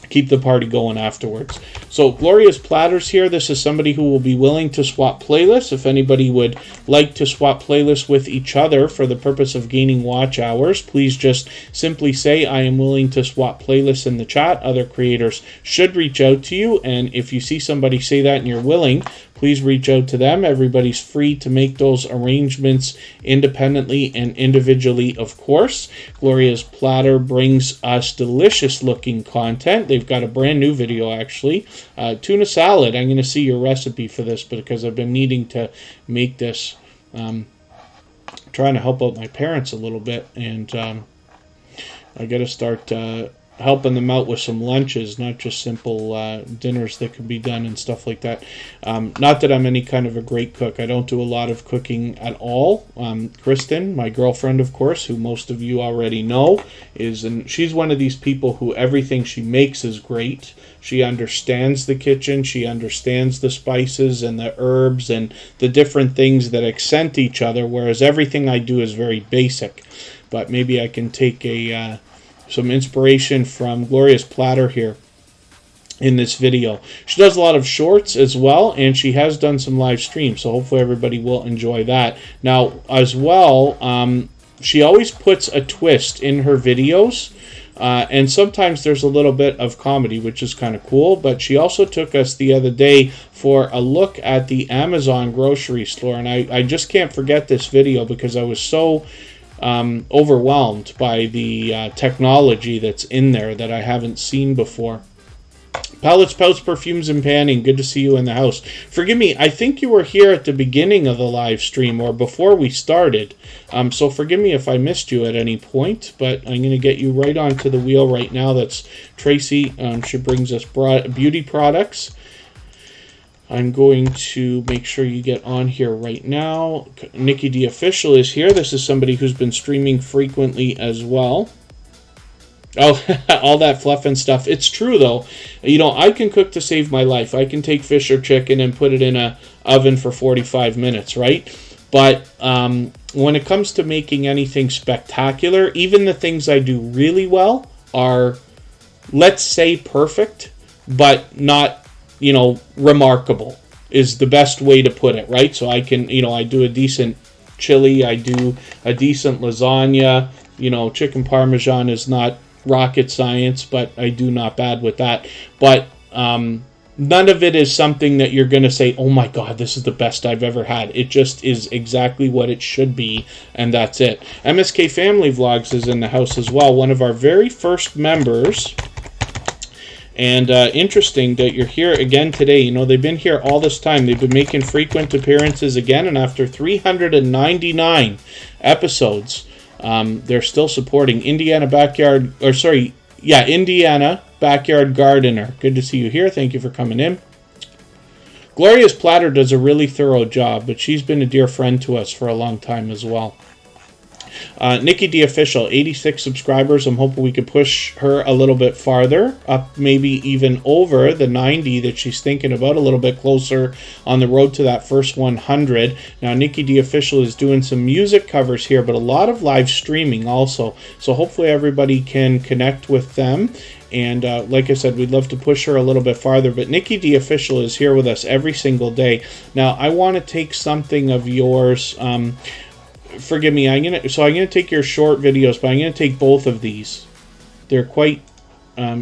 Speaker 1: keep the party going afterwards. So Gloria's Platters here. This is somebody who will be willing to swap playlists. If anybody would like to swap playlists with each other for the purpose of gaining watch hours, please just simply say I am willing to swap playlists in the chat. Other creators should reach out to you, and if you see somebody say that and you're willing, please reach out to them. Everybody's free to make those arrangements independently and individually, of course. Gloria's Platter brings us delicious looking content. They've got a brand new video, actually. Tuna salad. I'm going to see your recipe for this because I've been needing to make this. Trying to help out my parents a little bit, and I got to start helping them out with some lunches, not just simple dinners that could be done and stuff like that. Not that I'm any kind of a great cook. I don't do a lot of cooking at all. Kristen, my girlfriend, of course, who most of you already know, she's one of these people who everything she makes is great. She understands the kitchen. She understands the spices and the herbs and the different things that accent each other, whereas everything I do is very basic. But maybe I can take some inspiration from Gloria's platter here in this video. She does a lot of shorts as well, and she has done some live streams, so hopefully everybody will enjoy that. Now, as well, she always puts a twist in her videos. And sometimes there's a little bit of comedy, which is kind of cool. But she also took us the other day for a look at the Amazon grocery store. And I just can't forget this video because I was so overwhelmed by the technology that's in there that I haven't seen before. Palettes, Pouts, Perfumes, and Panning, good to see you in the house. Forgive me, I think you were here at the beginning of the live stream or before we started. So forgive me if I missed you at any point, but I'm going to get you right onto the wheel right now. That's Tracy. She brings us beauty products. I'm going to make sure you get on here right now. Nikki D Official is here. This is somebody who's been streaming frequently as well. Oh, all that fluff and stuff. It's true, though. You know, I can cook to save my life. I can take fish or chicken and put it in a oven for 45 minutes, right? But when it comes to making anything spectacular, even the things I do really well are, let's say, perfect, but not, you know, remarkable is the best way to put it, right? So I can, you know, I do a decent chili. I do a decent lasagna. You know, chicken parmesan is not rocket science, but I do not bad with that. But none of it is something that you're going to say, oh my God, this is the best I've ever had. It just is exactly what it should be, and that's it. MSK Family Vlogs is in the house as well, one of our very first members. And interesting that you're here again today. You know, they've been here all this time. They've been making frequent appearances again, and after 399 episodes, they're still supporting Indiana Backyard Gardener. Good to see you here. Thank you for coming in. Gloria's Platter does a really thorough job, but she's been a dear friend to us for a long time as well. Nikki D Official, 86 subscribers. I'm hoping we could push her a little bit farther, up maybe even over the 90 that she's thinking about, a little bit closer on the road to that first 100. Now, Nikki D Official is doing some music covers here, but a lot of live streaming also. So hopefully everybody can connect with them. And like I said, we'd love to push her a little bit farther. But Nikki D Official is here with us every single day. Now, I want to take something of yours. Forgive me, I'm gonna take your short videos, but I'm gonna take both of these. They're quite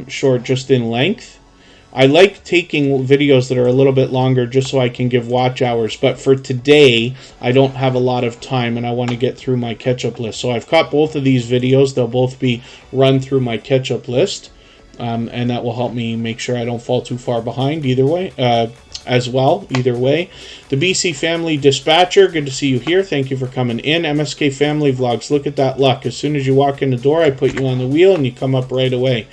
Speaker 1: short, just in length. I like taking videos that are a little bit longer just so I can give watch hours, but for today I don't have a lot of time and I want to get through my catch-up list. So I've caught both of these videos. They'll both be run through my catch-up list, and that will help me make sure I don't fall too far behind either way. Either way. The BC Family Dispatcher, good to see you here. Thank you for coming in. MSK Family Vlogs, look at that luck. As soon as you walk in the door, I put you on the wheel and you come up right away.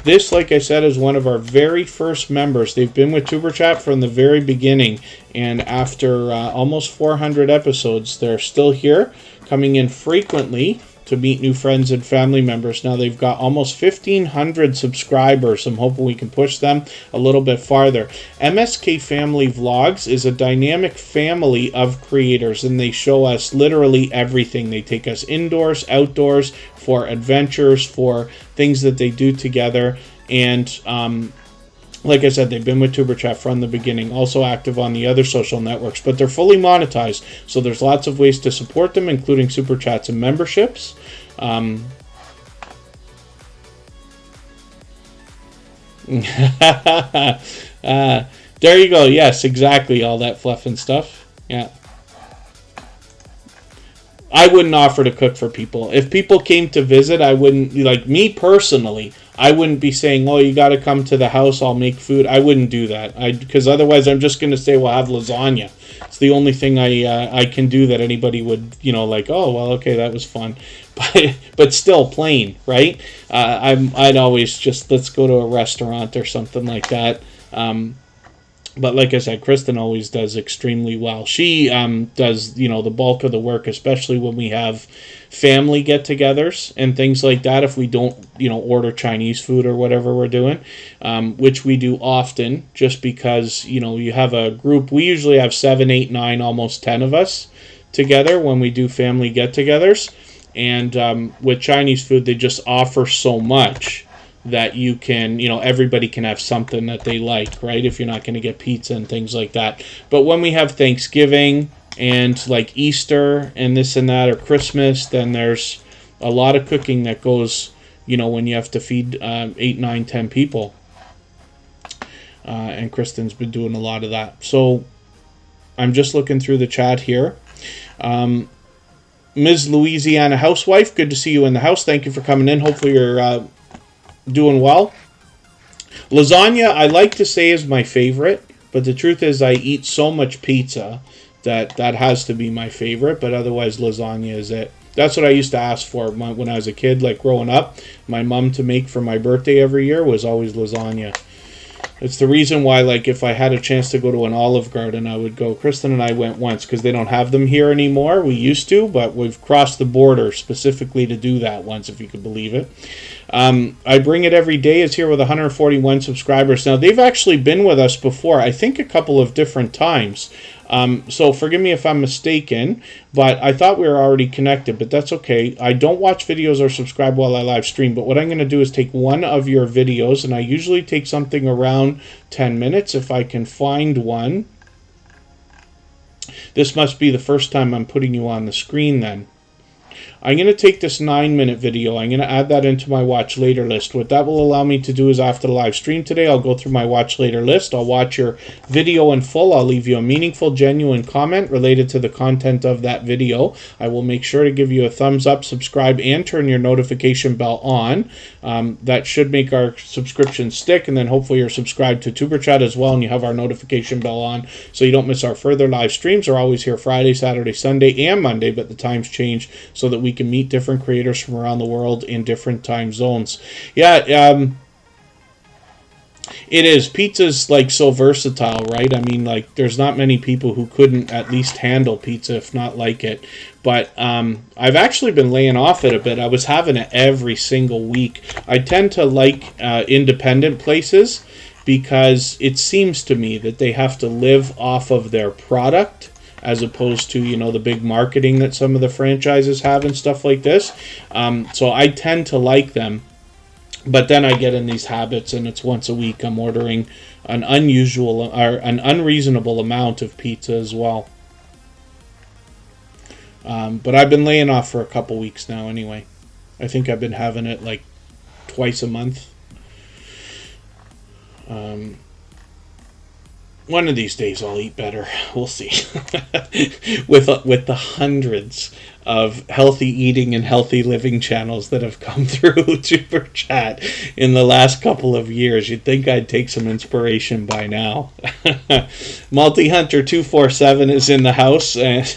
Speaker 1: This, like I said, is one of our very first members. They've been with Tuberchat from the very beginning, and after almost 400 episodes, they're still here, coming in frequently to meet new friends and family members. Now they've got almost 1,500 subscribers. I'm hoping we can push them a little bit farther. MSK Family Vlogs is a dynamic family of creators, and they show us literally everything. They take us indoors, outdoors, for adventures, for things that they do together. And like I said, they've been with Tuberchat from the beginning, also active on the other social networks, but they're fully monetized, so there's lots of ways to support them, including Super Chats and memberships. There you go. Yes, exactly, all that fluff and stuff. Yeah. I wouldn't offer to cook for people. If people came to visit, I wouldn't, like me personally, I wouldn't be saying, oh, you got to come to the house, I'll make food. I wouldn't do that. Because otherwise I'm just going to say, well, have lasagna. It's the only thing I can do that anybody would, like, oh, well, okay, that was fun. but still plain, right? I'd always just, let's go to a restaurant or something like that. But like I said, Kristen always does extremely well. She does, the bulk of the work, especially when we have family get-togethers and things like that. If we don't, order Chinese food or whatever we're doing, which we do often, just because, you have a group. We usually have 7, 8, 9, almost 10 of us together when we do family get-togethers. And with Chinese food, they just offer so much that you can, everybody can have something that they like, right? If you're not going to get pizza and things like that. But when we have Thanksgiving and like Easter and this and that, or Christmas, then there's a lot of cooking that goes, when you have to feed 8, 9, 10 people. And Kristen's been doing a lot of that. So I'm just looking through the chat here. Ms. Louisiana Housewife, good to see you in the house. Thank you for coming in. Hopefully you're doing well. Lasagna, I like to say, is my favorite, but the truth is I eat so much pizza that has to be my favorite, but otherwise lasagna is it. That's what I used to ask for when I was a kid, like growing up. My mom to make for my birthday every year was always lasagna. It's the reason why, like, if I had a chance to go to an Olive Garden, I would go. Kristen and I went once because they don't have them here anymore. We used to, but we've crossed the border specifically to do that once, if you could believe it. I Bring It Every Day is here with 141 subscribers. Now, they've actually been with us before, I think a couple of different times. So forgive me if I'm mistaken, but I thought we were already connected, but that's okay. I don't watch videos or subscribe while I live stream, but what I'm going to do is take one of your videos, and I usually take something around 10 minutes if I can find one. This must be the first time I'm putting you on the screen then. I'm going to take this 9-minute video. I'm going to add that into my watch later list. What that will allow me to do is after the live stream today, I'll go through my watch later list. I'll watch your video in full. I'll leave you a meaningful, genuine comment related to the content of that video. I will make sure to give you a thumbs up, subscribe, and turn your notification bell on. That should make our subscription stick, and then hopefully you're subscribed to Tuberchat as well, and you have our notification bell on so you don't miss our further live streams. We're always here Friday, Saturday, Sunday, and Monday, but the times change so that we can meet different creators from around the world in different time zones. Yeah, it is. Pizza's like so versatile, right? I mean, like, there's not many people who couldn't at least handle pizza, if not like it. But I've actually been laying off it a bit. I was having it every single week. I tend to like independent places because it seems to me that they have to live off of their product, as opposed to, the big marketing that some of the franchises have and stuff like this. So I tend to like them. But then I get in these habits, and it's once a week I'm ordering an unreasonable amount of pizza as well. But I've been laying off for a couple weeks now anyway. I think I've been having it like twice a month. One of these days I'll eat better. We'll see. with the hundreds of healthy eating and healthy living channels that have come through Superchat in the last couple of years, you'd think I'd take some inspiration by now. MultiHunter 247 is in the house, and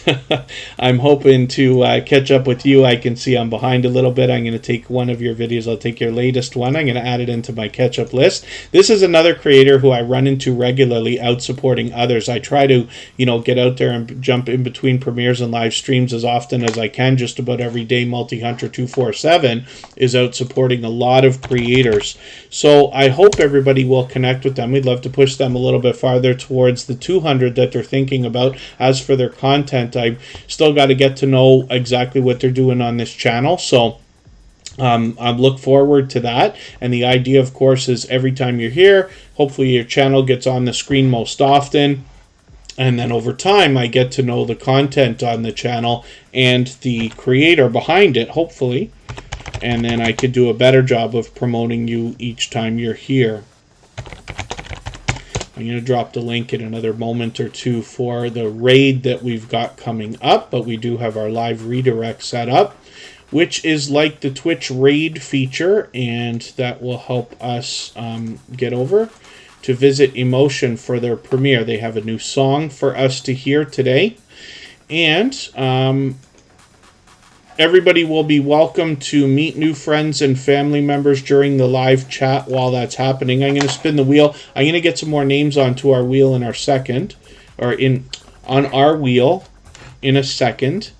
Speaker 1: I'm hoping to catch up with you. I can see I'm behind a little bit. I'm going to take one of your videos. I'll take your latest one. I'm going to add it into my catch-up list. This is another creator who I run into regularly out supporting others. I try to, get out there and jump in between premieres and live streams as often as I can. Just about every day, MultiHunter 247 is out supporting a lot of creators. So I hope everybody will connect with them. We'd love to push them a little bit farther towards the 200 that they're thinking about. As for their content, I've still got to get to know exactly what they're doing on this channel. So I look forward to that. And the idea, of course, is every time you're here, hopefully your channel gets on the screen most often. And then over time, I get to know the content on the channel and the creator behind it, hopefully. And then I could do a better job of promoting you each time you're here. I'm going to drop the link in another moment or two for the raid that we've got coming up. But we do have our live redirect set up, which is like the Twitch raid feature. And that will help us get over to visit Emotion for their premiere. They have a new song for us to hear today. And everybody will be welcome to meet new friends and family members during the live chat while that's happening. I'm going to spin the wheel. I'm going to get some more names onto our wheel in our second, or on our wheel in a second.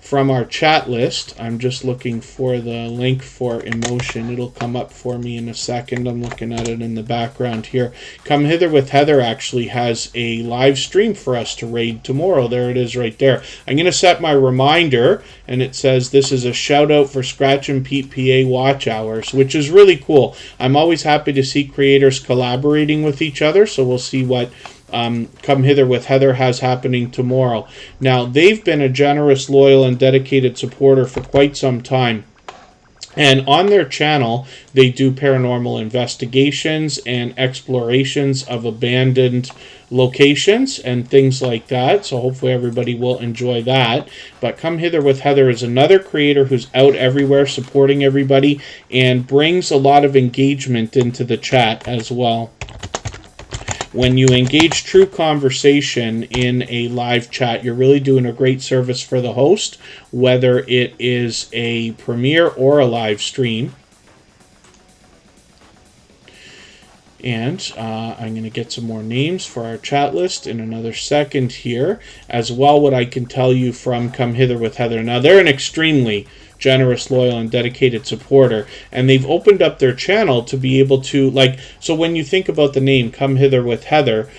Speaker 1: From our chat list, I'm just looking for the link for emotion. It'll come up for me in a second. I'm looking at it in the background here. Come Hither with Heather actually has a live stream for us to raid tomorrow. There it is right there. I'm going to set my reminder, and it says this is a shout out for Scratch and Pete PA watch hours, which is really cool. I'm always happy to see creators collaborating with each other, so we'll see what Come Hither with Heather has happening tomorrow. Now, they've been a generous, loyal, and dedicated supporter for quite some time. And on their channel, they do paranormal investigations and explorations of abandoned locations and things like that. So hopefully everybody will enjoy that. But Come Hither with Heather is another creator who's out everywhere supporting everybody and brings a lot of engagement into the chat as well. When you engage true conversation in a live chat, you're really doing a great service for the host, whether it is a premiere or a live stream. And I'm going to get some more names for our chat list in another second here. As well, what I can tell you from Come Hither with Heather. Now, they're an extremely generous, loyal, and dedicated supporter, and they've opened up their channel to be able to, like, so when you think about the name Come Hither with Heather,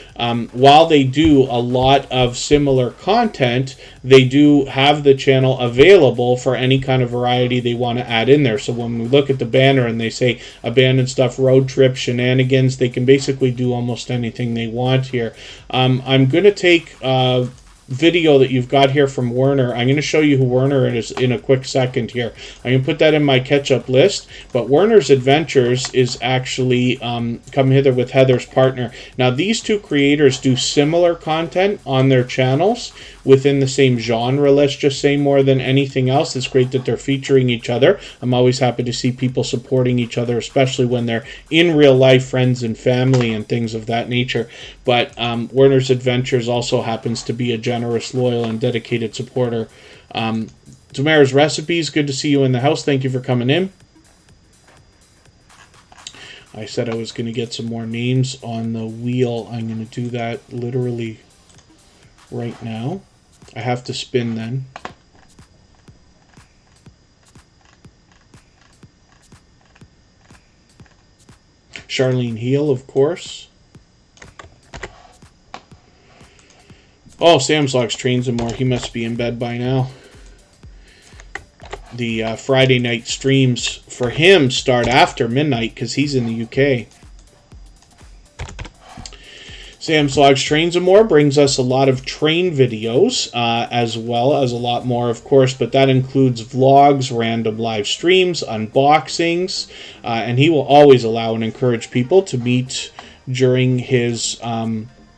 Speaker 1: while they do a lot of similar content, they do have the channel available for any kind of variety they want to add in there. So when we look at the banner and they say abandoned stuff, road trip, shenanigans, they can basically do almost anything they want here. I'm going to take video that you've got here from Werner. I'm going to show you who Werner is in a quick second here. I'm going to put that in my catch-up list, but Werner's Adventures is actually Come Hither with Heather's partner. Now, these two creators do similar content on their channels within the same genre, let's just say, more than anything else. It's great that they're featuring each other. I'm always happy to see people supporting each other, especially when they're in real life friends and family and things of that nature. But Werner's Adventures also happens to be a generous, loyal, and dedicated supporter. Tamara's Recipes, good to see you in the house. Thank you for coming in. I said I was going to get some more names on the wheel. I'm going to do that literally right now. I have to spin then. Charlene Heal, of course. Oh, Sam's Logs Trains and More. He must be in bed by now. The Friday night streams for him start after midnight because he's in the UK. Sam's Logs Trains and More brings us a lot of train videos, as well as a lot more, of course, but that includes vlogs, random live streams, unboxings, and he will always allow and encourage people to meet during his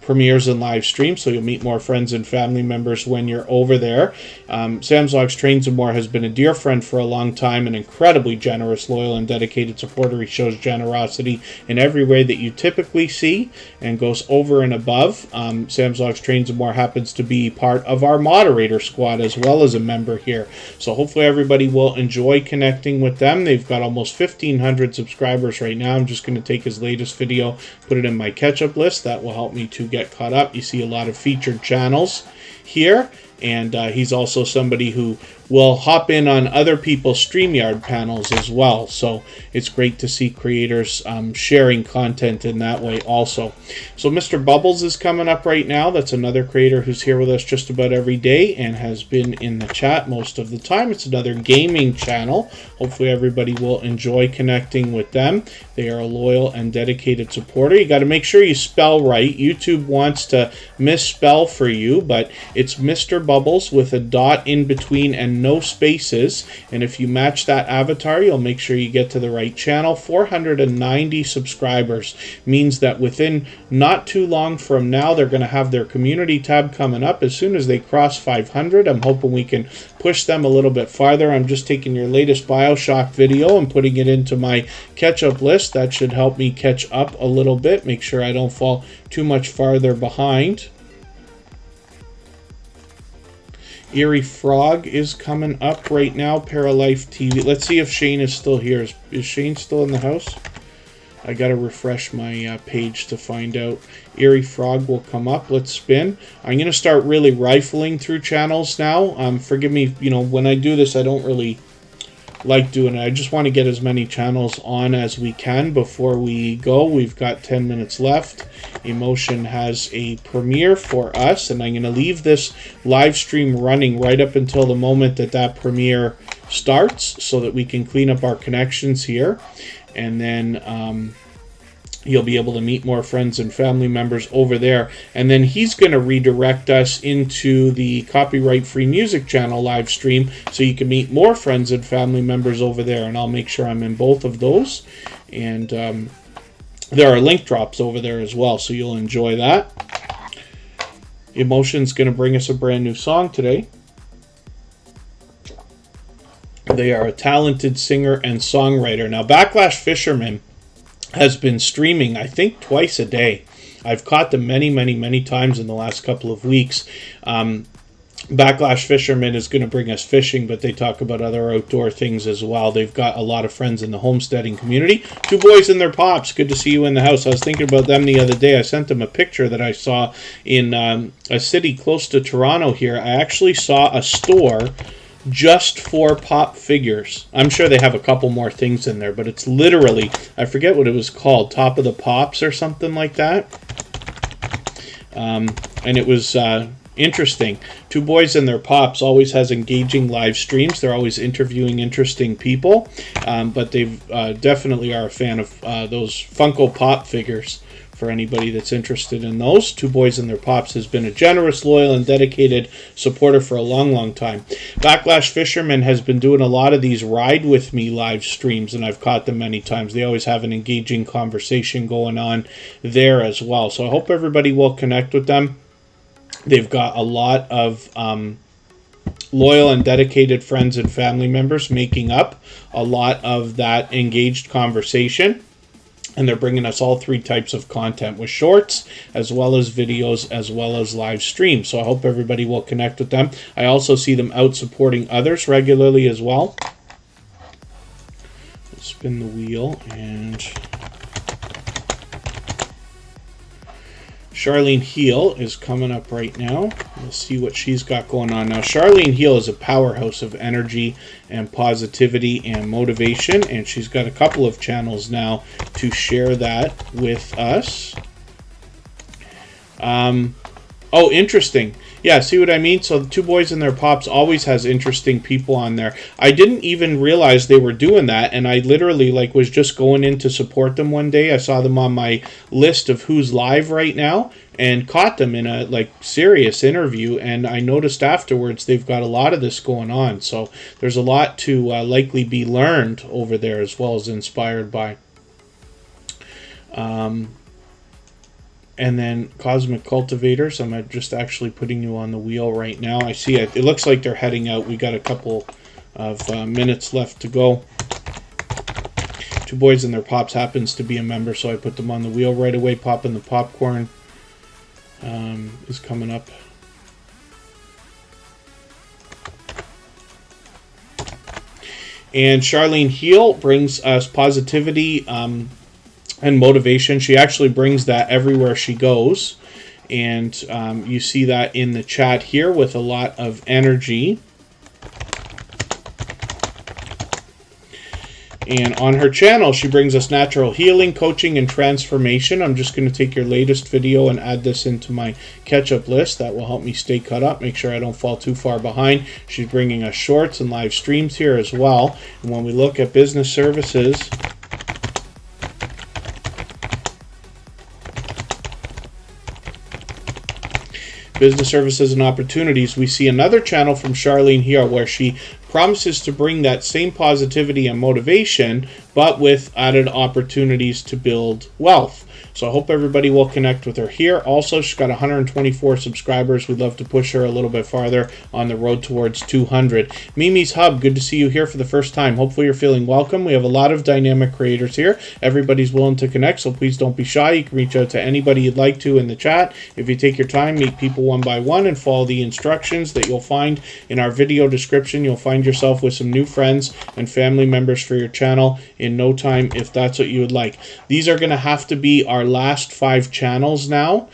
Speaker 1: premieres and live streams, so you'll meet more friends and family members when you're over there. Sam's Logs Trains and More has been a dear friend for a long time, an incredibly generous, loyal, and dedicated supporter. He shows generosity in every way that you typically see and goes over and above. Sam's Logs Trains and More happens to be part of our moderator squad as well as a member here. So hopefully everybody will enjoy connecting with them. They've got almost 1,500 subscribers right now. I'm just going to take his latest video, put it in my catch-up list. That will help me to get caught up. You see a lot of featured channels here, and he's also somebody who will hop in on other people's StreamYard panels as well. So it's great to see creators sharing content in that way also. So Mr. Bubbles is coming up right now. That's another creator who's here with us just about every day and has been in the chat most of the time. It's another gaming channel. Hopefully everybody will enjoy connecting with them. They are a loyal and dedicated supporter. You got to make sure you spell right. YouTube wants to misspell for you, but it's Mr. Bubbles with a dot in between and no spaces, and if you match that avatar, you'll make sure you get to the right channel. 490 subscribers means that within not too long from now, they're going to have their community tab coming up. As soon as they cross 500, I'm hoping we can push them a little bit farther. I'm just taking your latest Bioshock video and putting it into my catch-up list. That should help me catch up a little bit, make sure I don't fall too much farther behind. Eerie Frog is coming up right now. Paralife TV. Let's see if Shane is still here. Is Shane still in the house? I gotta refresh my page to find out. Eerie Frog will come up. Let's spin. I'm gonna start really rifling through channels now. Forgive me, you know, when I do this, I don't really like doing it. I just want to get as many channels on as we can before we go. We've got 10 minutes left. Emotion has a premiere for us, and I'm going to leave this live stream running right up until the moment that that premiere starts so that we can clean up our connections here. And then you'll be able to meet more friends and family members over there. And then he's going to redirect us into the copyright-free music channel live stream so you can meet more friends and family members over there. And I'll make sure I'm in both of those. And there are link drops over there as well, so you'll enjoy that. Emotion's going to bring us a brand new song today. They are a talented singer and songwriter. Now, Backlash Fisherman has been streaming, I think, twice a day. I've caught them many times in the last couple of weeks. Backlash Fisherman is going to bring us fishing, but they talk about other outdoor things as well. They've got a lot of friends in the homesteading community. Two boys and their pops. Good to see you in the house. I was thinking about them the other day. I sent them a picture that I saw in a city close to Toronto here. I actually saw a store just for pop figures. I'm sure they have a couple more things in there, but it's literally, I forget what it was called, Top of the Pops or something like that. And it was interesting. Two Boys and Their Pops always has engaging live streams. They're always interviewing interesting people, but they definitely are a fan of those Funko Pop figures. For anybody that's interested in those, Two Boys and Their Pops has been a generous, loyal, and dedicated supporter for a long time. Backlash Fisherman has been doing a lot of these Ride With Me live streams, and I've caught them many times. They always have an engaging conversation going on there as well. So I hope everybody will connect with them. They've got a lot of loyal and dedicated friends and family members making up a lot of that engaged conversation. And they're bringing us all three types of content with shorts, as well as videos, as well as live streams. So I hope everybody will connect with them. I also see them out supporting others regularly as well. Let's spin the wheel and Charlene Heal is coming up right now. We'll see what she's got going on now. Charlene Heal is a powerhouse of energy and positivity and motivation, and she's got a couple of channels now to share that with us. Oh, interesting. Yeah, see what I mean? So the Two Boys and Their Pops always has interesting people on there. I didn't even realize they were doing that, and I literally was just going in to support them one day. I saw them on my list of who's live right now and caught them in a serious interview, and I noticed afterwards they've got a lot of this going on. So there's a lot to likely be learned over there as well as inspired by. And then Cosmic Cultivators, I'm just actually putting you on the wheel right now. I see it. It looks like they're heading out. We got a couple of minutes left to go. Two Boys and Their Pops happens to be a member, so I put them on the wheel right away. Popping the Popcorn is coming up. And Charlene Heal brings us positivity and motivation. She actually brings that everywhere she goes, and you see that in the chat here with a lot of energy. And on her channel, she brings us natural healing, coaching, and transformation. I'm just going to take your latest video and add this into my catch-up list. That will help me stay caught up, make sure I don't fall too far behind. She's bringing us shorts and live streams here as well. And when we look at business services, and opportunities, we see another channel from Charlene here where she promises to bring that same positivity and motivation, but with added opportunities to build wealth. So I hope everybody will connect with her here. Also, she's got 124 subscribers. We'd love to push her a little bit farther on the road towards 200. Mimi's Hub, good to see you here for the first time. Hopefully you're feeling welcome. We have a lot of dynamic creators here. Everybody's willing to connect, so please don't be shy. You can reach out to anybody you'd like to in the chat. If you take your time, meet people one by one and follow the instructions that you'll find in our video description. You'll find yourself with some new friends and family members for your channel in no time if that's what you would like. These are going to have to be our last 5 channels now.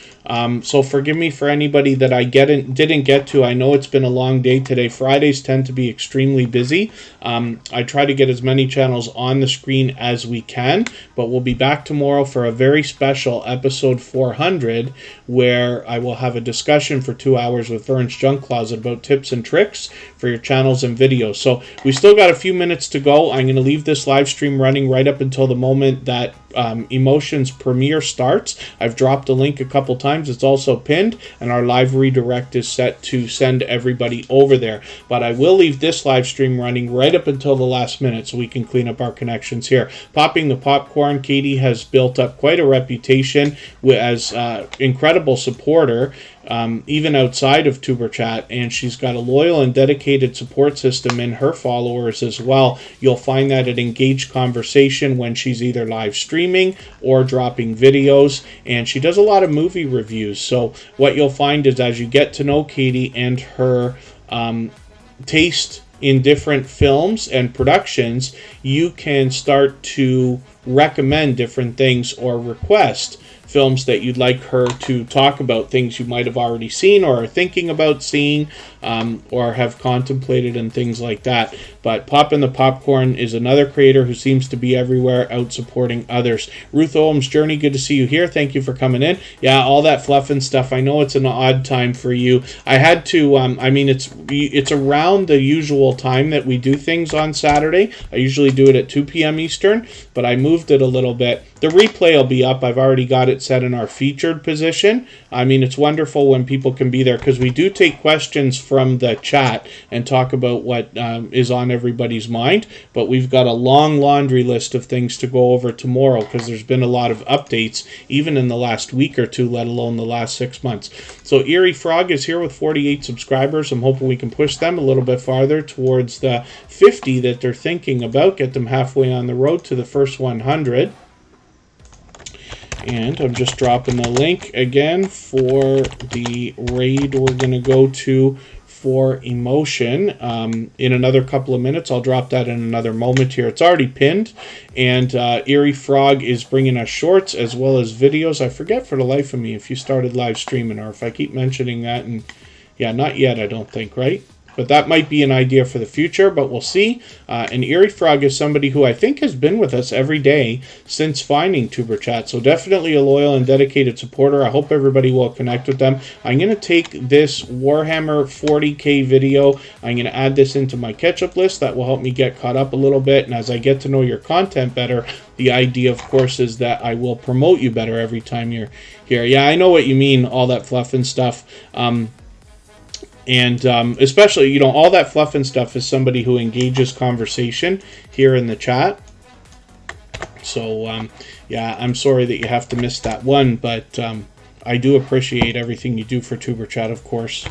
Speaker 1: So forgive me for anybody that I didn't get to. I know it's been a long day today. Fridays tend to be extremely busy. I try to get as many channels on the screen as we can, but we'll be back tomorrow for a very special episode 400, where I will have a discussion for 2 hours with Vern's Junk Closet about tips and tricks for your channels and videos. So we still got a few minutes to go. I'm going to leave this live stream running right up until the moment that Emotions premiere starts. I've dropped a link a couple times. It's also pinned, and our live redirect is set to send everybody over there. But I will leave this live stream running right up until the last minute so we can clean up our connections here. Popping the popcorn, Katie has built up quite a reputation as incredible supporter, even outside of Tuberchat, and she's got a loyal and dedicated support system in her followers as well. You'll find that at Engaged Conversation when she's either live streaming or dropping videos, and she does a lot of movie reviews. So what you'll find is, as you get to know Katie and her taste in different films and productions, you can start to recommend different things or request films that you'd like her to talk about, things you might have already seen or are thinking about seeing, or have contemplated, and things like that. But Poppin' the Popcorn is another creator who seems to be everywhere out supporting others. Ruth Olam's Journey, good to see you here. Thank you for coming in. Yeah, all that fluff and stuff. I know it's an odd time for you. I had to, I mean, it's around the usual time that we do things on Saturday. I usually do it at 2 p.m. Eastern, but I moved it a little bit. The replay will be up. I've already got it set in our featured position. I mean, it's wonderful when people can be there, because we do take questions from the chat and talk about what is on everybody's mind, but we've got a long laundry list of things to go over tomorrow, because there's been a lot of updates even in the last week or two, let alone the last 6 months. So Eerie Frog is here with 48 subscribers. I'm hoping we can push them a little bit farther towards the 50 that they're thinking about, get them halfway on the road to the first 100. And I'm just dropping the link again for the raid we're going to go to for Emotion in another couple of minutes. I'll drop that in another moment here. It's already pinned, and Eerie Frog is bringing us shorts as well as videos. I forget for the life of me if you started live streaming or if I keep mentioning that, and yeah, not yet, I don't think, right? But that might be an idea for the future, but we'll see. And Eerie Frog is somebody who I think has been with us every day since finding Tuberchat. So definitely a loyal and dedicated supporter. I hope everybody will connect with them. I'm going to take this Warhammer 40K video. I'm going to add this into my catch-up list. That will help me get caught up a little bit. And as I get to know your content better, the idea, of course, is that I will promote you better every time you're here. Yeah, I know what you mean, all that fluff and stuff. And especially, you know, all that fluff and stuff is somebody who engages conversation here in the chat. So, yeah, I'm sorry that you have to miss that one, but I do appreciate everything you do for Tuberchat, of course.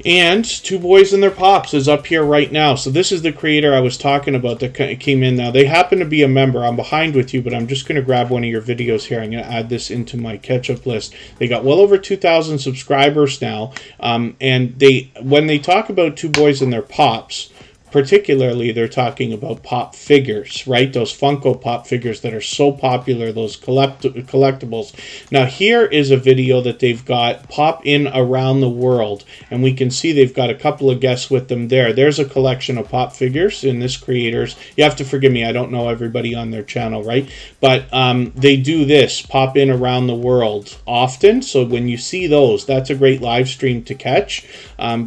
Speaker 1: And Two Boys and Their Pops is up here right now. So this is the creator I was talking about that came in now. They happen to be a member. I'm behind with you, but I'm just going to grab one of your videos here. I'm going to add this into my catch-up list. They got well over 2,000 subscribers now. And when they talk about Two Boys and Their Pops, particularly, they're talking about pop figures, right? Those Funko Pop figures that are so popular, those collectibles. Now, here is a video that they've got pop in around the world, and we can see they've got a couple of guests with them there. There's a collection of pop figures in this creators. You have to forgive me, I don't know everybody on their channel, right? But they do this, pop in around the world often, so when you see those, that's a great live stream to catch,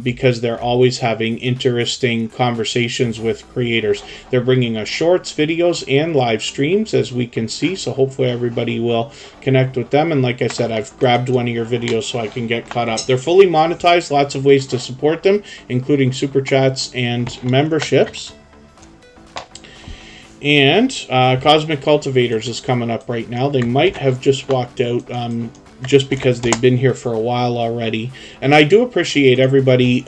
Speaker 1: because they're always having interesting conversations conversations with creators. They're bringing us shorts, videos, and live streams, as we can see, so hopefully everybody will connect with them. And like I said, I've grabbed one of your videos so I can get caught up. They're fully monetized, lots of ways to support them, including super chats and memberships. And Cosmic Cultivators is coming up right now. They might have just walked out just because they've been here for a while already. And I do appreciate everybody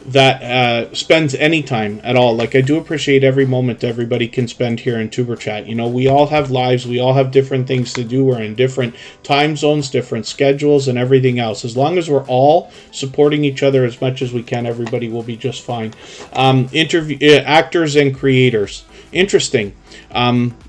Speaker 1: that spends any time at all. Like, I do appreciate every moment everybody can spend here in Tuberchat. You know, we all have lives, we all have different things to do, we're in different time zones, different schedules, and everything else. As long as we're all supporting each other as much as we can, everybody will be just fine. Actors and creators. Interesting.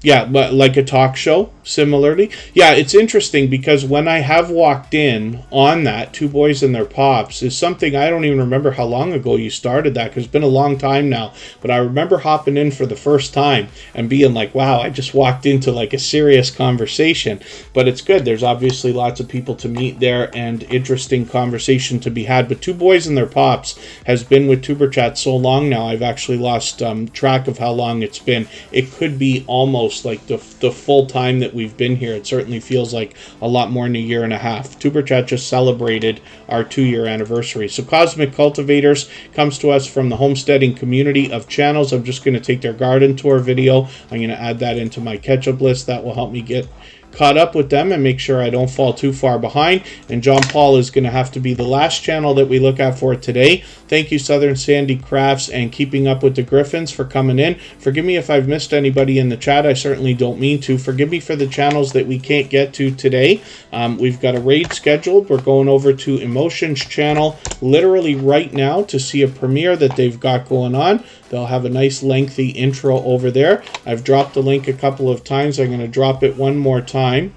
Speaker 1: Yeah, but like a talk show, similarly. Yeah, it's interesting because when I have walked in on that, Two Boys and Their Pops is something I don't even remember how long ago you started that, because it's been a long time now. But I remember hopping in for the first time and being like, wow, I just walked into like a serious conversation. But it's good. There's obviously lots of people to meet there and interesting conversation to be had. But Two Boys and Their Pops has been with Tuberchat so long now, I've actually lost track of how long it's been. It could be almost like the full time that we've been here. It certainly feels like a lot more than a year and a half. Tuberchat just celebrated our 2-year anniversary. So Cosmic Cultivators comes to us from the homesteading community of channels. I'm just going to take their garden tour video. I'm going to add that into my catch-up list. That will help me get caught up with them and make sure I don't fall too far behind. And John Paul is going to have to be the last channel that we look at for today. Thank you, Southern Sandy Crafts and Keeping Up with the Griffins, for coming in. Forgive me if I've missed anybody in the chat. I certainly don't mean to. Forgive me for the channels that we can't get to today. We've got a raid scheduled. We're going over to Emotions channel literally right now to see a premiere that they've got going on. They'll have a nice lengthy intro over there. I've dropped the link a couple of times. I'm going to drop it one more time.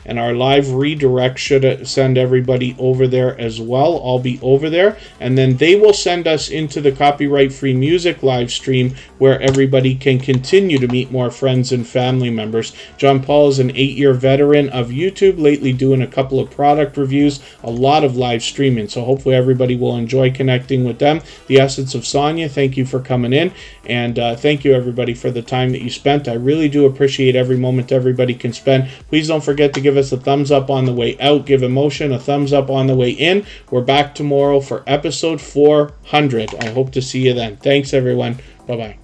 Speaker 1: And our live redirect should send everybody over there as well. I'll be over there. And then they will send us into the copyright-free music live stream where everybody can continue to meet more friends and family members. John Paul is an 8-year veteran of YouTube, lately doing a couple of product reviews, a lot of live streaming. So hopefully everybody will enjoy connecting with them. The Essence of Sonia, thank you for coming in. And thank you, everybody, for the time that you spent. I really do appreciate every moment everybody can spend. Please don't forget to give us a thumbs up on the way out. Give Emotion a thumbs up on the way in. We're back tomorrow for episode 400. I hope to see you then. Thanks, everyone. Bye-bye.